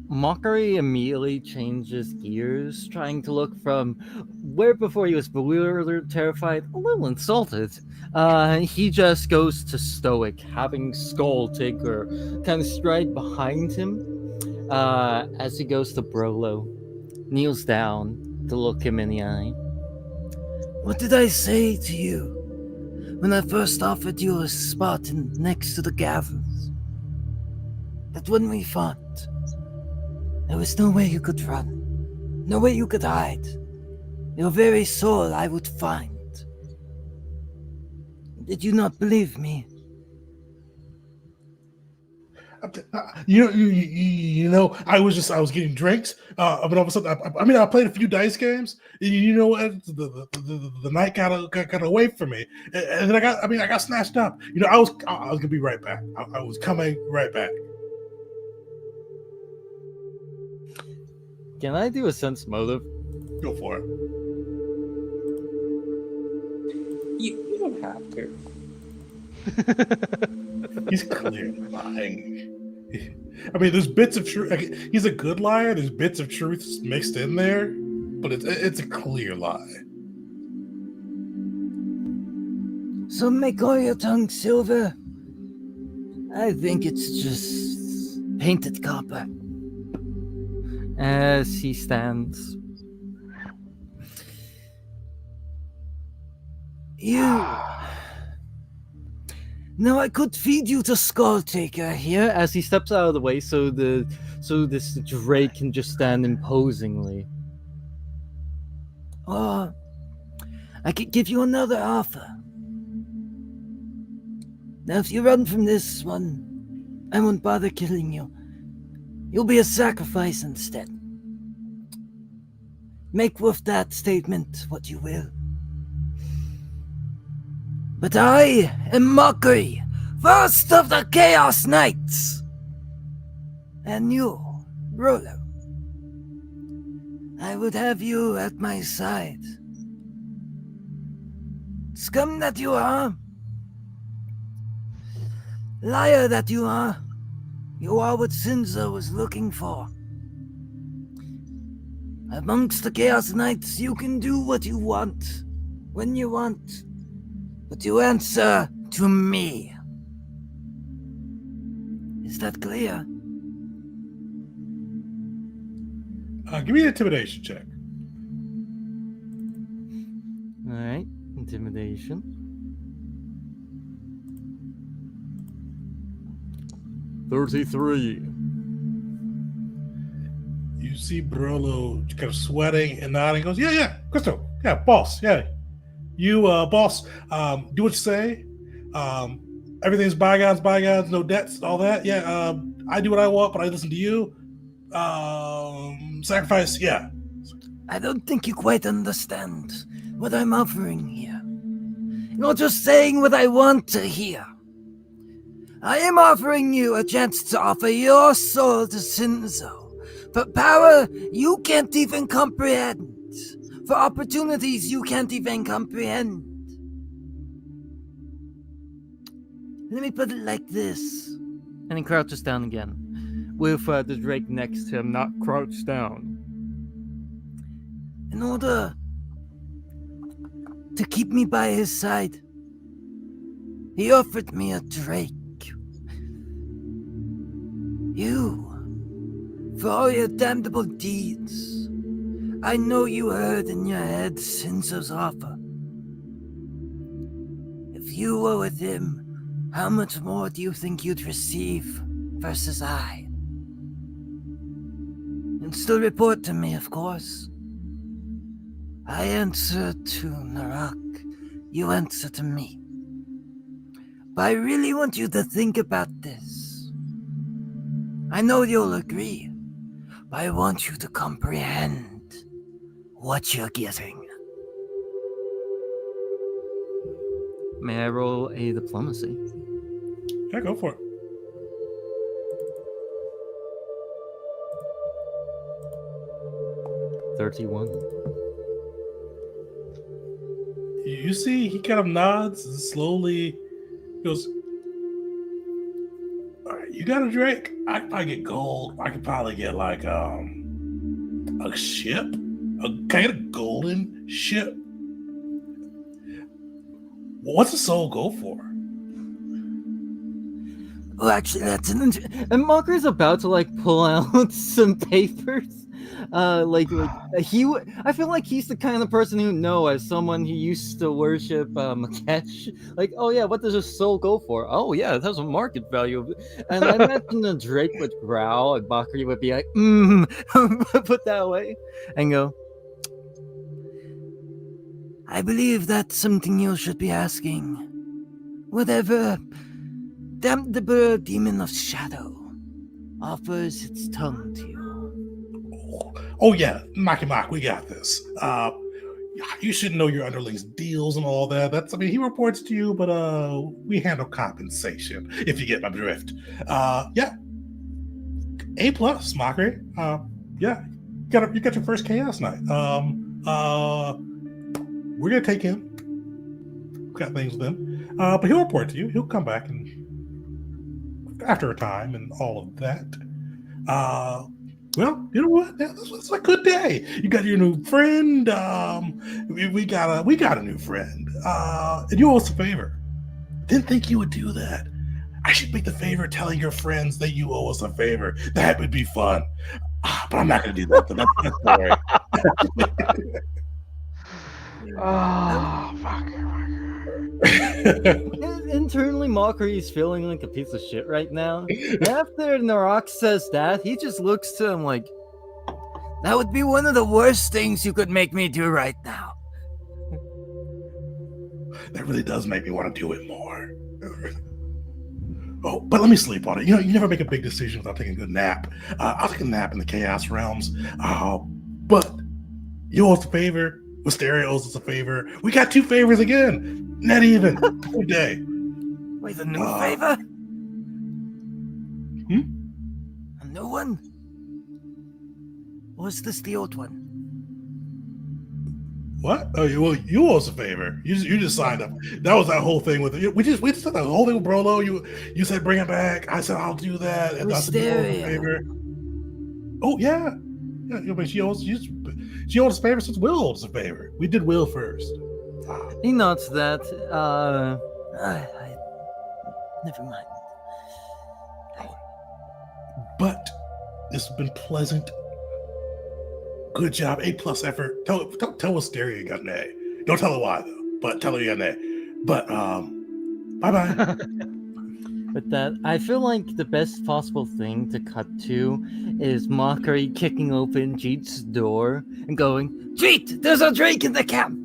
Mockery immediately changes gears, trying to look from where before he was bewildered, terrified, a little insulted. He just goes to stoic, having Skull Taker kind of stride behind him as he goes to Brolo, kneels down to look him in the eye. What did I say to you when I first offered you a spot next to the gavels? That when we fought, there was no way you could run, no way you could hide. Your very soul I would find. Did you not believe me? You know, I was getting drinks. But all of a sudden, I played a few dice games. You know what? The night got away from me, and then I got snatched up. You know, I was gonna be right back. I was coming right back. Can I do a sense motive? Go for it. You don't have to. He's clearly lying. I mean, there's bits of truth. He's a good liar. There's bits of truth mixed in there, but it's a clear lie. Some may call your tongue silver. I think it's just painted copper. As he stands. You. Now I could feed you to Skull Taker here. Yeah, as he steps out of the way so this Drake can just stand imposingly. Or I could give you another offer. Now if you run from this one, I won't bother killing you. You'll be a sacrifice instead. Make with that statement what you will. But I am Mockery, first of the Chaos Knights. And you, Rolo. I would have you at my side. Scum that you are. Liar that you are. You are what Shinzo was looking for. Amongst the Chaos Knights, you can do what you want, when you want, but you answer to me. Is that clear? Give me an intimidation check. All right, intimidation. 33. You see Barolo kind of sweating and nodding. He goes, yeah, Crystal. Yeah, boss. Yeah. You, boss, do what you say. Everything's bygones, no debts, all that. Yeah, I do what I want, but I listen to you. Sacrifice, yeah. I don't think you quite understand what I'm offering here. You're just saying what I want to hear. I am offering you a chance to offer your soul to Shinzo for power you can't even comprehend, for opportunities you can't even comprehend. Let me put it like this. And he crouches down again, with the Drake next to him, not crouched down. In order to keep me by his side, he offered me a Drake. You, for all your damnable deeds, I know you heard in your head Shinzo's offer. If you were with him, how much more do you think you'd receive versus I? And still report to me, of course. I answer to Narak, you answer to me. But I really want you to think about this. I know you'll agree, but I want you to comprehend what you're getting. May I roll a diplomacy? Yeah, go for it. $31. You see, he kind of nods and slowly goes, all right, you got a Drake? I can probably get gold. I could probably get like a ship, a kind of golden ship. What's the soul go for? Well, actually, that's an And Mocker's about to like pull out some papers. I feel like he's the kind of person who know, as someone who used to worship Makesh. Like, oh yeah, what does a soul go for? Oh yeah, it has a market value. And I imagine the Drake would growl, and Mockery would be like, put that away, and go, I believe that's something you should be asking. Whatever damnable demon of shadow offers its tongue to you. Oh yeah, Maki Mak, we got this. You should know your underlings' deals and all that. He reports to you, but we handle compensation, if you get my drift. Yeah. A plus, Mockery. Yeah. You got your first chaos night. We're gonna take him. We've got things with him. But he'll report to you. He'll come back and after a time and all of that. Well, you know what? It's a good day. You got your new friend. We got a new friend. And you owe us a favor. Didn't think you would do that. I should make the favor telling your friends that you owe us a favor. That would be fun. But I'm not going to do that. That's boring. Oh, fuck. Internally, Mockery is feeling like a piece of shit right now. After Narak says that, he just looks to him like, that would be one of the worst things you could make me do right now. That really does make me want to do it more. Oh, but let me sleep on it. You know, you never make a big decision without taking a good nap. I'll take a nap in the Chaos Realms. But you owe us a favor. Wisteria owes us a favor. We got 2 favors again. Not even. Good day. Wait, a new favor? Hmm? A new one? Or is this the old one? What? Oh, well, you owe us a favor. You just signed up. That was that whole thing with it. We just did that whole thing with Brolo. You said bring it back. I said I'll do that, and I said you owe us a favor. Oh yeah, yeah. But she owes us a favor since Will owes us a favor. We did Will first. He notes that. Never mind. But this has been pleasant. Good job. A+ effort. Tell Wisteria you got an A. Don't tell her why though. But tell her you got an A. But bye bye. With that, I feel like the best possible thing to cut to is Mockery kicking open Jeet's door and going, "Jeet, there's a drake in the camp."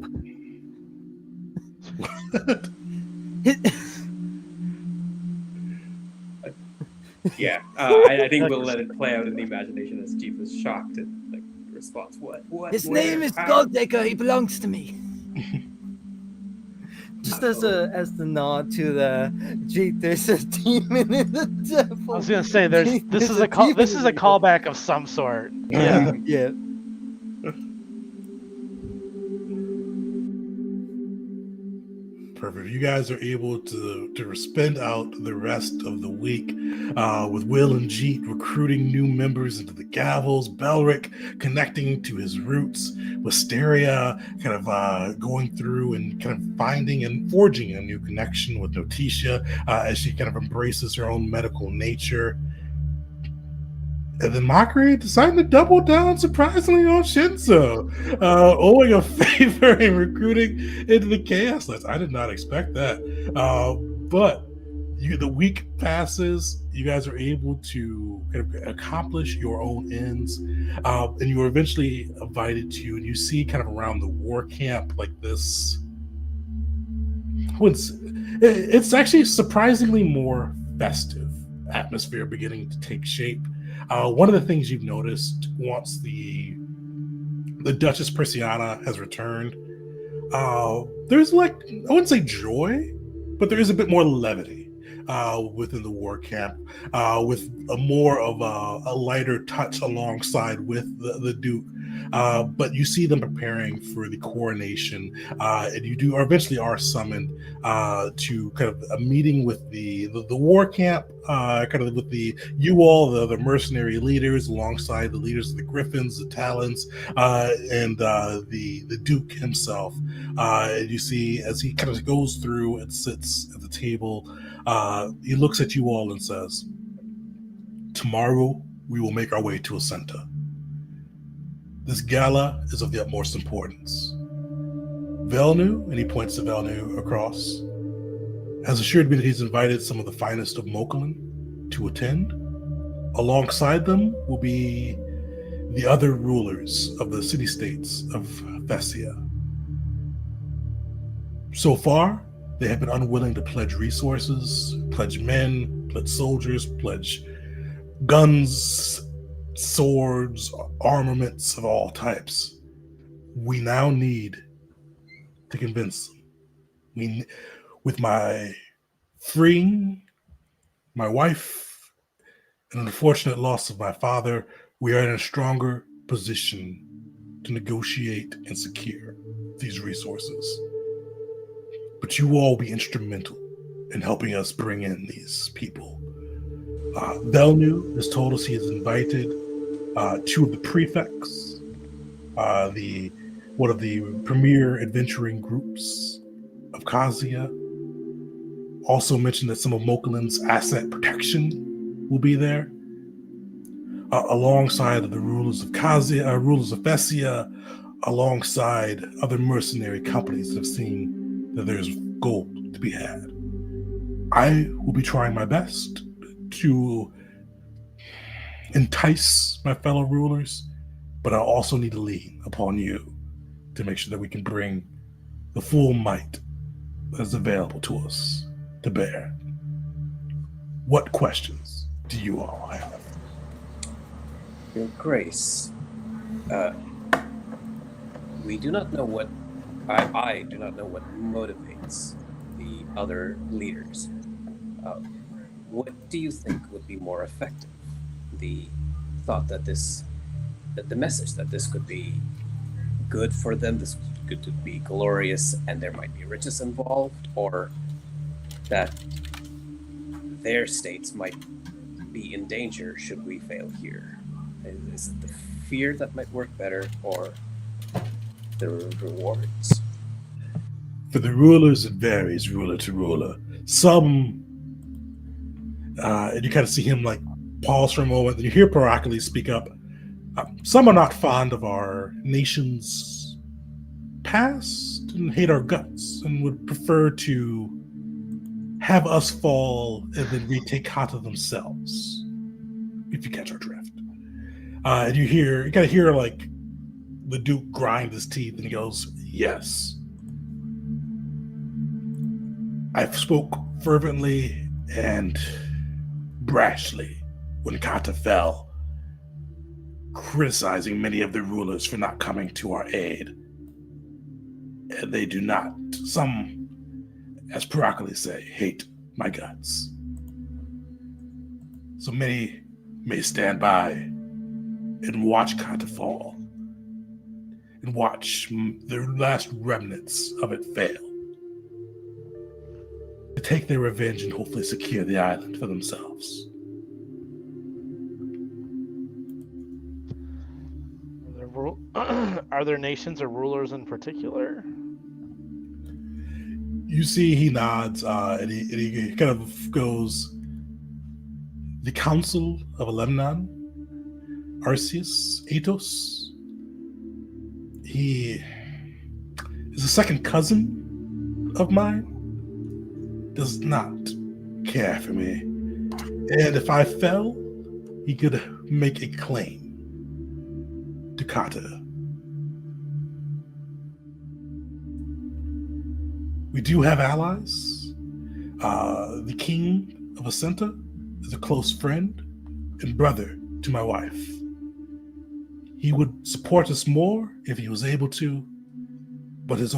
Yeah, I think we'll let it play out in the imagination as Jeep was shocked at like the response. What? His Where? name is How? Goldacre. He belongs to me. Just as the nod to the Jeet, there's a demon in the devil. I was gonna say this is a callback of some sort. Yeah, yeah. Perfect. You guys are able to spend out the rest of the week with Will and Jeet recruiting new members into the Gavels, Belric connecting to his roots, Wisteria kind of going through and kind of finding and forging a new connection with Noticia as she kind of embraces her own medical nature. And then Mockery decided to double down surprisingly on Shinzo, owing a favor in recruiting into the Chaos Knights. I did not expect that. But the week passes, you guys are able to kind of accomplish your own ends, and you are eventually invited to, and you see kind of around the war camp like this. It's actually surprisingly more festive atmosphere beginning to take shape. One of the things you've noticed once the Duchess Persiana has returned, there's like, I wouldn't say joy, but there is a bit more levity within the war camp, with a more of a lighter touch alongside with the Duke. But you see them preparing for the coronation, and you eventually are summoned to kind of a meeting with the war camp, kind of with the mercenary leaders, alongside the leaders of the Griffins, the Talons, and the Duke himself. And you see as he kind of goes through and sits at the table, he looks at you all and says, "Tomorrow we will make our way to Ascenta. This gala is of the utmost importance. Velnu," and he points to Velnu across, "has assured me that he's invited some of the finest of Mokulin to attend. Alongside them will be the other rulers of the city-states of Thessia. So far, they have been unwilling to pledge resources, pledge men, pledge soldiers, pledge guns, swords, armaments of all types. We now need to convince them. With my freeing my wife and an unfortunate loss of my father, we are in a stronger position to negotiate and secure these resources. But you all will be instrumental in helping us bring in these people." Velnu has told us he has invited two of the prefects, one of the premier adventuring groups of Kazia. Also mentioned that some of Mokulin's asset protection will be there, alongside the rulers of Kazia, rulers of Thessia, alongside other mercenary companies that have seen that there's gold to be had. I will be trying my best to entice my fellow rulers, but I also need to lean upon you to make sure that we can bring the full might that is available to us to bear. What questions do you all have? Your Grace, we do not know what I do not know what motivates the other leaders. What do you think would be more effective? The thought that the message that this could be good for them, this could be glorious and there might be riches involved, or that their states might be in danger should we fail here? Is it the fear that might work better, or the rewards? For the rulers, it varies ruler to ruler. Some, and you kind of see him like pause for a moment, then you hear Pericles speak up. Some are not fond of our nation's past and hate our guts and would prefer to have us fall and then retake Kata themselves, if you catch our drift. And you kind of hear like the Duke grind his teeth and he goes, "Yes. I've spoke fervently and brashly when Kata fell, criticizing many of the rulers for not coming to our aid. And they do not, some, as Pericles say, hate my guts. So many may stand by and watch Kata fall, and watch the last remnants of it fail, to take their revenge and hopefully secure the island for themselves." Are there nations or rulers in particular? You see he nods, and he kind of goes, "The Council of Alemnon, Arceus, Athos. He is a second cousin of mine, does not care for me. And if I fell, he could make a claim to Kata. We do have allies. The king of Ascenta is a close friend and brother to my wife. He would support us more if he was able to, but he's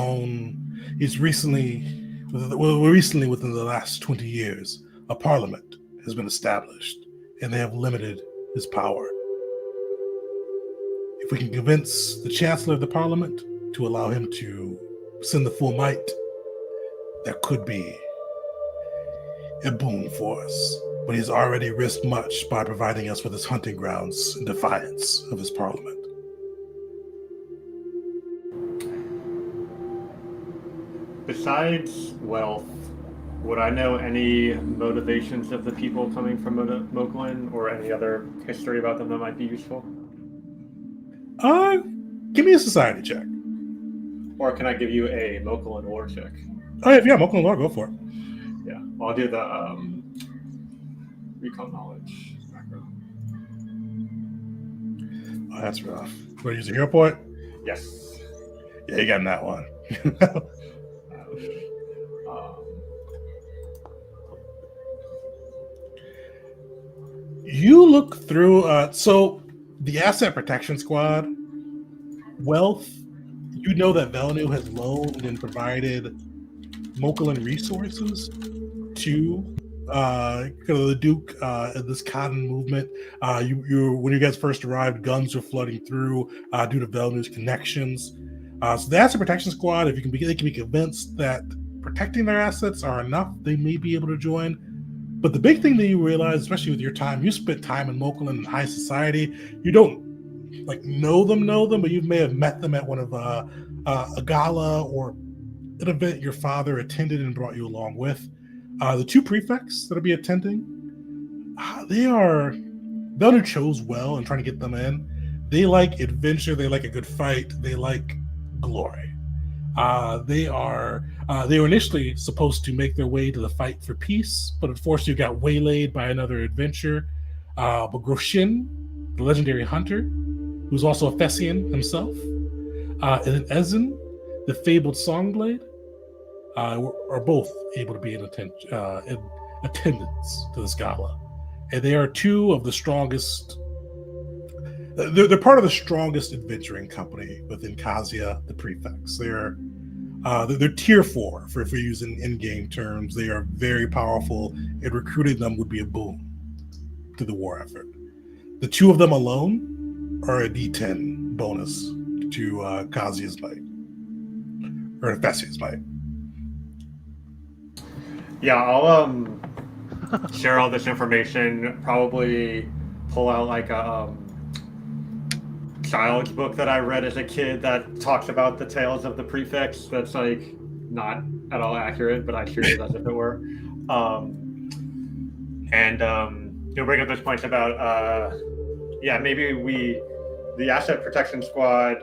recently, within the last 20 years, a parliament has been established, and they have limited his power. If we can convince the chancellor of the parliament to allow him to send the full might, that could be a boon for us. But he's already risked much by providing us with his hunting grounds in defiance of his parliament." Besides wealth, would I know any motivations of the people coming from Moklin, or any other history about them that might be useful? Give me a society check. Or can I give you a Moklin lore check? Oh yeah, Moklin lore, go for it. Yeah, I'll do the recall knowledge macro. Oh, that's rough. Want to use a hero point? Yes. Yeah, you got that one. You look through, so the Asset Protection Squad, wealth, you know that Velnu has loaned and provided Moklin resources to the Duke and this cotton movement. When you guys first arrived, guns were flooding through due to Velnu's connections. So the Asset Protection Squad, if they can be convinced that protecting their assets are enough, they may be able to join. But the big thing that you realize, especially with your time, you spent time in Moklin and high society. You don't know them, but you may have met them at one of a gala or an event your father attended and brought you along with. The two prefects that'll be attending, Velnu chose well and trying to get them in. They like adventure. They like a good fight. They like glory. They were initially supposed to make their way to the fight for peace, but unfortunately got waylaid by another adventure. But Groshin, the legendary hunter, who's also a Thessian himself, and then Ezen, the fabled Songblade, are both able to be in attendance to this gala. And they are two of the strongest. They're part of the strongest adventuring company within Kazuya, the prefects. They're tier 4 for using in-game terms. They are very powerful, and recruiting them would be a boon to the war effort. The two of them alone are a D10 bonus to Kazuya's might. Or Thespius might. Yeah, I'll share all this information. Probably pull out like a child's book that I read as a kid that talks about the tales of the prefects. That's like not at all accurate, but I treat it as if it were. You'll bring up those points about maybe the asset protection squad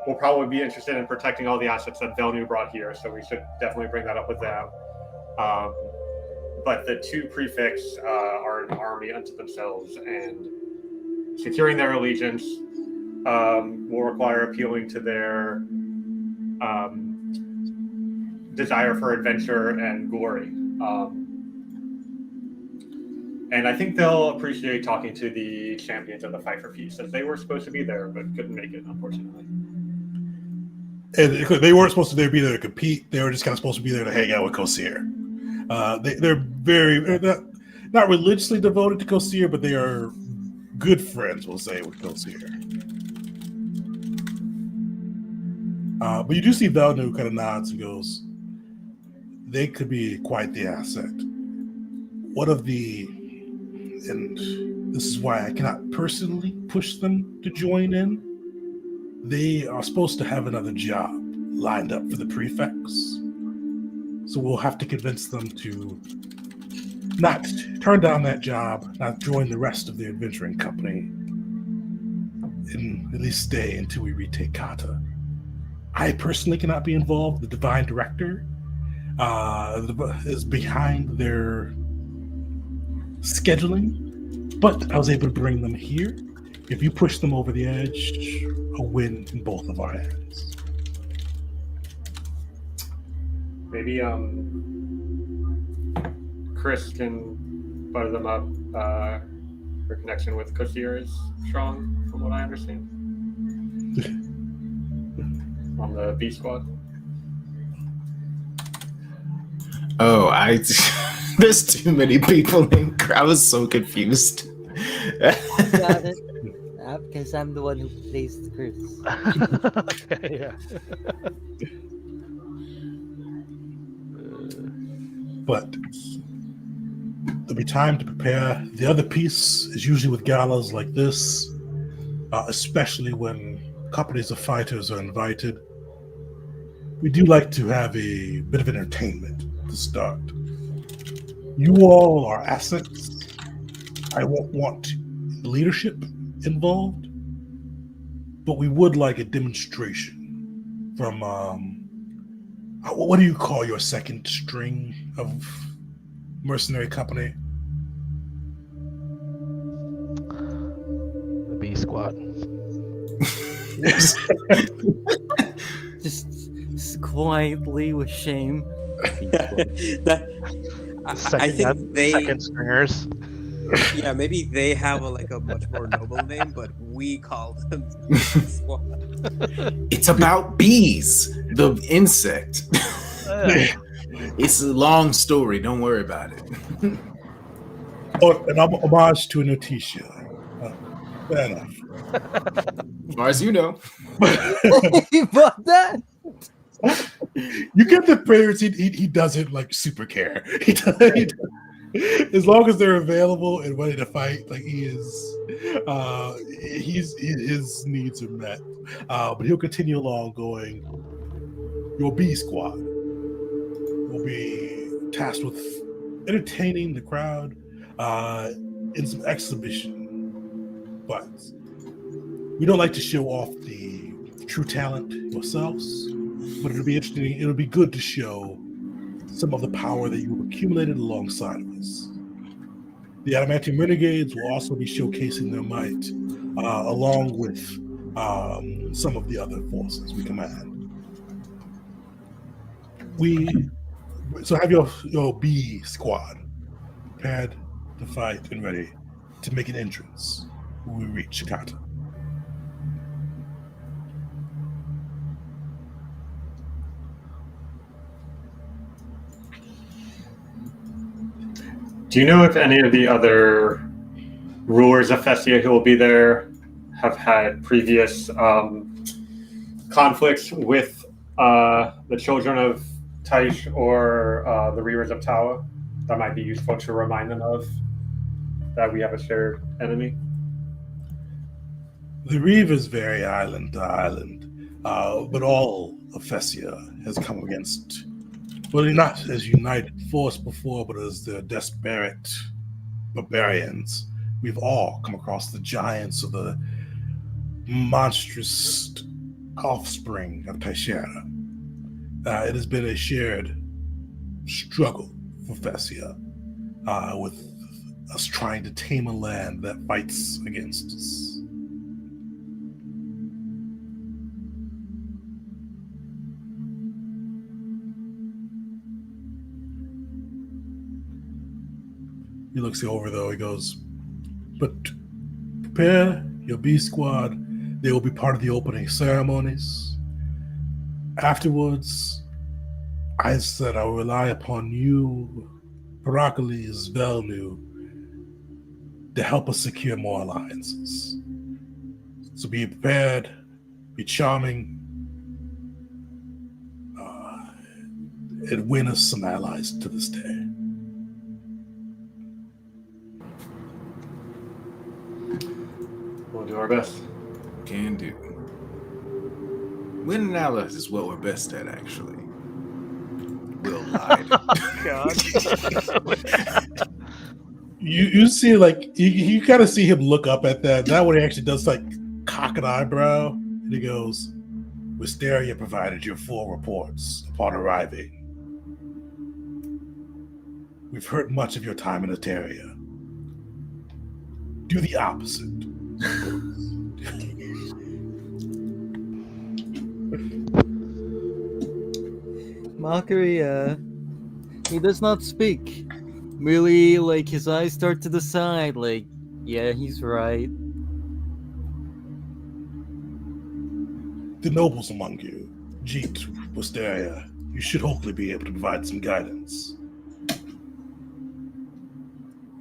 will probably be interested in protecting all the assets that Velnu brought here, so we should definitely bring that up with them. But the two prefects are an army unto themselves, and securing their allegiance will require appealing to their desire for adventure and glory. And I think they'll appreciate talking to the champions of the fight for peace, as they were supposed to be there but couldn't make it, unfortunately. And they weren't supposed to be there to compete. They were just kind of supposed to be there to hang out with Kosir. They're not religiously devoted to Kosir, but they are good friends, we'll say, with Kosir. But you do see Velnu kind of nods and goes, they could be quite the asset. And this is why I cannot personally push them to join in. They are supposed to have another job lined up for the prefects. So we'll have to convince them to not turn down that job, not join the rest of the adventuring company, and at least stay until we retake Kata. I personally cannot be involved. The Divine Director is behind their scheduling, but I was able to bring them here. If you push them over the edge, a win in both of our hands. Maybe Chris can butter them up. Her connection with Kosir is strong, from what I understand. On the B squad. Oh, there's too many people named. I was so confused. Got it. Because I'm the one who placed Chris. Yeah. But there'll be time to prepare. The other piece is usually with galas like this, especially when companies of fighters are invited. We do like to have a bit of entertainment to start. You all are assets. I won't want leadership involved, but we would like a demonstration from what do you call your second string of mercenary company? The B squad. just quietly with shame. I think they second stringers. Yeah, maybe they have a much more noble name, but we call them squad. It's about bees, the insect. It's a long story. Don't worry about it. An homage to Noticia. Fair enough. As far as you know. You bought that? You get the prayers. He doesn't super care. He does, as long as they're available and ready to fight, he is. His needs are met. But he'll continue along going. Your B squad will be tasked with entertaining the crowd in some exhibition. But we don't like to show off the true talent yourselves. But it'll be interesting. It'll be good to show some of the power that you've accumulated alongside of us. The Adamantium Renegades will also be showcasing their might, along with some of the other forces we command. So have your B squad prepared to fight and ready to make an entrance when we reach Kata. Do you know if any of the other rulers of Festia who will be there have had previous conflicts with the children of Taish or the reavers of Tawa. That might be useful to remind them of that we have a shared enemy. The Reavers vary island to island, but all of Fessia has come against, well, not as united force before, but as the desperate barbarians. We've all come across the giants of the monstrous offspring of Taishera. It has been a shared struggle for Fessia, with us trying to tame a land that fights against us. He looks over though, he goes, but prepare your B squad. They will be part of the opening ceremonies. Afterwards, I said I will rely upon you, Heracles, Velnu, to help us secure more alliances. So be prepared, be charming, and win us some allies to this day. We'll do our best. Can do. Winning allies is what we're best at, actually. Will lied. God. You see, like, you kind of see him look up at that. That one he actually does, like, cock an eyebrow. And he goes, Wisteria provided your full reports upon arriving. We've heard much of your time in Eteria. Do the opposite. Mockery, he does not speak. Really, like, his eyes start to the side, like, yeah, he's right. The nobles among you, Jeet, Wisteria, you should hopefully be able to provide some guidance.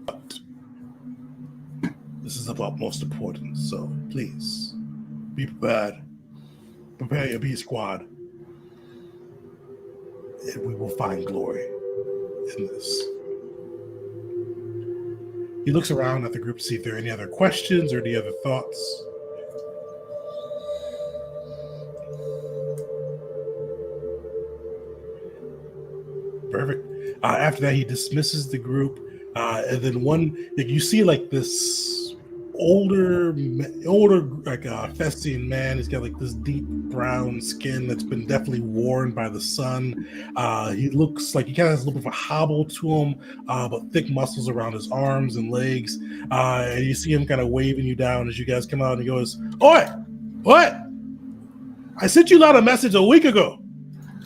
But this is of utmost importance, so please, be prepared. Prepare your B squad. And we will find glory in this. He looks around at the group to see if there are any other questions or any other thoughts. Perfect. After that, he dismisses the group, and then you see like this older, like Festian man. He's got like this deep brown skin that's been definitely worn by the sun. He looks like he kind of has a little bit of a hobble to him, but thick muscles around his arms and legs. And you see him kind of waving you down as you guys come out, and he goes, "Oi, what? I sent you out a message a week ago.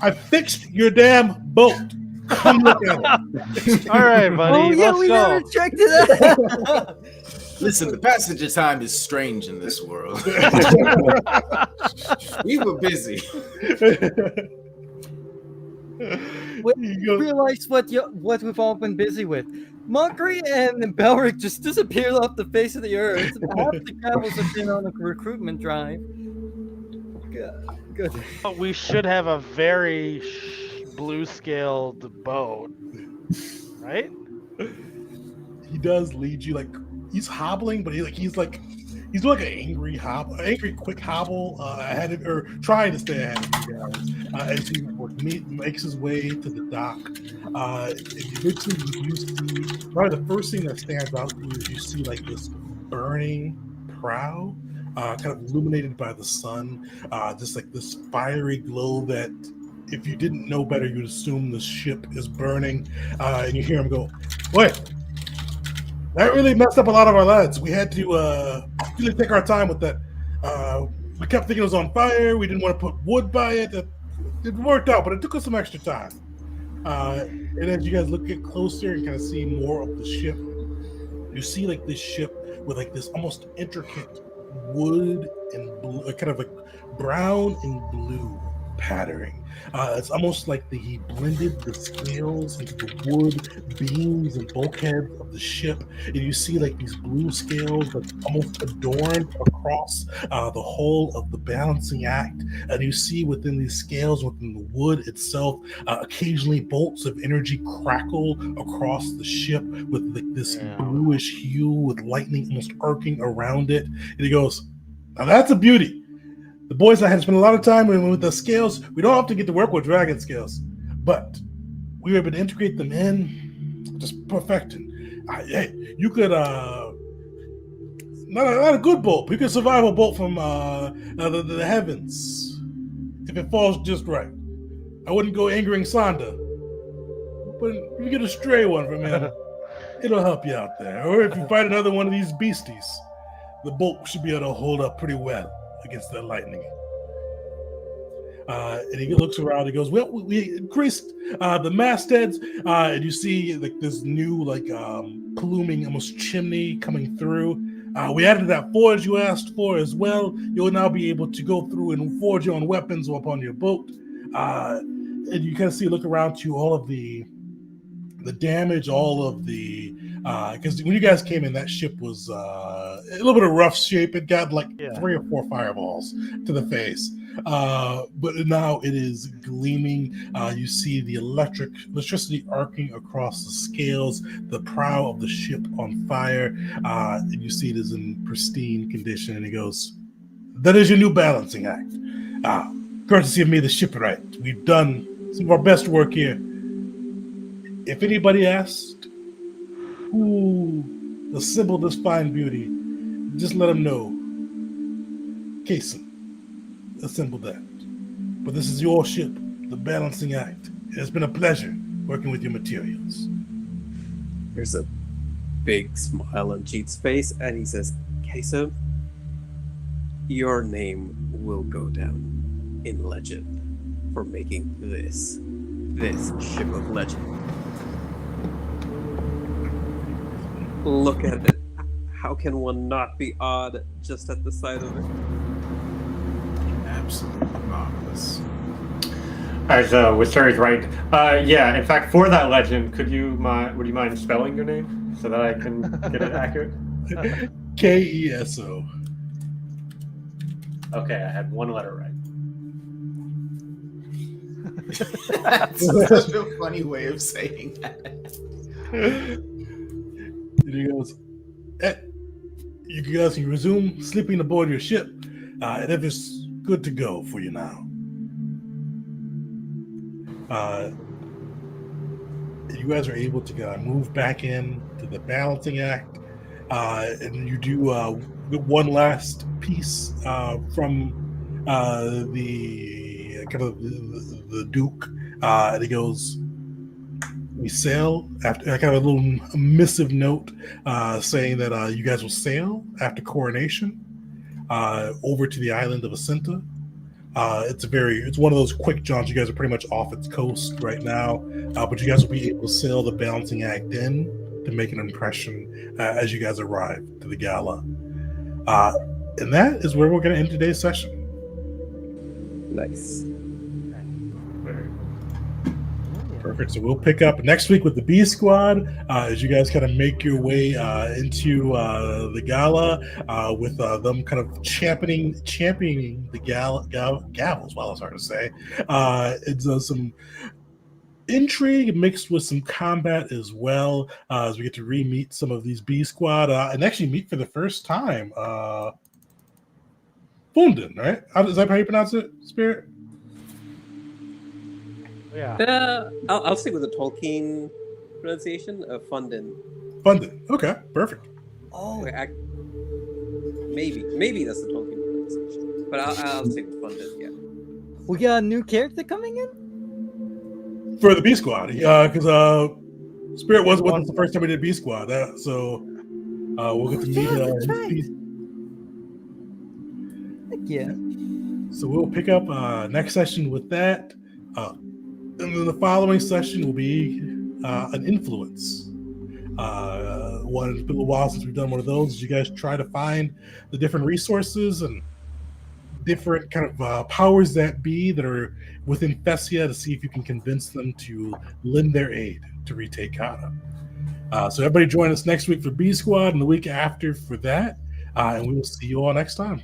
I fixed your damn boat. Come look at it." All right, buddy. Oh yeah, let's we go. never checked it out. Listen, the passage of time is strange in this world. We were busy. We He goes, realize what we've all been busy with. Mockery and Belric just disappeared off the face of the earth. Half the Cavils have been on a recruitment drive. Good. We should have a very blue-scaled boat, right? he does lead you, like he's hobbling, but he's doing like an angry quick hobble ahead of, or trying to stay ahead of you guys as he makes his way to the dock. Eventually, you see probably the first thing that stands out to you is you see like this burning prow, kind of illuminated by the sun, just like this fiery glow that, if you didn't know better, you'd assume the ship is burning. And you hear him go, "Wait, that really messed up a lot of our lads. We had to really take our time with that. We kept thinking it was on fire. We didn't want to put wood by it. It worked out, but it took us some extra time." And as you guys get closer and kind of see more of the ship, you see like this ship with like this almost intricate wood and blue, kind of like brown and blue pattering. It's almost like he blended the scales into the wood beams and bulkheads of the ship, and you see like these blue scales like almost adorned across the whole of the balancing act. And you see within these scales, within the wood itself, occasionally bolts of energy crackle across the ship with like this bluish hue with lightning almost arcing around it. And he goes, "Now that's a beauty. The boys I had to spend a lot of time with the scales. We don't have to get to work with dragon scales, but we were able to integrate them in, just perfecting. Hey, you could not a good bolt. You could survive a bolt from the heavens if it falls just right. I wouldn't go angering Sonda, but if you get a stray one from him, it'll help you out there. Or if you fight another one of these beasties, the bolt should be able to hold up pretty well against that lightning." And he looks around. He goes, "Well, we increased the mastheads, and you see like this new pluming almost chimney coming through. We added that forge you asked for as well. You'll now be able to go through and forge your own weapons upon your boat. And you kind of look around to all of the damage, all of the because when you guys came in, that ship was a little bit of rough shape. It got like 3 or 4 fireballs to the face, but now it is gleaming. You see the electricity arcing across the scales, the prow of the ship on fire, and you see it is in pristine condition. And he goes, "That is your new balancing act. Courtesy of me, the shipwright. We've done some of our best work here. If anybody asked who assembled this fine beauty, just let them know. Kason assembled that. But this is your ship, the balancing act. It has been a pleasure working with your materials." There's a big smile on Jeet's face, and he says, "Kason, your name will go down in legend for making this ship of legend. Look at it. How can one not be awed just at the sight of it?" Absolutely marvelous. As Wisteri's right. Yeah, in fact, for that legend, would you mind spelling your name so that I can get it accurate? Keso. Okay, I had one letter right. That's such a funny way of saying that. And he goes, "You guys can resume sleeping aboard your ship, and if it's good to go for you now." You guys are able to move back in to the balancing act, and you do one last piece from the kind of the Duke, and he goes, "We sail after kind of a little missive note saying that you guys will sail after coronation over to the island of Asinta. It's one of those quick jaunts. You guys are pretty much off its coast right now, but you guys will be able to sail the balancing act in to make an impression as you guys arrive to the gala. And that is where we're going to end today's session. Nice. Perfect. So we'll pick up next week with the B Squad as you guys kind of make your way into the gala with them kind of championing the gavels. Well, it's hard to say. It's some intrigue mixed with some combat as well as we get to re-meet some of these B Squad and actually meet for the first time Funden, right? Is that how you pronounce it, Spirit? Yeah. I'll stick with the Tolkien pronunciation of Funden. Funden. Okay, perfect. Oh, maybe that's the Tolkien pronunciation, but I'll stick with Funden. Yeah. We got a new character coming in for the B Squad, because Spirit was with us the first time we did B Squad, so we'll get to meet his piece. Yeah. So we'll pick up next session with that. And then the following session will be an influence. It's been a while since we've done one of those. You guys try to find the different resources and different kind of powers that be that are within Fessia to see if you can convince them to lend their aid to retake Kata. So everybody join us next week for B Squad and the week after for that. And we will see you all next time.